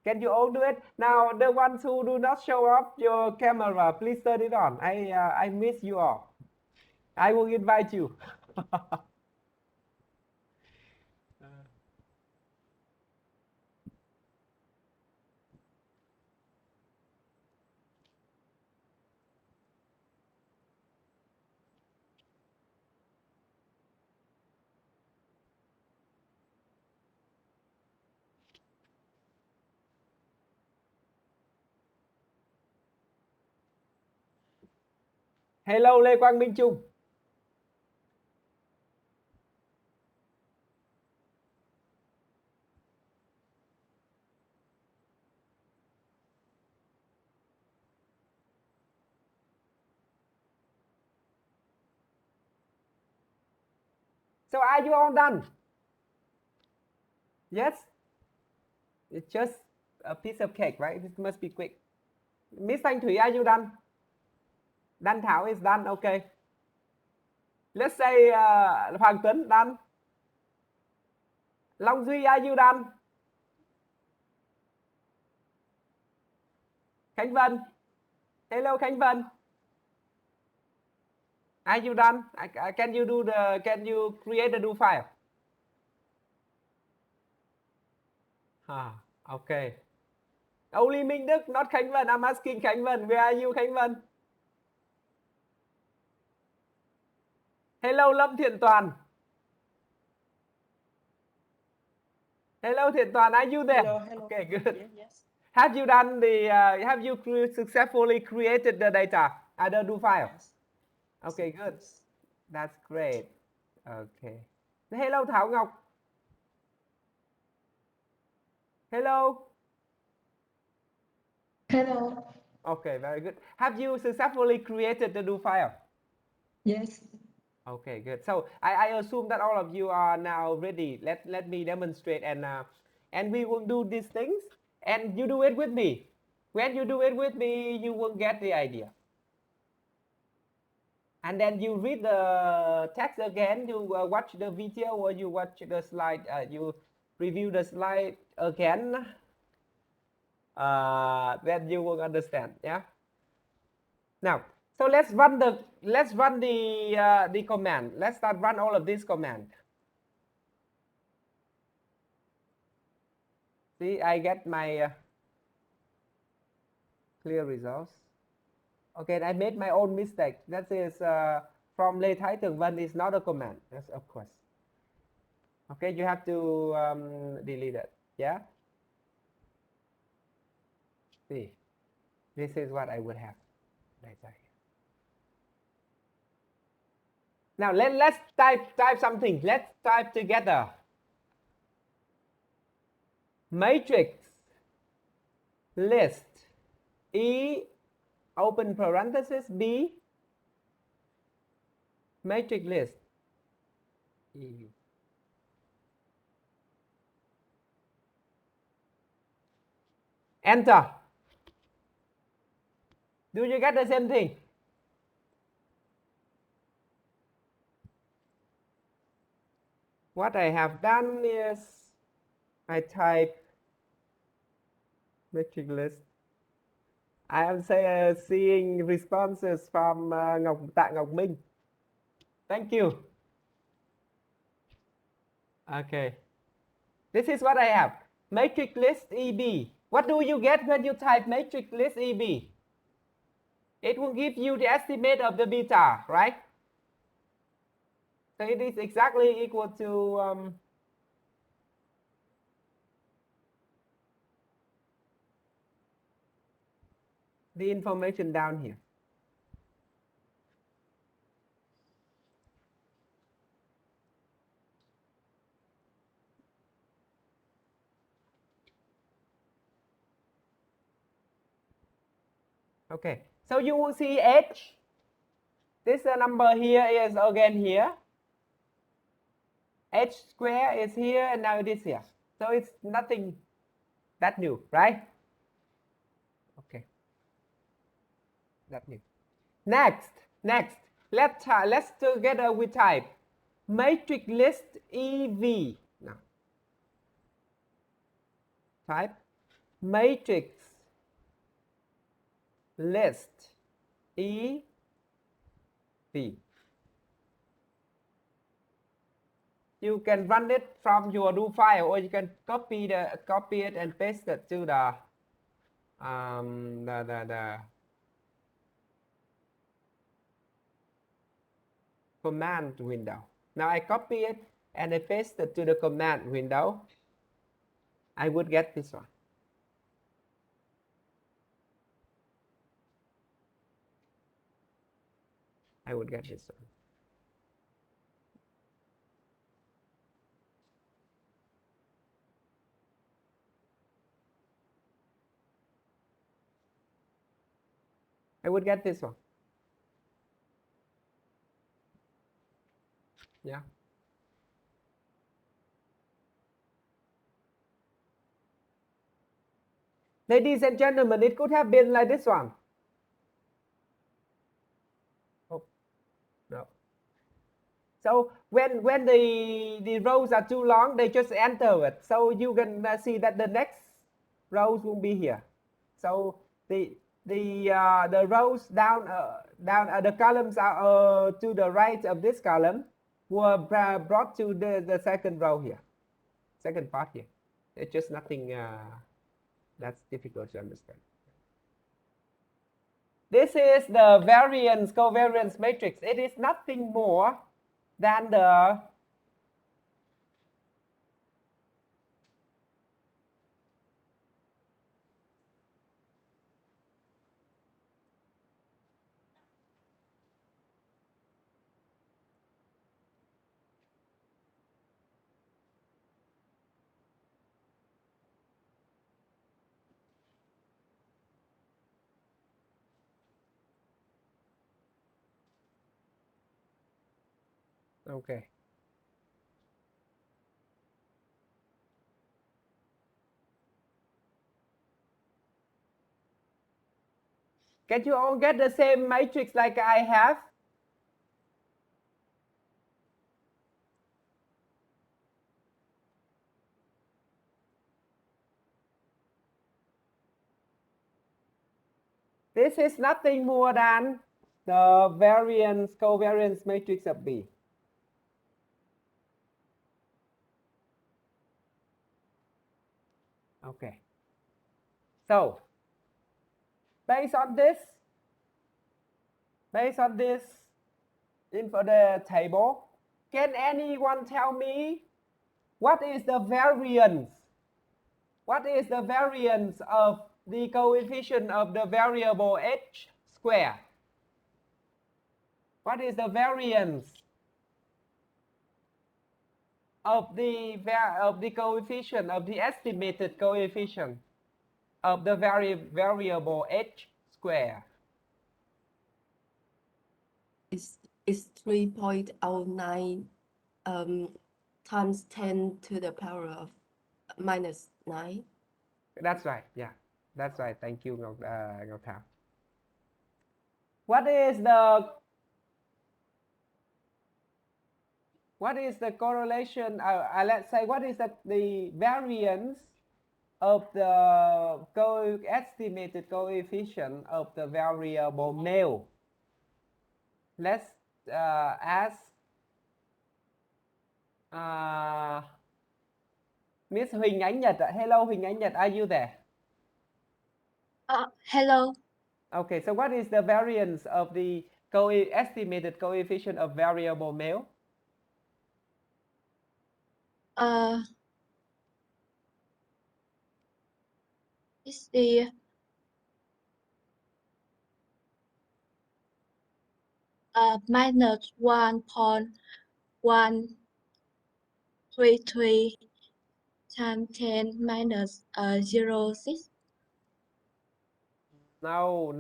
Can you all do it? Now, the ones who do not show up your camera, please turn it on. I miss you all. I will invite you. Hello Lê Quang Minh Trung. So are you all done? Yes? It's just a piece of cake, right? It must be quick. Miss Thanh Thủy, are you done? Dan Thảo is done, okay. Let's say Hoàng Tuấn done. Long Duy, are you done? Khánh Vân. Hello Khánh Vân. Are you done? Can you create the do file? Okay. Only Minh Đức, not Khánh Vân. I'm asking Khánh Vân. Where are you, Khánh Vân? Hello Lâm Thiện Toàn. Hello Thiện Toàn, are you there? Hello. Okay, good. Yes. Have you done the? Have you successfully created the data at the do file? Yes. Okay, good. Yes. That's great. Okay. Hello Thảo Ngọc. Hello. Hello. Okay, very good. Have you successfully created the do file? Yes. Okay, good. So I assume that all of you are now ready. Let me demonstrate and we will do these things and you do it with me. When you do it with me, you will get the idea. And then you read the text again, you watch the video or you watch the slide, you review the slide again, then you will understand. Yeah. Now, so let's run the command. Let's start run all of these commands. See, I get my clear results. Okay, I made my own mistake. That is from Lê Thái Tường Vân is not a command. Yes, of course. Okay, you have to delete it. Yeah. See, this is what I would have. Now let's type something. Let's type together. Matrix list E open parenthesis B matrix list E. Enter. Do you get the same thing? What I have done is I type matrix list. I am seeing responses from Tạ Ngọc Minh. Thank you. Okay. This is what I have. Matrix list EB. What do you get when you type matrix list EB? It will give you the estimate of the beta, right? So it is exactly equal to the information down here. Okay, so you will see H. This number here is again here. H square is here and now it is here. So it's nothing that new, right? Okay. That new. Next, let's together we type matrix list EV. Now, type matrix list EV. You can run it from your do file, or you can copy it and paste it to the command window. Now I copy it and I paste it to the command window. I would get this one. I would get this one. I would get this one. Yeah. Ladies and gentlemen, it could have been like this one. Oh, no. So when the rows are too long, they just enter it. So you can see that the next rows will be here. So the rows down the columns are to the right of this column were brought to the second row here, second part here. It's just nothing that's difficult to understand. This is the variance covariance matrix. It is nothing more than the okay. Can you all get the same matrix like I have? This is nothing more than the covariance matrix of B. Okay. So, based on this info the table, can anyone tell me what is the variance? What is the variance of the coefficient of the variable h square? What is the variance of the coefficient of the estimated coefficient of the variable h square? It's 3.09 times 10 to the power of minus 9. That's right. Yeah, that's right. Thank you, Ngọc Thảo. What is the correlation? Let's say what is the variance of the estimated coefficient of the variable male? Let's ask Miss Huỳnh Ánh Nhật. Hello, Huỳnh Ánh Nhật. Are you there? Hello. Okay, so what is the variance of the estimated coefficient of variable male? It's the minus 1.133 times 10 minus 0.6. No,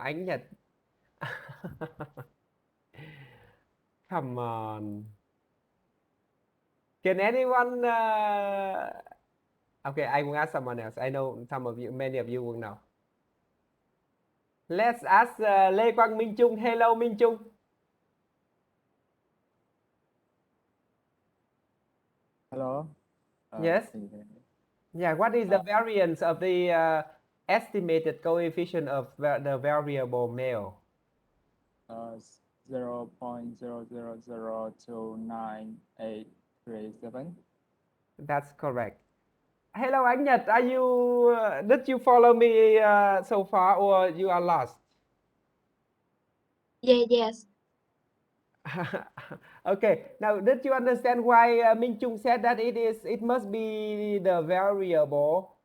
Ánh Nhật. Come on. Can anyone? Okay, I will ask someone else. I know many of you will know. Let's ask Lê Quang Minh Trung. Hello, Minh Trung. Hello. Yes. Can you hear me? Yeah. What is the variance of the estimated coefficient of the variable male? 0.0002987. That's correct. Hello, Ánh Nhật. Are you? Did you follow me so far, or you are lost? Yes. Okay. Now, did you understand why Minh Trung said that it must be the variable?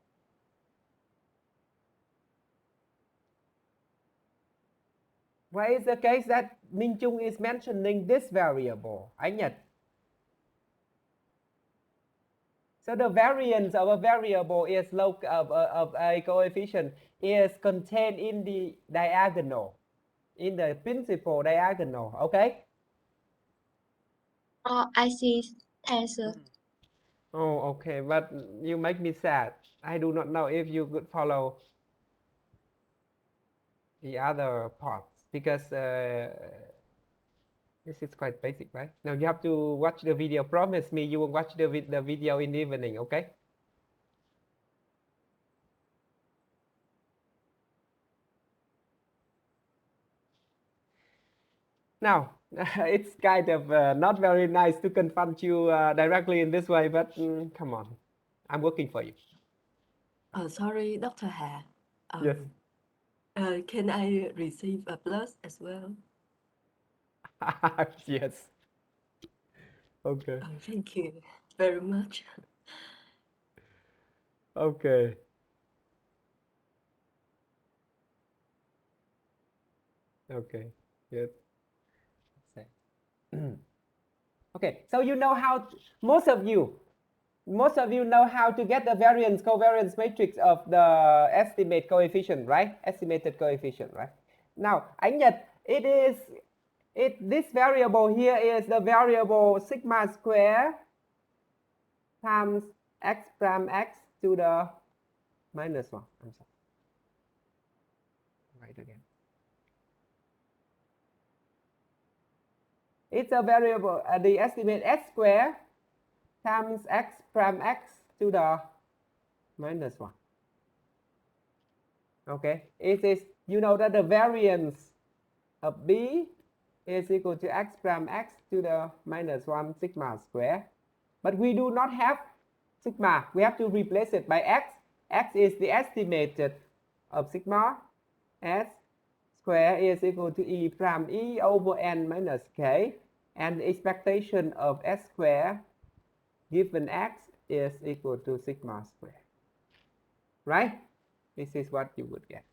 Why is the case that Minh Trung is mentioning this variable? Ánh Nhật. So the variance of a variable is of a coefficient is contained in the diagonal, in the principal diagonal. Okay. I see. Thanks, sir. Oh, okay. But you make me sad. I do not know if you could follow the other parts because this is quite basic, right? Now you have to watch the video. Promise me you will watch the video in the evening, okay? Now, it's kind of not very nice to confront you directly in this way, but come on. I'm working for you. Sorry, Dr. Hà. Yes. Can I receive a plus as well? Yes. Okay. Thank you very much. Okay. Okay. Good. Okay. So you know how most of you know how to get the variance covariance matrix of the estimate coefficient, right? Estimated coefficient, right? Now, anh Nhật, this variable here is the variable sigma square times x prime x to the minus 1. I'm sorry. Write again. It's a variable, the estimate s square times x prime x to the minus 1. Okay, it is, you know that the variance of b is equal to x prime x to the minus 1 sigma square. But we do not have sigma. We have to replace it by x. X is the estimated of sigma. S square is equal to e prime e over n minus k. And the expectation of s square given x is equal to sigma square. Right? This is what you would get.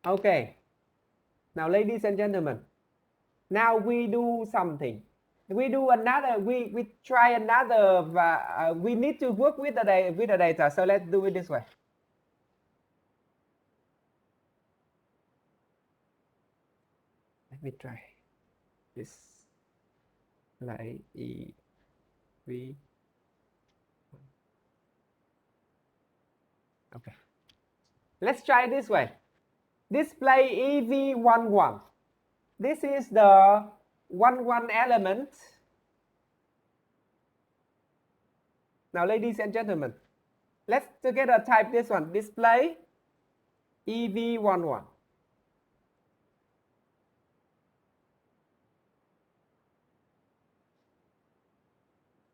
Okay. Now, ladies and gentlemen, now we do something. We do another, we try another, we need to work with the data. So let's do it this way. Let me try this. Like E, V. Okay. Let's try this way. Display EV11. This is the 1 element. Now, ladies and gentlemen, let's together type this one. Display EV11.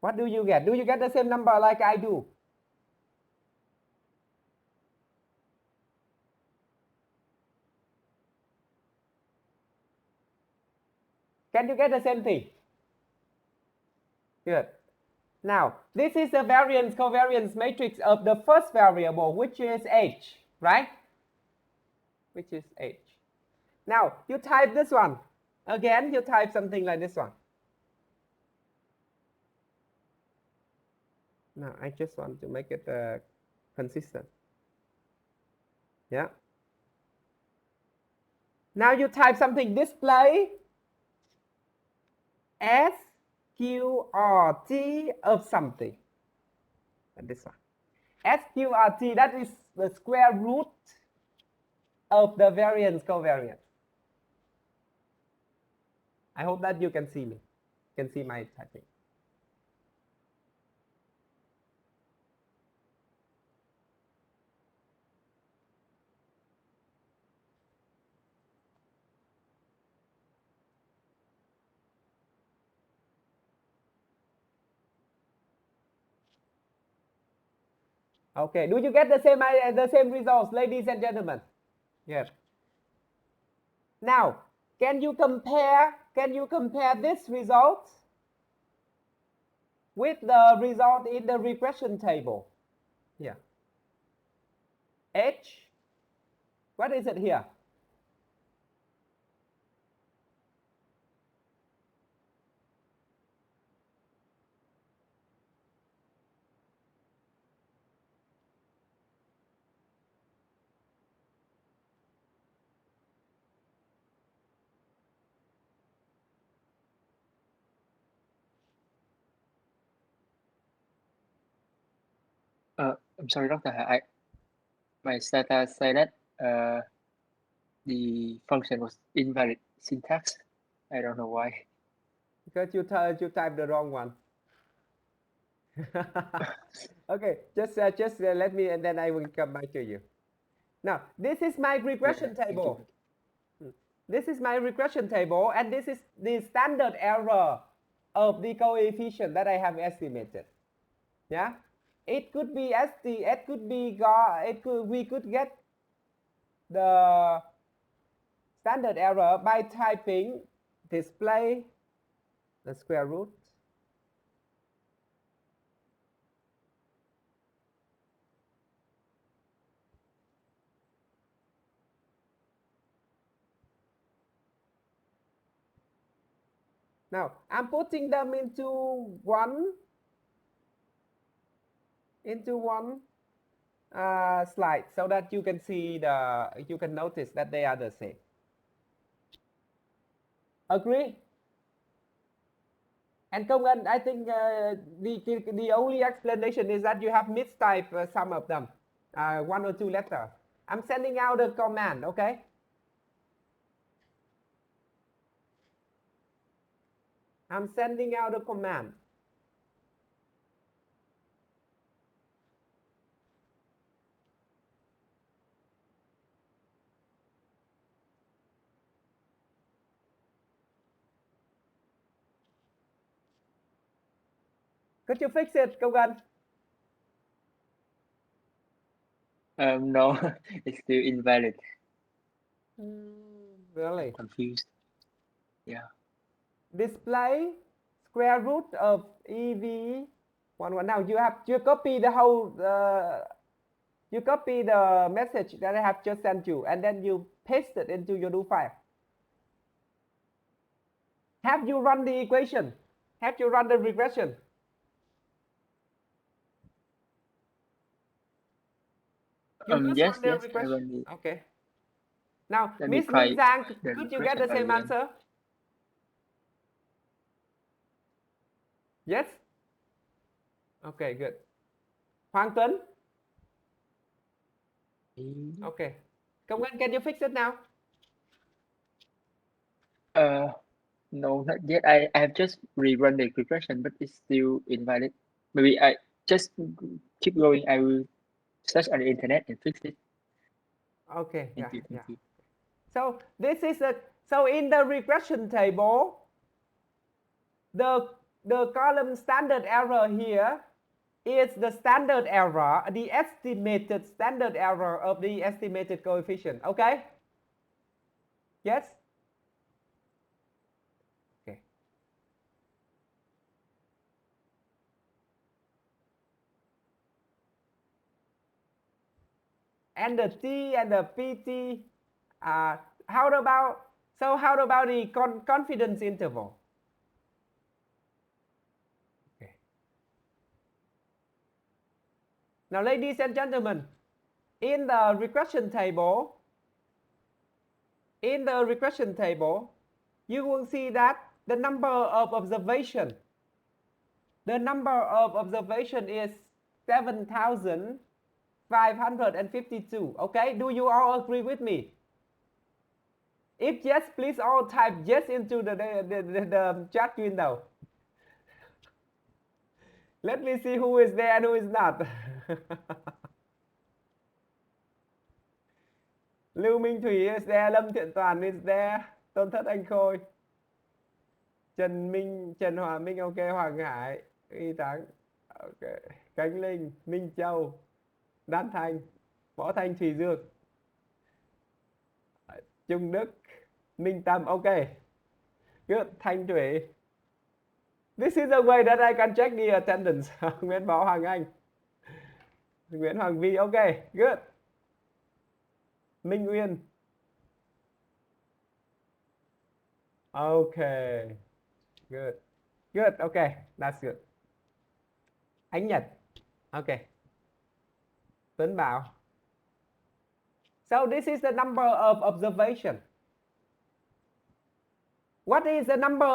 What do you get? Do you get the same number like I do? Can you get the same thing? Good. Now, this is the variance covariance matrix of the first variable, which is h, right? Which is h. Now, you type this one. Again, you type something like this one. Now, I just want to make it consistent. Yeah. Now you type something, display SQRT of something. And this one. SQRT, that is the square root of the variance covariance. I hope that you can see me. You can see my typing. Okay, do you get the same results, ladies and gentlemen? Yes. Now, can you compare this result with the result in the regression table? Yeah. H, what is it here? I'm sorry, Doctor. My data say that the function was invalid syntax. I don't know why. Because you typed the wrong one. Okay, just let me, and then I will come back to you. Now, this is my regression table. This is my regression table, and this is the standard error of the coefficient that I have estimated. Yeah, it could be we could get the standard error by typing display the square root. Now I'm putting them into one slide so that you can see you can notice that they are the same. Agree? And Công Ngân, I think the only explanation is that you have mistyped some of them, 1 or 2 letters. I'm sending out a command, okay? I'm sending out a command. Could you fix it, Công Ngân? No, it's still invalid. Really? Confused. Yeah. Display square root of EV11. Now you copy the whole you copy the message that I have just sent you, and then you paste it into your do file. Have you run the equation? Have you run the regression? You must Yes, run the yes, I regression. run it. Okay. Now, Let me Miss try Minh Giang, the could you get the regression same again. answer? Yes? Okay, good. Hoàng Tuấn? Okay. Công Ngân, can you fix it now? No, not yet. I have just rerun the regression, but it's still invalid. Maybe I just keep going. I will search on the internet and fix it. Okay, Thank you. So this is so in the regression table, the column standard error here is the standard error, the estimated standard error of the estimated coefficient. Okay? Yes? Okay. And the T and the PT, how about the confidence interval? Okay. Now, ladies and gentlemen, in the regression table, you will see that the number of observation is 7,552. Okay, do you all agree with me? If yes, please all type yes into the chat window. Let me see who is there and who is not. Lưu Minh Thủy is there, Lâm Thiện Toàn is there, Tôn Thất Anh Khôi, Trần Hòa Minh, ok, Hoàng Hải, Y Thắng, ok, Khánh Linh, Minh Châu, Đan Thanh, Võ Thanh, Thùy Dương, Trung Đức, Minh Tâm, ok, good, Thanh Thủy. This is the way that I can check the attendance. Nguyễn Võ Hoàng Anh, Nguyễn Hoàng Vi, ok, good. Minh Uyên. Okay. Good. Good. Okay. That's good. Ánh Nhật. Okay. Tuấn Bảo. So this is the number of observation. What is the number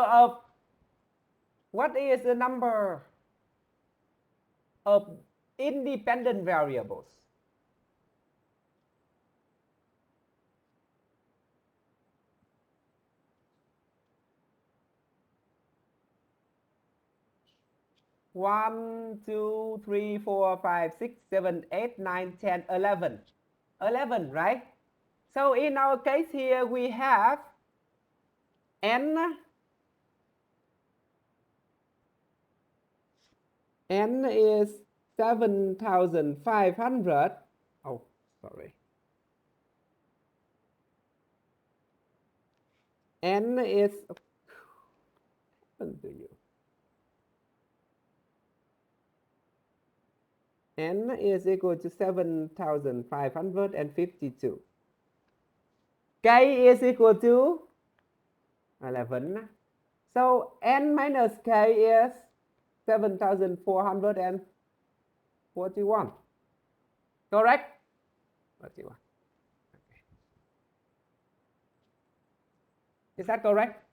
of independent variables? One, 2, 3, 4, 5, 6, 7, 8, 9, 10, 11. 11, right? So in our case here we have n is 7,500. Oh, sorry. N is happened to you? N is equal to 7,552. K is equal to 11. So N minus K is 7,441. Correct? 41. Okay. Is that correct?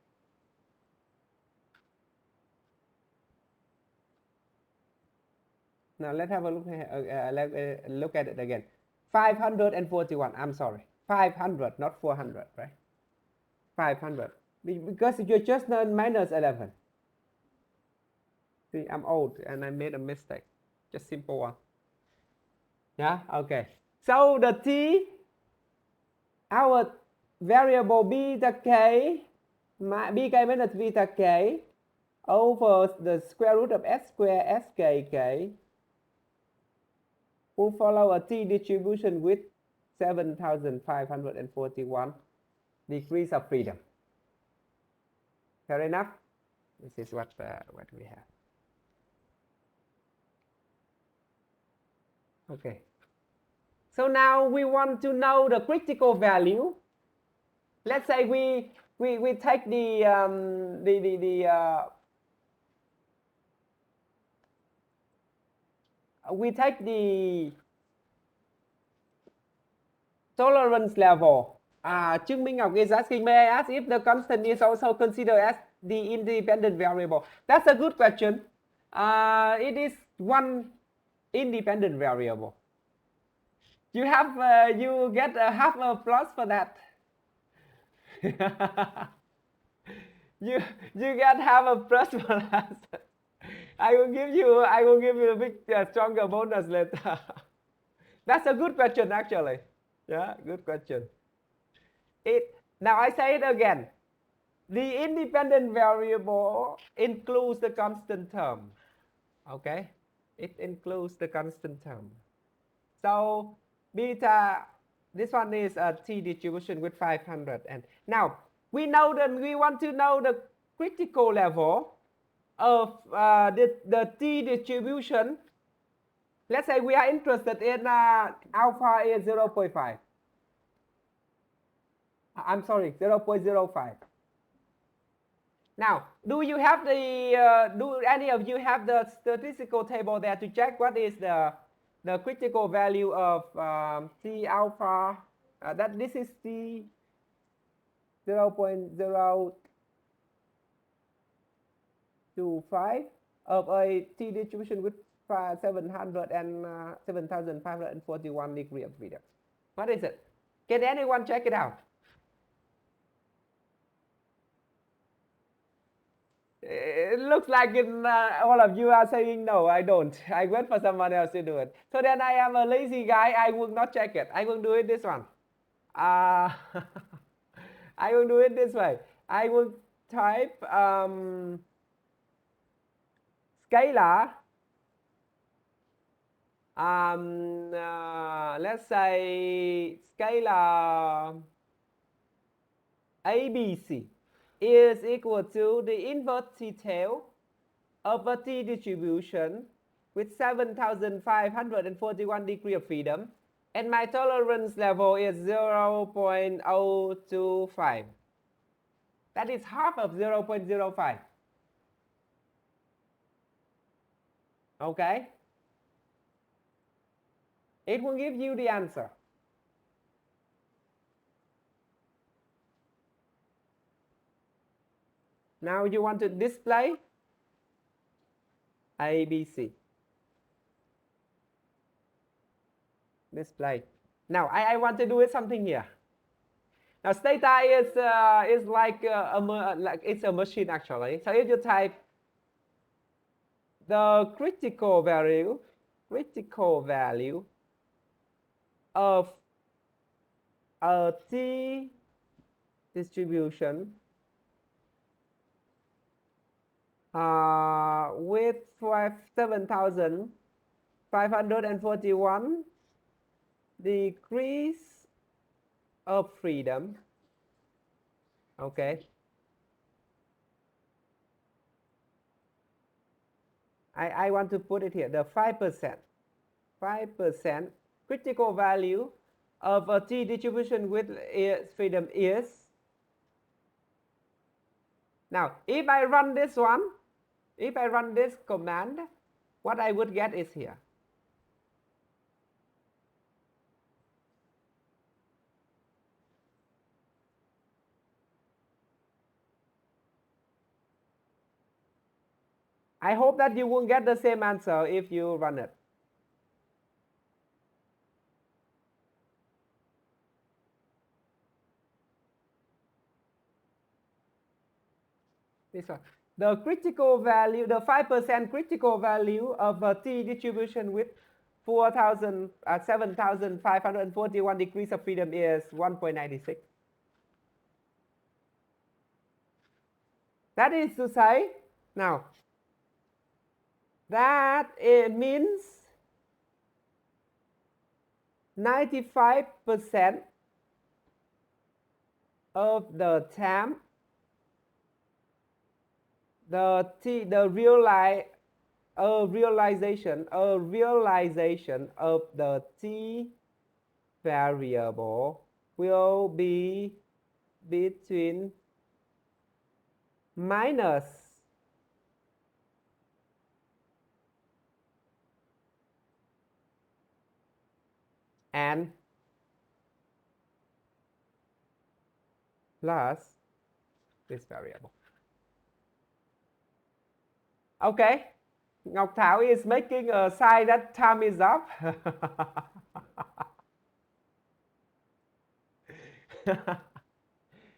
Now let's have a look. Look at it again. 541. I'm sorry. 500, not 400, right? 500. Because you just done minus 11. See, I'm old and I made a mistake. Just simple one. Yeah, okay. So the t, our variable beta k, bk minus beta k over the square root of s square skk will follow a t distribution with 7,541 degrees of freedom. Fair enough? This is what we have. Okay. So now we want to know the critical value. Let's say we take we take the tolerance level. Trương Minh Ngọc is asking, may I ask if the constant is also considered as the independent variable? That's a good question. It is one independent variable. You have you get half a plus for that. you get half a plus for that. I will give you a big stronger bonus later. That's a good question actually. Yeah, good question. Now I say it again. The independent variable includes the constant term. Okay, it includes the constant term. So beta, this one is a t distribution with 500. And now we know that we want to know the critical level of the t distribution. Let's say we are interested in alpha is 0.5. I'm sorry, 0.05. Now, do you have the do any of you have the statistical table there to check what is the critical value of T alpha? That this is T 0.025 of a T distribution with 7,541 degree of freedom. What is it? Can anyone check it out? It looks like all of you are saying no, I don't. I wait for someone else to do it. So then I am a lazy guy. I will not check it. I will do it this one. I will do it this way. I will type scalar. Let's say scalar ABC is equal to the inverse t-tail of a t distribution with 7,541 degree of freedom, and my tolerance level is 0.025. That is half of 0.05. Okay? It will give you the answer. Now you want to display ABC. Display. Now I want to do it something here. Now theta is like it's a machine actually. So if you type the critical value of a T distribution with 7,541 degrees of freedom. Okay. I want to put it here, the 5%. 5% critical value of a t distribution with freedom is. Now, if I run this one, if I run this command, what I would get is here. I hope that you won't get the same answer if you run it. This one. The critical value, the 5% critical value of a t distribution with 7,541 degrees of freedom is 1.96. That is to say, now, that it means 95% of the time the realization of the t variable will be between minus and plus this variable. Okay, Ngọc Thảo is making a sign that time is up.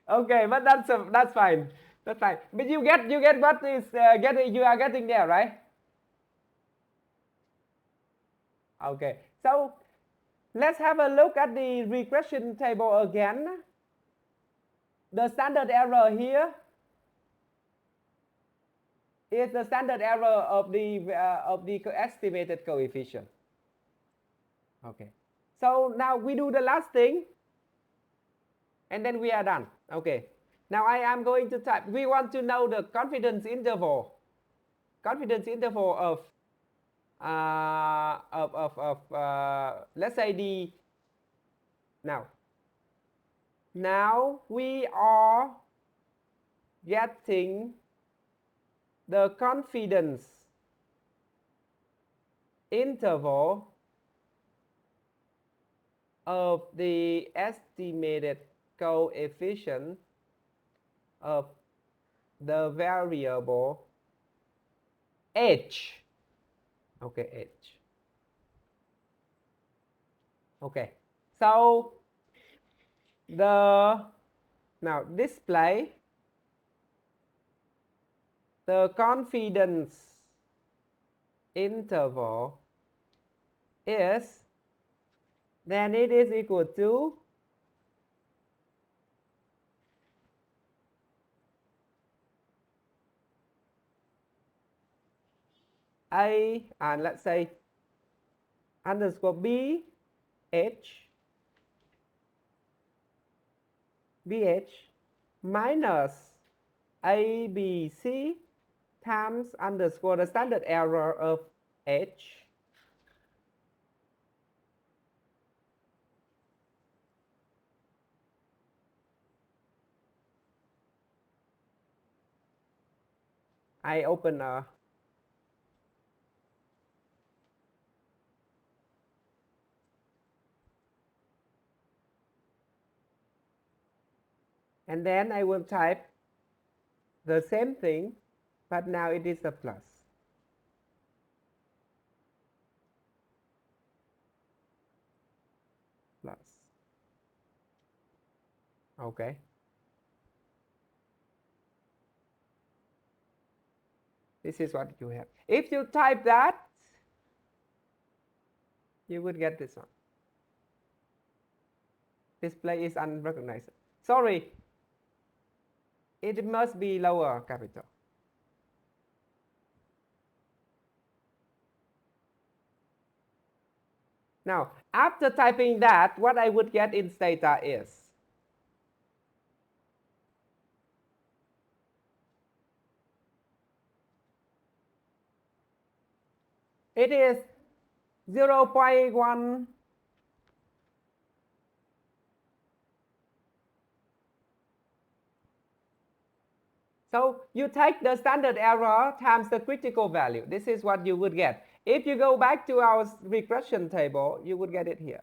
Okay, but that's fine. That's fine. But you get what is you are getting there, right? Okay. So let's have a look at the regression table again. The standard error here is the standard error of the estimated coefficient. Okay. So now we do the last thing, and then we are done. Okay. Now I am going to type. We want to know the confidence interval. Confidence interval of let's say the now we are getting the confidence interval of the estimated coefficient of the variable h. Okay, h. Okay, so now display the confidence interval is, then it is equal to A, and let's say underscore B H minus ABC times underscore the standard error of H I open a and then I will type the same thing, but now it is a plus. Plus. Okay. This is what you have. If you type that, you would get this one. Display is unrecognized. Sorry. It must be lower capital. Now, after typing that, what I would get in data is It is 0.1. So you take the standard error times the critical value. This is what you would get. If you go back to our regression table, you would get it here.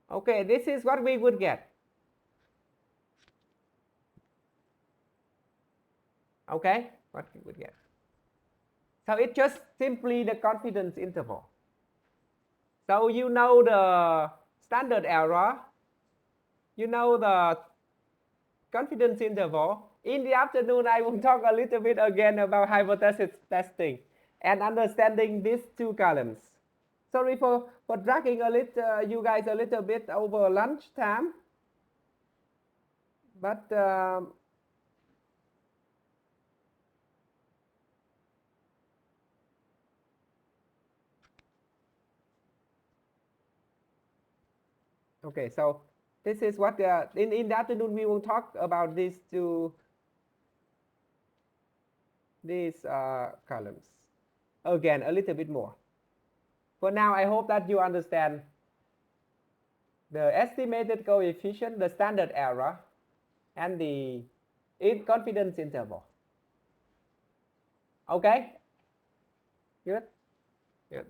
Okay, this is what we would get. Okay, what we would get. So it's just simply the confidence interval. So you know the standard error, you know the confidence interval. In the afternoon, I will talk a little bit again about hypothesis testing and understanding these two columns. Sorry for dragging you guys a little bit over lunch time. But okay, so this is what in the afternoon we will talk about these columns again a little bit more. For now, I hope that you understand the estimated coefficient, the standard error, and the confidence interval. Okay? Good? Good.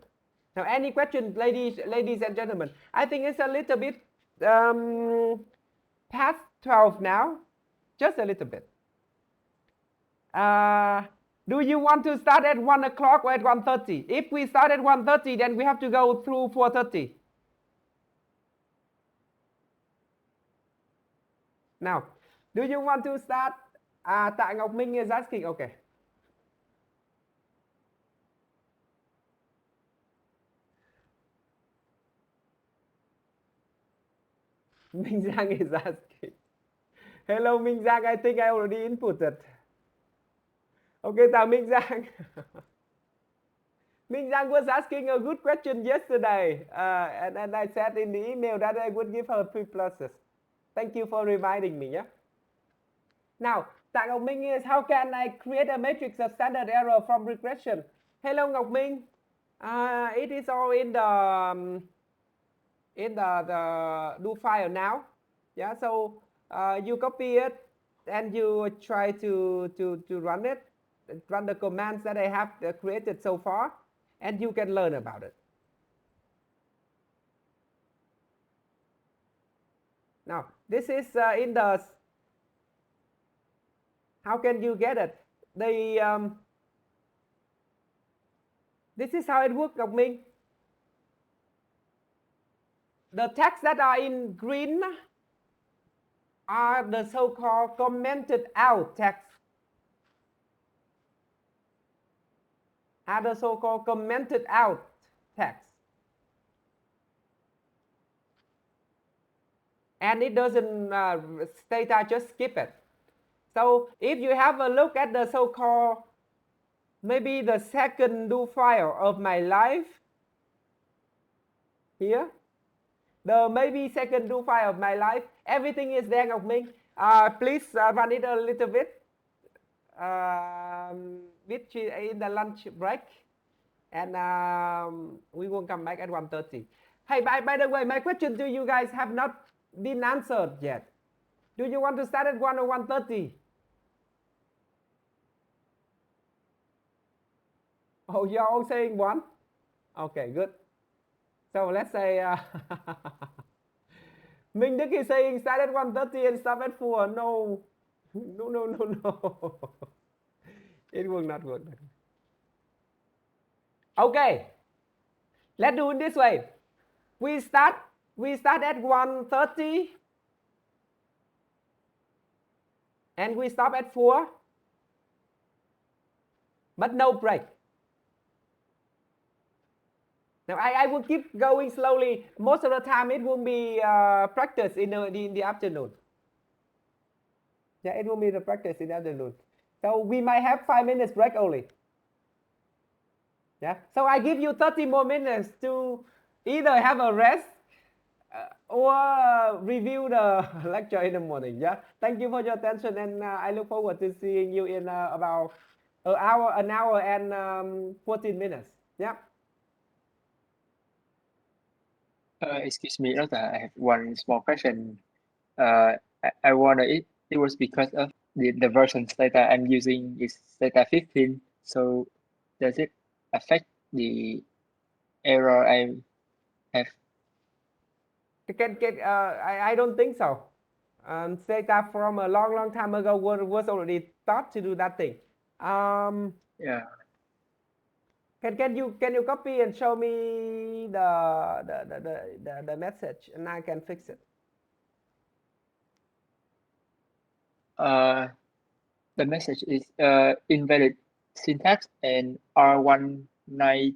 Now, any questions, ladies and gentlemen? I think it's a little bit past 12 now. Just a little bit. Do you want to start at 1 o'clock or at 1:30? If we start at 1:30, then we have to go through 4:30. Now, do you want to start? Tạ Ngọc Minh is asking. Okay. Minh Giang is asking. Hello, Minh Giang. I think I already inputted. Okay, Tào Minh Giang. Minh Giang was asking a good question yesterday, and I said in the email that I would give her 3 pluses. Thank you for reminding me. Yeah. Now, Tạ Ngọc Minh is, how can I create a matrix of standard error from regression? Hello, Ngọc Minh. It is all in the do file now. Yeah. So you copy it and you try to run it. Run the commands that I have created so far, and you can learn about it. Now, this is in the, how can you get it? This is how it works, Ngọc Minh. The texts that are in green are the so-called commented out text. Are the so-called commented out text. And it doesn't state, I just skip it. So if you have a look at the so-called, maybe the second do file of my life, here, the maybe second do file of my life, everything is there, Ngọc Minh. Please run it a little bit. In the lunch break, and we will come back at 1:30. Hey, by the way, my question to you guys have not been answered yet. Do you want to start at 1 or 1:30? Oh, you're all saying 1? Okay, good. So let's say Minh Đức is saying start at 1:30 and stop at 4. No. It will not work. Okay. Let's do it this way. We start at 1:30 and we stop at 4. But no break. Now I will keep going slowly. Most of the time it will be practice in the afternoon. Yeah, it will be the practice in the afternoon. So we might have 5 minutes break only. Yeah. So I give you 30 more minutes to either have a rest or review the lecture in the morning. Yeah. Thank you for your attention, and I look forward to seeing you in about an hour and 14 minutes. Yeah. Excuse me, Doctor. I have one small question. I wonder if it was because of the version data I'm using is data 15. So does it affect the error I have? I don't think so. Data from a long time ago was already taught to do that thing. Yeah. Can you copy and show me the message, and I can fix it. The message is invalid syntax and R198